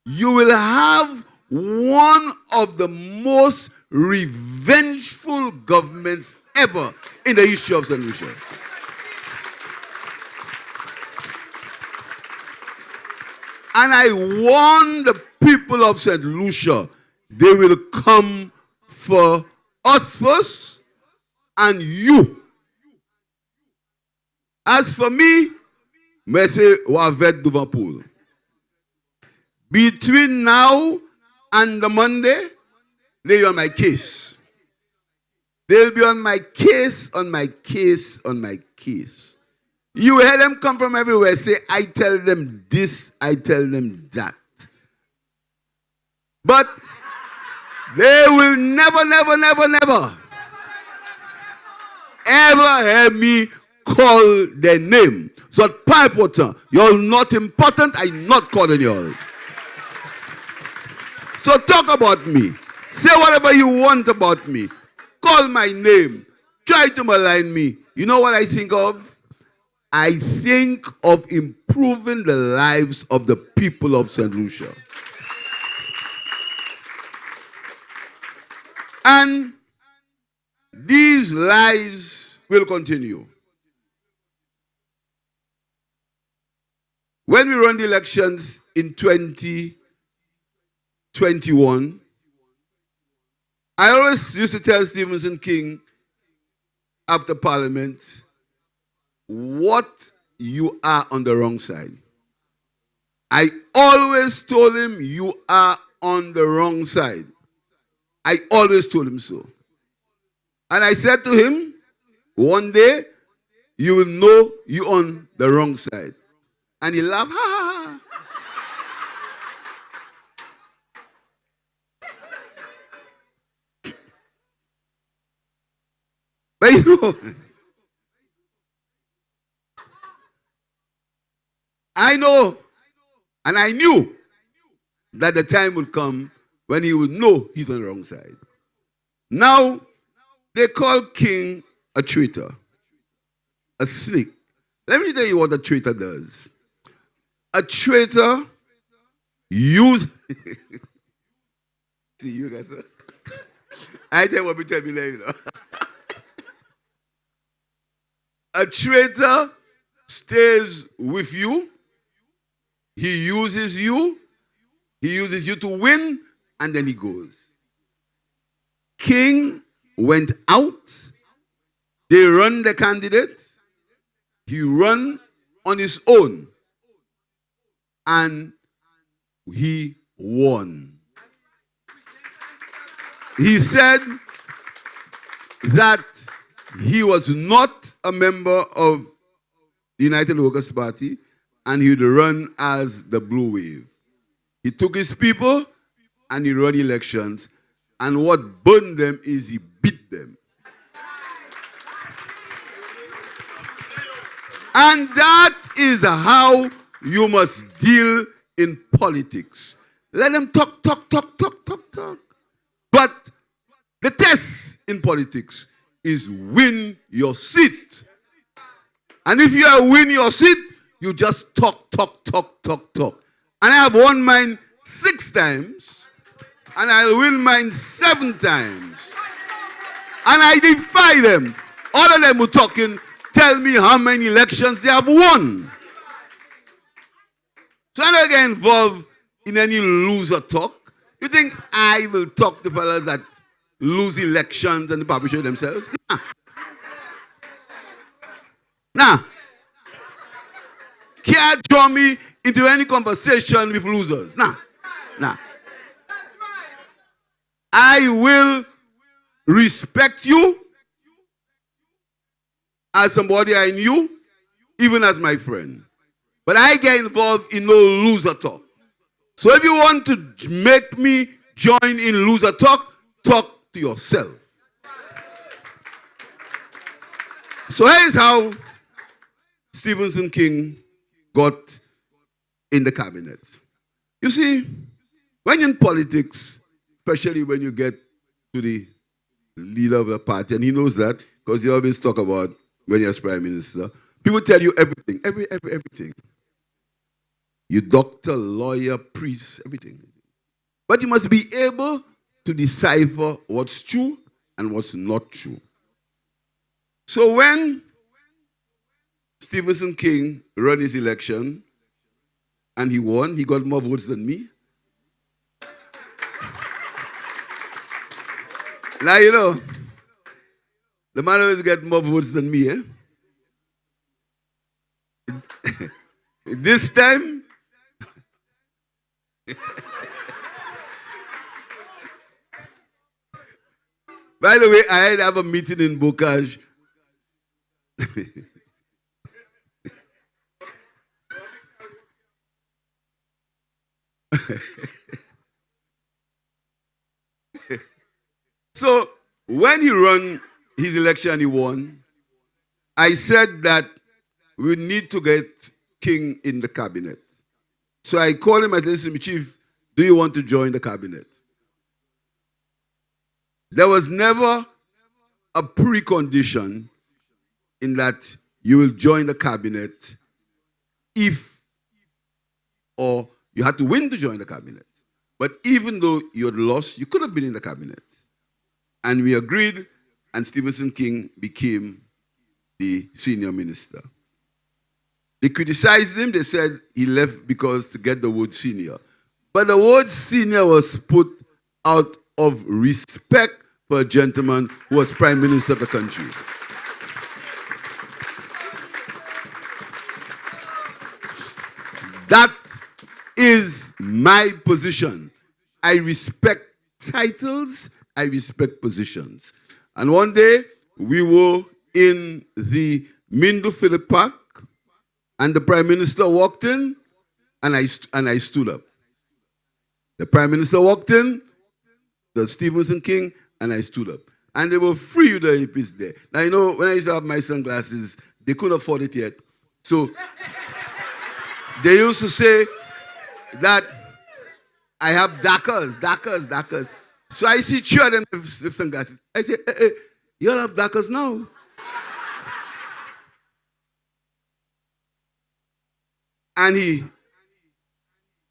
you will have one of the most revengeful governments ever in the history of St. Lucia. And I warn the people of St. Lucia, they will come for us first and you. As for me, I say, wavet devant poule. Between now and the Monday, they'll be on my case. They'll be on my case, on my case, on my case. You hear them come from everywhere, say, I tell them this, I tell them that. But they will never, never, never, never ever hear me call their name. So pipe water, you're not important, I'm not calling you all. So talk about me. Say whatever you want about me. Call my name. Try to malign me. You know what I think of? I think of improving the lives of the people of St. Lucia. And these lives will continue. When we run the elections in 2021, I always used to tell Stevenson King after Parliament, what you are on the wrong side. I always told him, you are on the wrong side. I always told him so. And I said to him, one day, you will know you're on the wrong side. And he laughed, ha ha ha. But you know, I know, and I knew that the time would come when he would know he's on the wrong side. Now, they call King a traitor, a snake. Let me tell you what a traitor does. A traitor use. See you guys. I tell what we tell me later. You know. A traitor stays with you. He uses you. He uses you to win, and then he goes. King went out. They run the candidate. He ran on his own. And he won. He said that he was not a member of the United Workers' Party and he would run as the Blue Wave. He took his people and he ran elections, and what burned them is he beat them. And that is how you must deal in politics. Let them talk. But the test in politics is win your seat. And if you win your seat, you just talk. And I have won mine 6 times, and I'll win mine 7 times. And I defy them. All of them who talking, tell me how many elections they have won. So I don't get involved in any loser talk. You think I will talk to fellas that lose elections and publish it themselves? Nah. Can't draw me into any conversation with losers. Nah. I will respect you as somebody I knew, even as my friend. But I get involved in no loser talk. So if you want to make me join in loser talk, talk to yourself. So here's how Stevenson King got in the cabinet. You see, when in politics, especially when you get to the leader of the party, and he knows that because he always talk about when he was prime minister, people tell you everything, everything. You doctor, lawyer, priest, everything. But you must be able to decipher what's true and what's not true. So when Stevenson King ran his election and he won, he got more votes than me. Now, you know, the man always gets more votes than me, eh? This time, by the way, I had to have a meeting in Bocage. So when he ran his election, he won. I said that we need to get King in the cabinet. So I called him and said, listen, Chief, do you want to join the cabinet? There was never a precondition in that you will join the cabinet if, or you had to win to join the cabinet. But even though you had lost, you could have been in the cabinet. And we agreed, and Stevenson King became the senior minister. They criticized him. They said he left because to get the word senior. But the word senior was put out of respect for a gentleman who was prime minister of the country. That is my position. I respect titles. I respect positions. And one day, we were in the Mindu Philip Park, and the Prime Minister walked in, and I stood up. The Prime Minister walked in, the Stevenson King, and I stood up. And there were 3 UWPs there. Now, you know, when I used to have my sunglasses, they couldn't afford it yet. So, they used to say that I have darkers. So I see 2 of them with sunglasses. I say, hey, you all have darkers now. And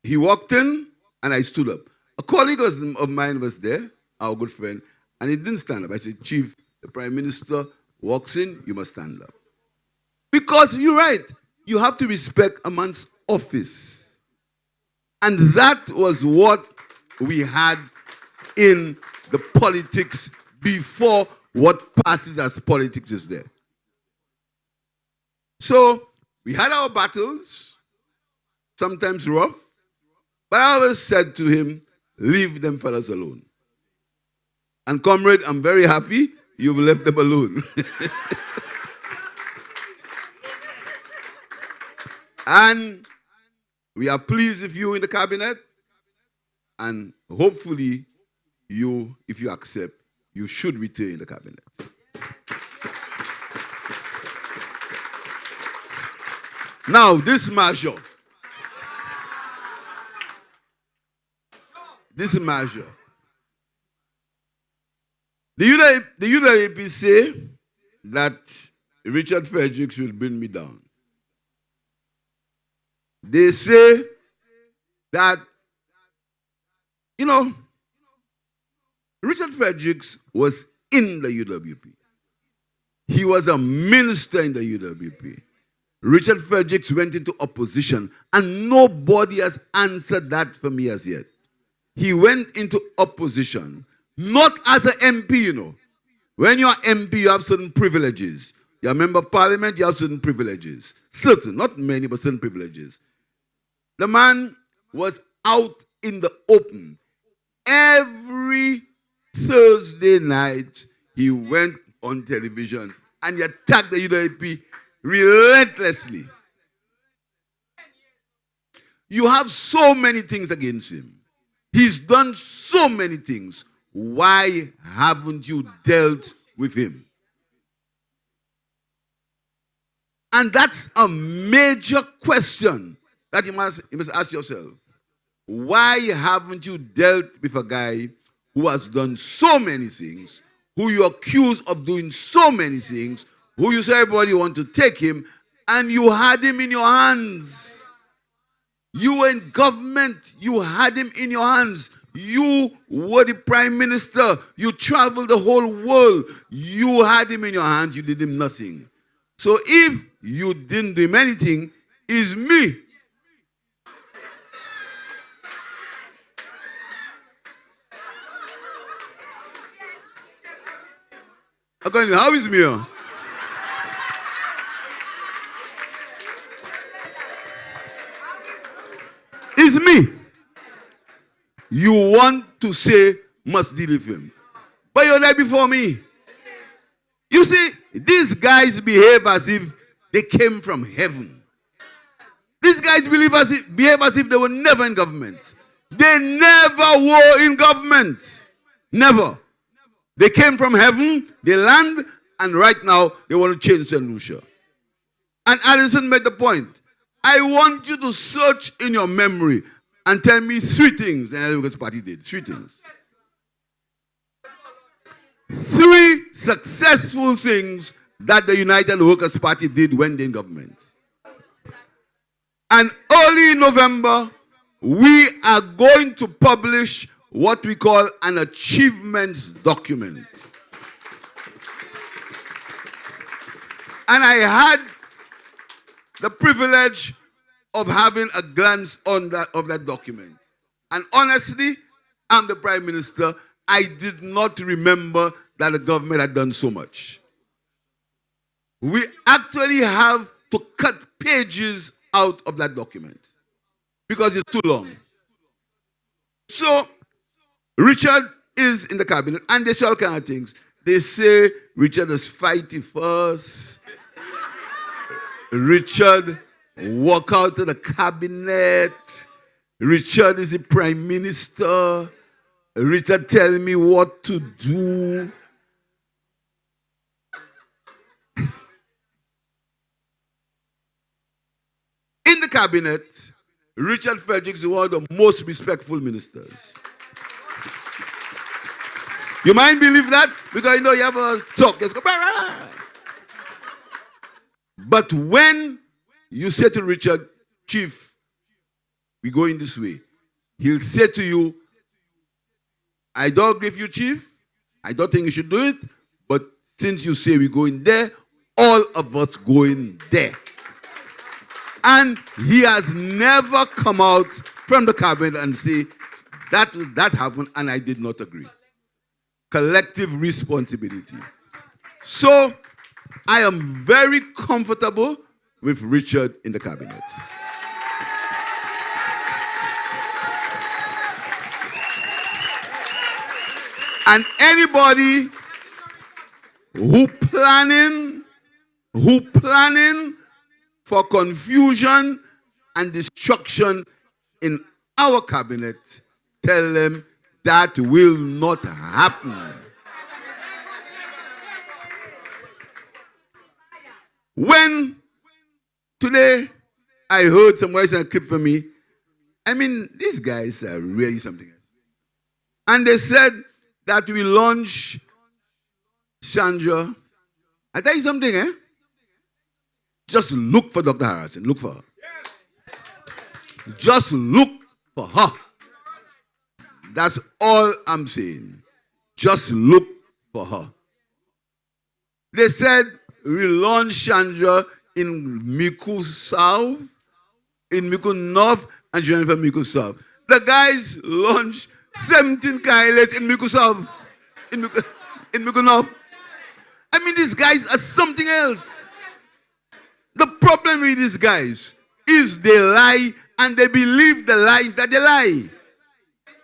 he walked in, and I stood up. A colleague of mine was there, our good friend, and he didn't stand up. I said, Chief, the Prime Minister walks in, you must stand up. Because you're right, you have to respect a man's office. And that was what we had in the politics before what passes as politics is there. So we had our battles, sometimes rough, but I always said to him, leave them fellas alone. And comrade, I'm very happy you've left them alone. And we are pleased with you in the cabinet, and hopefully you, if you accept, you should retain the cabinet. Now, this measure. The UWP say that Richard Fredericks will bring me down. They say that, you know, Richard Fredericks was in the UWP. He was a minister in the UWP. Richard Fredericks went into opposition, and nobody has answered that for me as yet. He went into opposition, not as an MP, you know. When you're MP, you have certain privileges. You're a member of parliament, you have certain privileges. Certain, not many, but certain privileges. The man was out in the open. Every Thursday night, he went on television and he attacked the UWP relentlessly. You have so many things against him. He's done so many things. Why haven't you dealt with him? And that's a major question that you must ask yourself. Why haven't you dealt with a guy who has done so many things, who you accuse of doing so many things, who you say everybody want to take him, and you had him in your hands? You were in government. You had him in your hands. You were the prime minister. You traveled the whole world. You had him in your hands. You did him nothing. So if you didn't do him anything, it's me. Okay, how is me? It's me. You want to say, must deal with him. But you're there before me. You see, these guys behave as if they came from heaven. These guys behave as if they were never in government. They never were in government. Never. They came from heaven, they land, and right now they want to change St. Lucia. And Alison made the point. I want you to search in your memory and tell me 3 things the United Workers' Party did. 3 things. 3 successful things that the United Workers' Party did when they're in government. And early in November, we are going to publish what we call an achievements document. And I had the privilege of having a glance on that document. And honestly, I'm the Prime Minister. I did not remember that the government had done so much. We actually have to cut pages out of that document because it's too long. So, Richard is in the cabinet, and they say all kinds of things. They say Richard is fighty first. Richard walk out of the cabinet. Richard is the Prime Minister. Richard tell me what to do. In the cabinet, Richard Frederick is one of the most respectful ministers. You might believe that? Because you know you have a talk. It's go, blah, blah, blah. But when you say to Richard, Chief, we go in this way, he'll say to you, I don't agree with you, Chief. I don't think you should do it. But since you say we go in there, all of us go in there. And he has never come out from the cabinet and say, that happened and I did not agree. Collective responsibility. So, I am very comfortable with Richard in the cabinet. And anybody who planning for confusion and destruction in our cabinet, tell them that will not happen. When today I heard some voice and a clip from me, I mean, these guys are really something else. And they said that we launch Sandra. I'll tell you something, eh? Just look for Dr. Harrison. Look for her. Just look for her. That's all I'm saying. Just look for her. They said we launch Chandra in Miku South, in Miku North, and Jennifer Miku South. The guys launched 17 pilots in Miku South, in Miku North. I mean, these guys are something else. The problem with these guys is they lie and they believe the lies that they lie.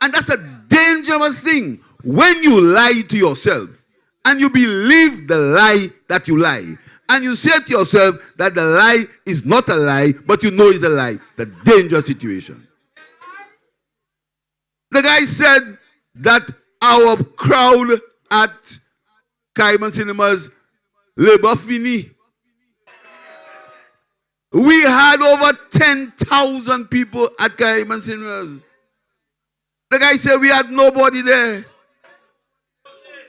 And that's a dangerous thing. When you lie to yourself and you believe the lie that you lie, and you say to yourself that the lie is not a lie, but you know it's a lie, it's a dangerous situation. The guy said that our crowd at Caribbean Cinemas, Labor Fini. We had over 10,000 people at Caribbean Cinemas. The guy said we had nobody there.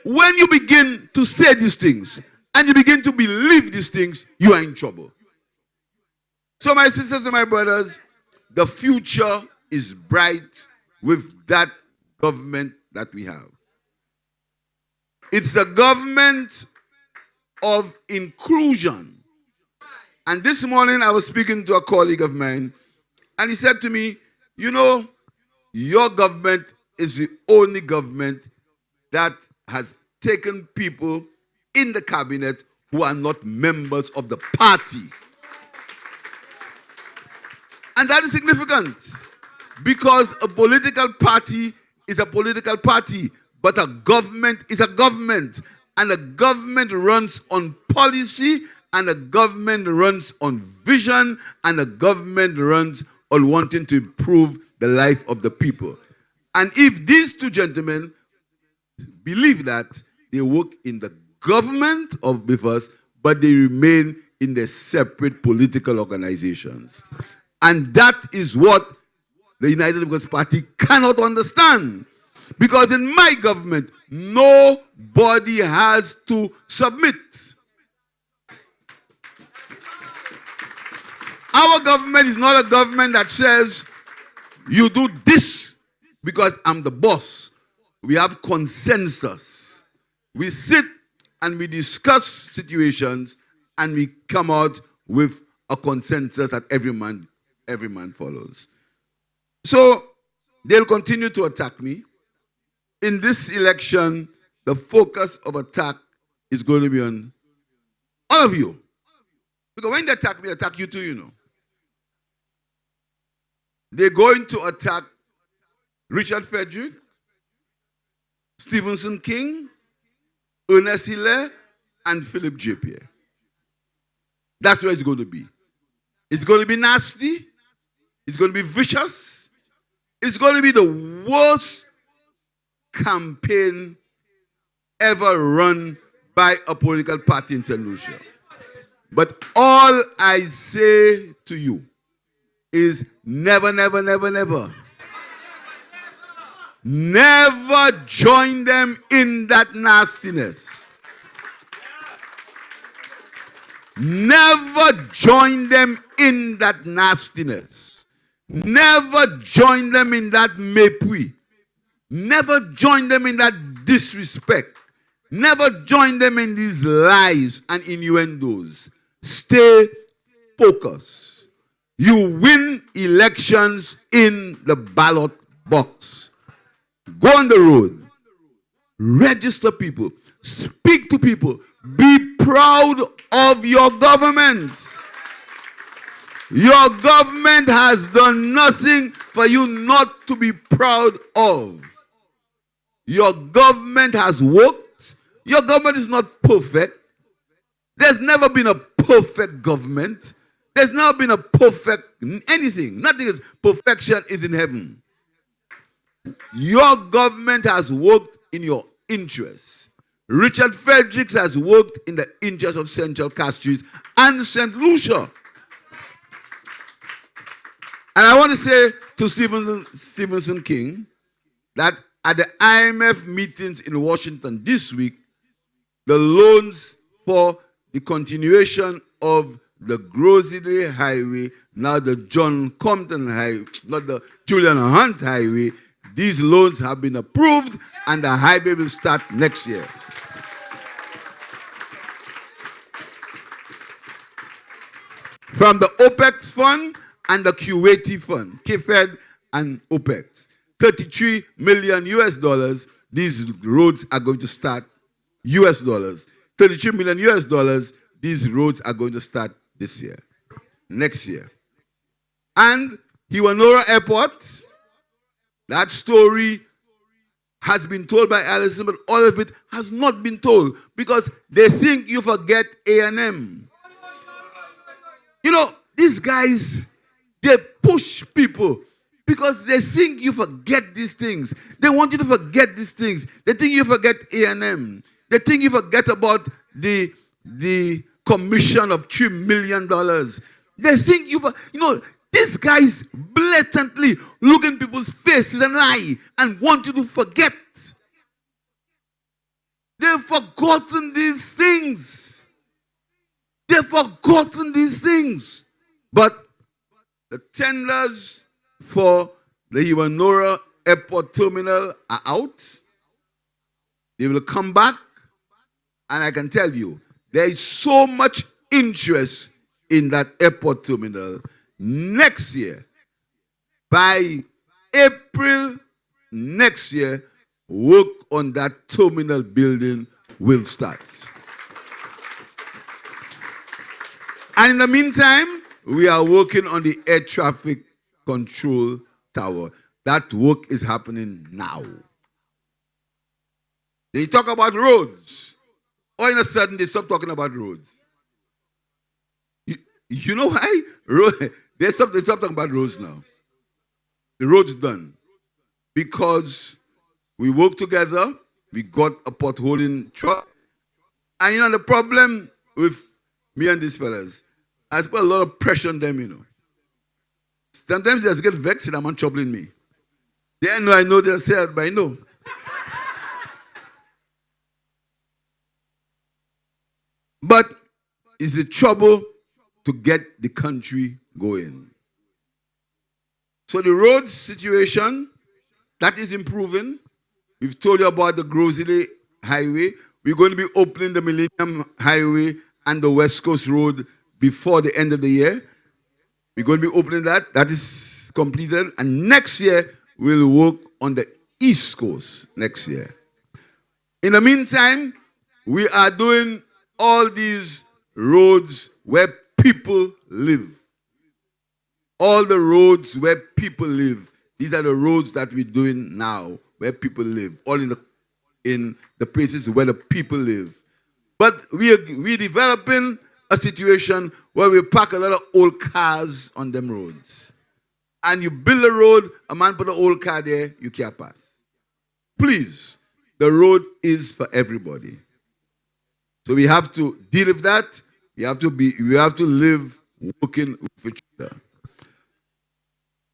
When you begin to say these things and you begin to believe these things, you are in trouble. So my sisters and my brothers, the future is bright with that government that we have. It's a government of inclusion. And this morning I was speaking to a colleague of mine, and he said to me, you know, your government is the only government that has taken people in the cabinet who are not members of the party. And that is significant because a political party is a political party, but a government is a government. And a government runs on policy, and a government runs on vision, and a government runs on wanting to improve the life of the people. And if these two gentlemen believe that, they work in the government with us, but they remain in their separate political organizations. And that is what the United Workers' Party cannot understand. Because in my government, nobody has to submit. Our government is not a government that says, you do this because I'm the boss. We have consensus. We sit and we discuss situations and we come out with a consensus that every man follows. So they'll continue to attack me. In this election, the focus of attack is going to be on all of you. Because when they attack me, they attack you too, you know. They're going to attack Richard Frederick, Stevenson King, Ernest Hilaire, and Philip J. Pierre. That's where it's going to be. It's going to be nasty. It's going to be vicious. It's going to be the worst campaign ever run by a political party in St. Lucia. But all I say to you is never, never, never, never. Never join them in that nastiness. Never join them in that nastiness. Never join them in that mépris. Never join them in that disrespect. Never join them in these lies and innuendos. Stay focused. You win elections in the ballot box. Go on the road. Register people. Speak to people. Be proud of your government. Your government has done nothing for you not to be proud of. Your government has worked. Your government is not perfect. There's never been a perfect government. There's never been a perfect anything. Nothing is perfection is in heaven. Your government has worked in your interests. Richard Fredericks has worked in the interest of Central Castries and St. Lucia. And I want to say to Stevenson King that at the IMF meetings in Washington this week, the loans for the continuation of the Grosley Highway, now the John Compton Highway, not the Julian Hunt Highway, these loans have been approved and the highway will start next year. From the OPEX fund and the Kuwaiti fund, KFED and OPEX, 33 million US dollars, these roads are going to start US dollars. 33 million US dollars, these roads are going to start this year, next year. And Hiwanora Airport, that story has been told by Alison, but all of it has not been told because they think you forget A&M. You know, these guys, they push people because they think you forget these things. They want you to forget these things. They think you forget A&M. They think you forget about the commission of $3 million. They think these guys blatantly look in people's faces and lie and want you to forget. They've forgotten these things. They've forgotten these things. But the tenders for the Hiwanora Airport Terminal are out. They will come back. And I can tell you, there is so much interest in that airport terminal. Next year, by April next year, work on that terminal building will start. And in the meantime, we are working on the air traffic control tower. That work is happening now. They talk about roads. All of a sudden, they stop talking about roads. You know why? They stop talking about roads now. The road's done. Because we worked together, we got a potholing truck, And the problem with me and these fellas, I put a lot of pressure on them, Sometimes they just get vexed and I'm troubling me. They know I know they're sad, but I know. But it's the trouble to get the country going. So the road situation, that is improving. We've told you about the Grosley Highway. We're going to be opening the Millennium Highway and the West Coast Road before the end of the year. We're going to be opening that. That is completed. And next year, we'll work on the East Coast next year. In the meantime, we are doing all these roads where people live. All the roads where people live. These are the roads that we're doing now, where people live. All in the places where the people live. But we're developing a situation where we park a lot of old cars on them roads. And you build a road, a man put an old car there, you can't pass. Please, the road is for everybody. So we have to deal with that. We have to live working with each other.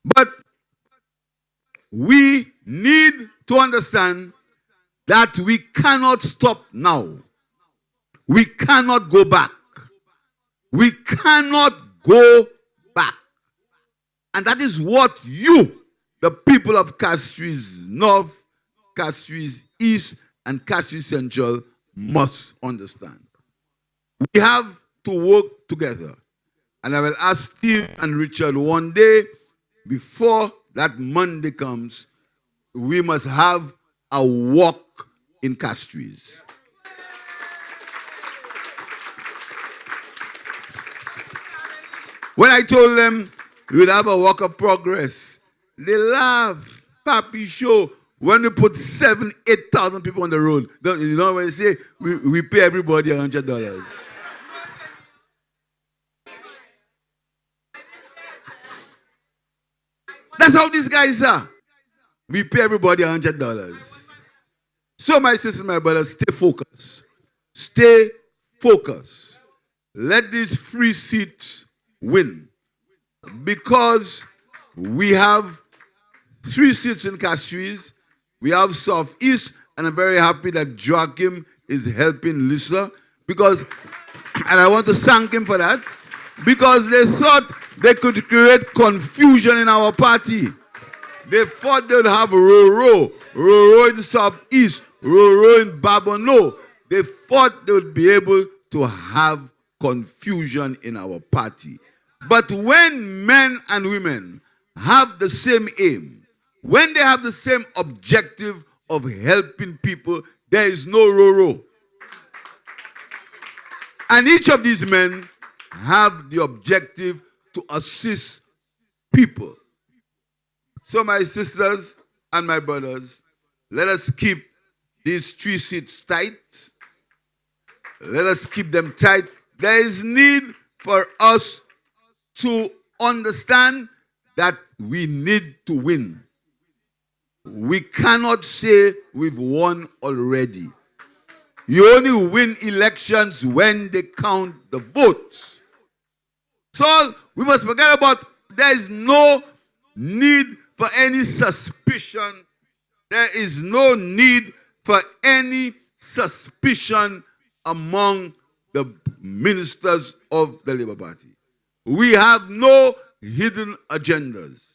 But we need to understand that we cannot stop now. We cannot go back. We cannot go back. And that is what you, the people of Castries North, Castries East, and Castries Central must understand. We have to work together. And I will ask Steve and Richard one day, before that Monday comes, we must have a walk in Castries. When I told them we would have a walk of progress, they laugh. Papi show. When we put 8,000 people on the road, you know what they say? We pay everybody $100. That's how these guys are. We pay everybody $100. So my sisters, my brothers, stay focused. Stay focused. Let these free seats win. Because we have 3 seats in Castries. We have Southeast, and I'm very happy that Joachim is helping Lisa. Because, and I want to thank him for that, because they thought they could create confusion in our party. They thought they would have Roro in Southeast, Roro in Babono. They thought they would be able to have confusion in our party. But when men and women have the same aim, when they have the same objective of helping people, there is no Roro. And each of these men have the objective to assist people. So my sisters and my brothers, let us keep these 3 seats tight. Let us keep them tight. There is need for us to understand that we need to win. We cannot say we've won already. You only win elections when they count the votes. So we must forget about, there is no need for any suspicion. There is no need for any suspicion among the ministers of the Labour Party. We have no hidden agendas.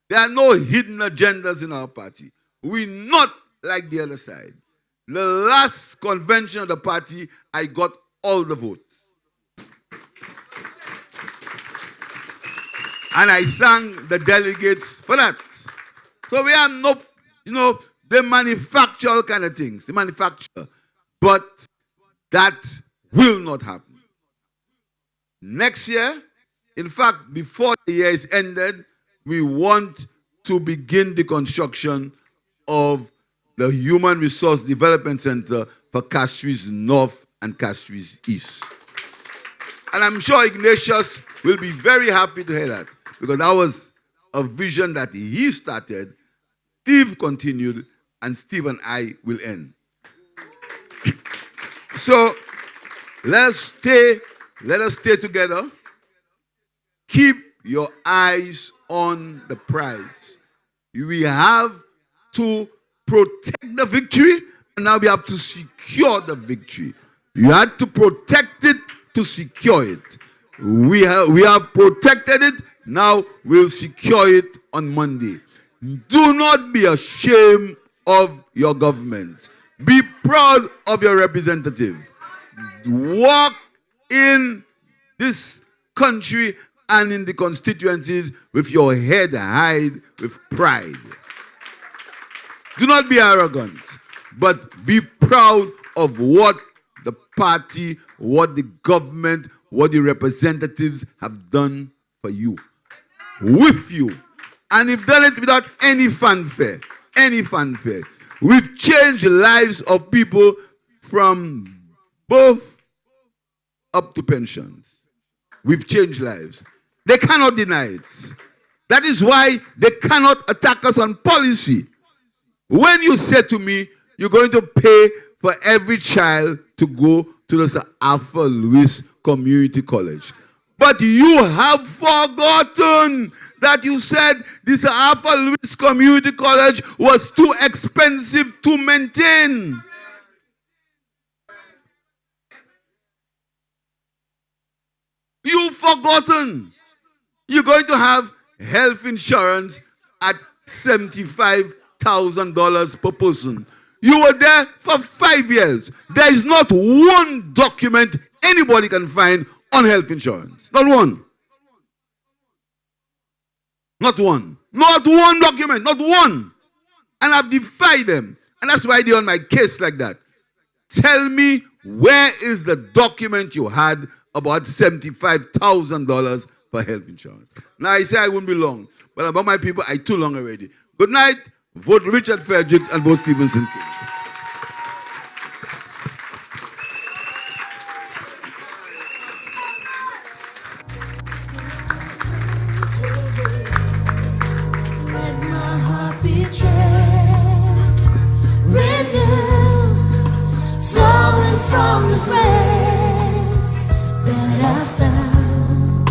There are no hidden agendas in our party. We're not like the other side. The last convention of the party, I got all the votes. And I thank the delegates for that. So we are no, they manufacture all kind of things. They manufacture. But that will not happen. Next year, in fact, before the year is ended, we want to begin the construction of the Human Resource Development Center for Castries North and Castries East. And I'm sure Ignatius will be very happy to hear that, because that was a vision that he started, Steve continued, and Steve and I will end. So let us stay together. Keep your eyes on the prize. We have to protect the victory, and now we have to secure the victory. You had to protect it to secure it. We have protected it, now we'll secure it on Monday. Do not be ashamed of your government. Be proud of your representative. Walk in this country and in the constituencies with your head high with pride. Do not be arrogant, but be proud of what the party, what the government, what the representatives have done for you, with you. And you've done it without any fanfare, We've changed the lives of people from birth up to pensions. We've changed lives. They cannot deny it. That is why they cannot attack us on policy. When you say to me, you're going to pay for every child to go to the Alpha Louis Community College. But you have forgotten that you said this Alpha Louis Community College was too expensive to maintain. You've forgotten. You're going to have health insurance at $75,000 per person. You were there for 5 years. There is not one document anybody can find on health insurance. Not one. Not one. Not one document. Not one. And I've defied them. And that's why they're on my case like that. Tell me, where is the document you had about $75,000 for health insurance? Now, I say I won't be long. But about my people, I too long already. Good night. Vote Richard Frederick and vote Stevenson King. Let my heart be changed, renewed, flowing from the grace that I found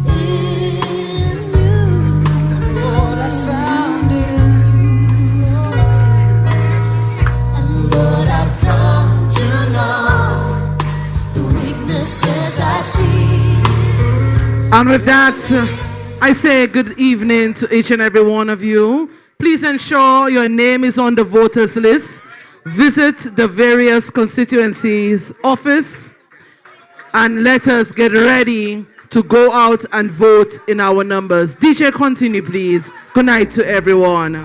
in you. Lord, I found it in you. And Lord, I've come to know the weaknesses I see. And with that, I say good evening to each and every one of you. Please ensure your name is on the voters list. Visit the various constituencies' office and let us get ready to go out and vote in our numbers. DJ, continue, please. Good night to everyone.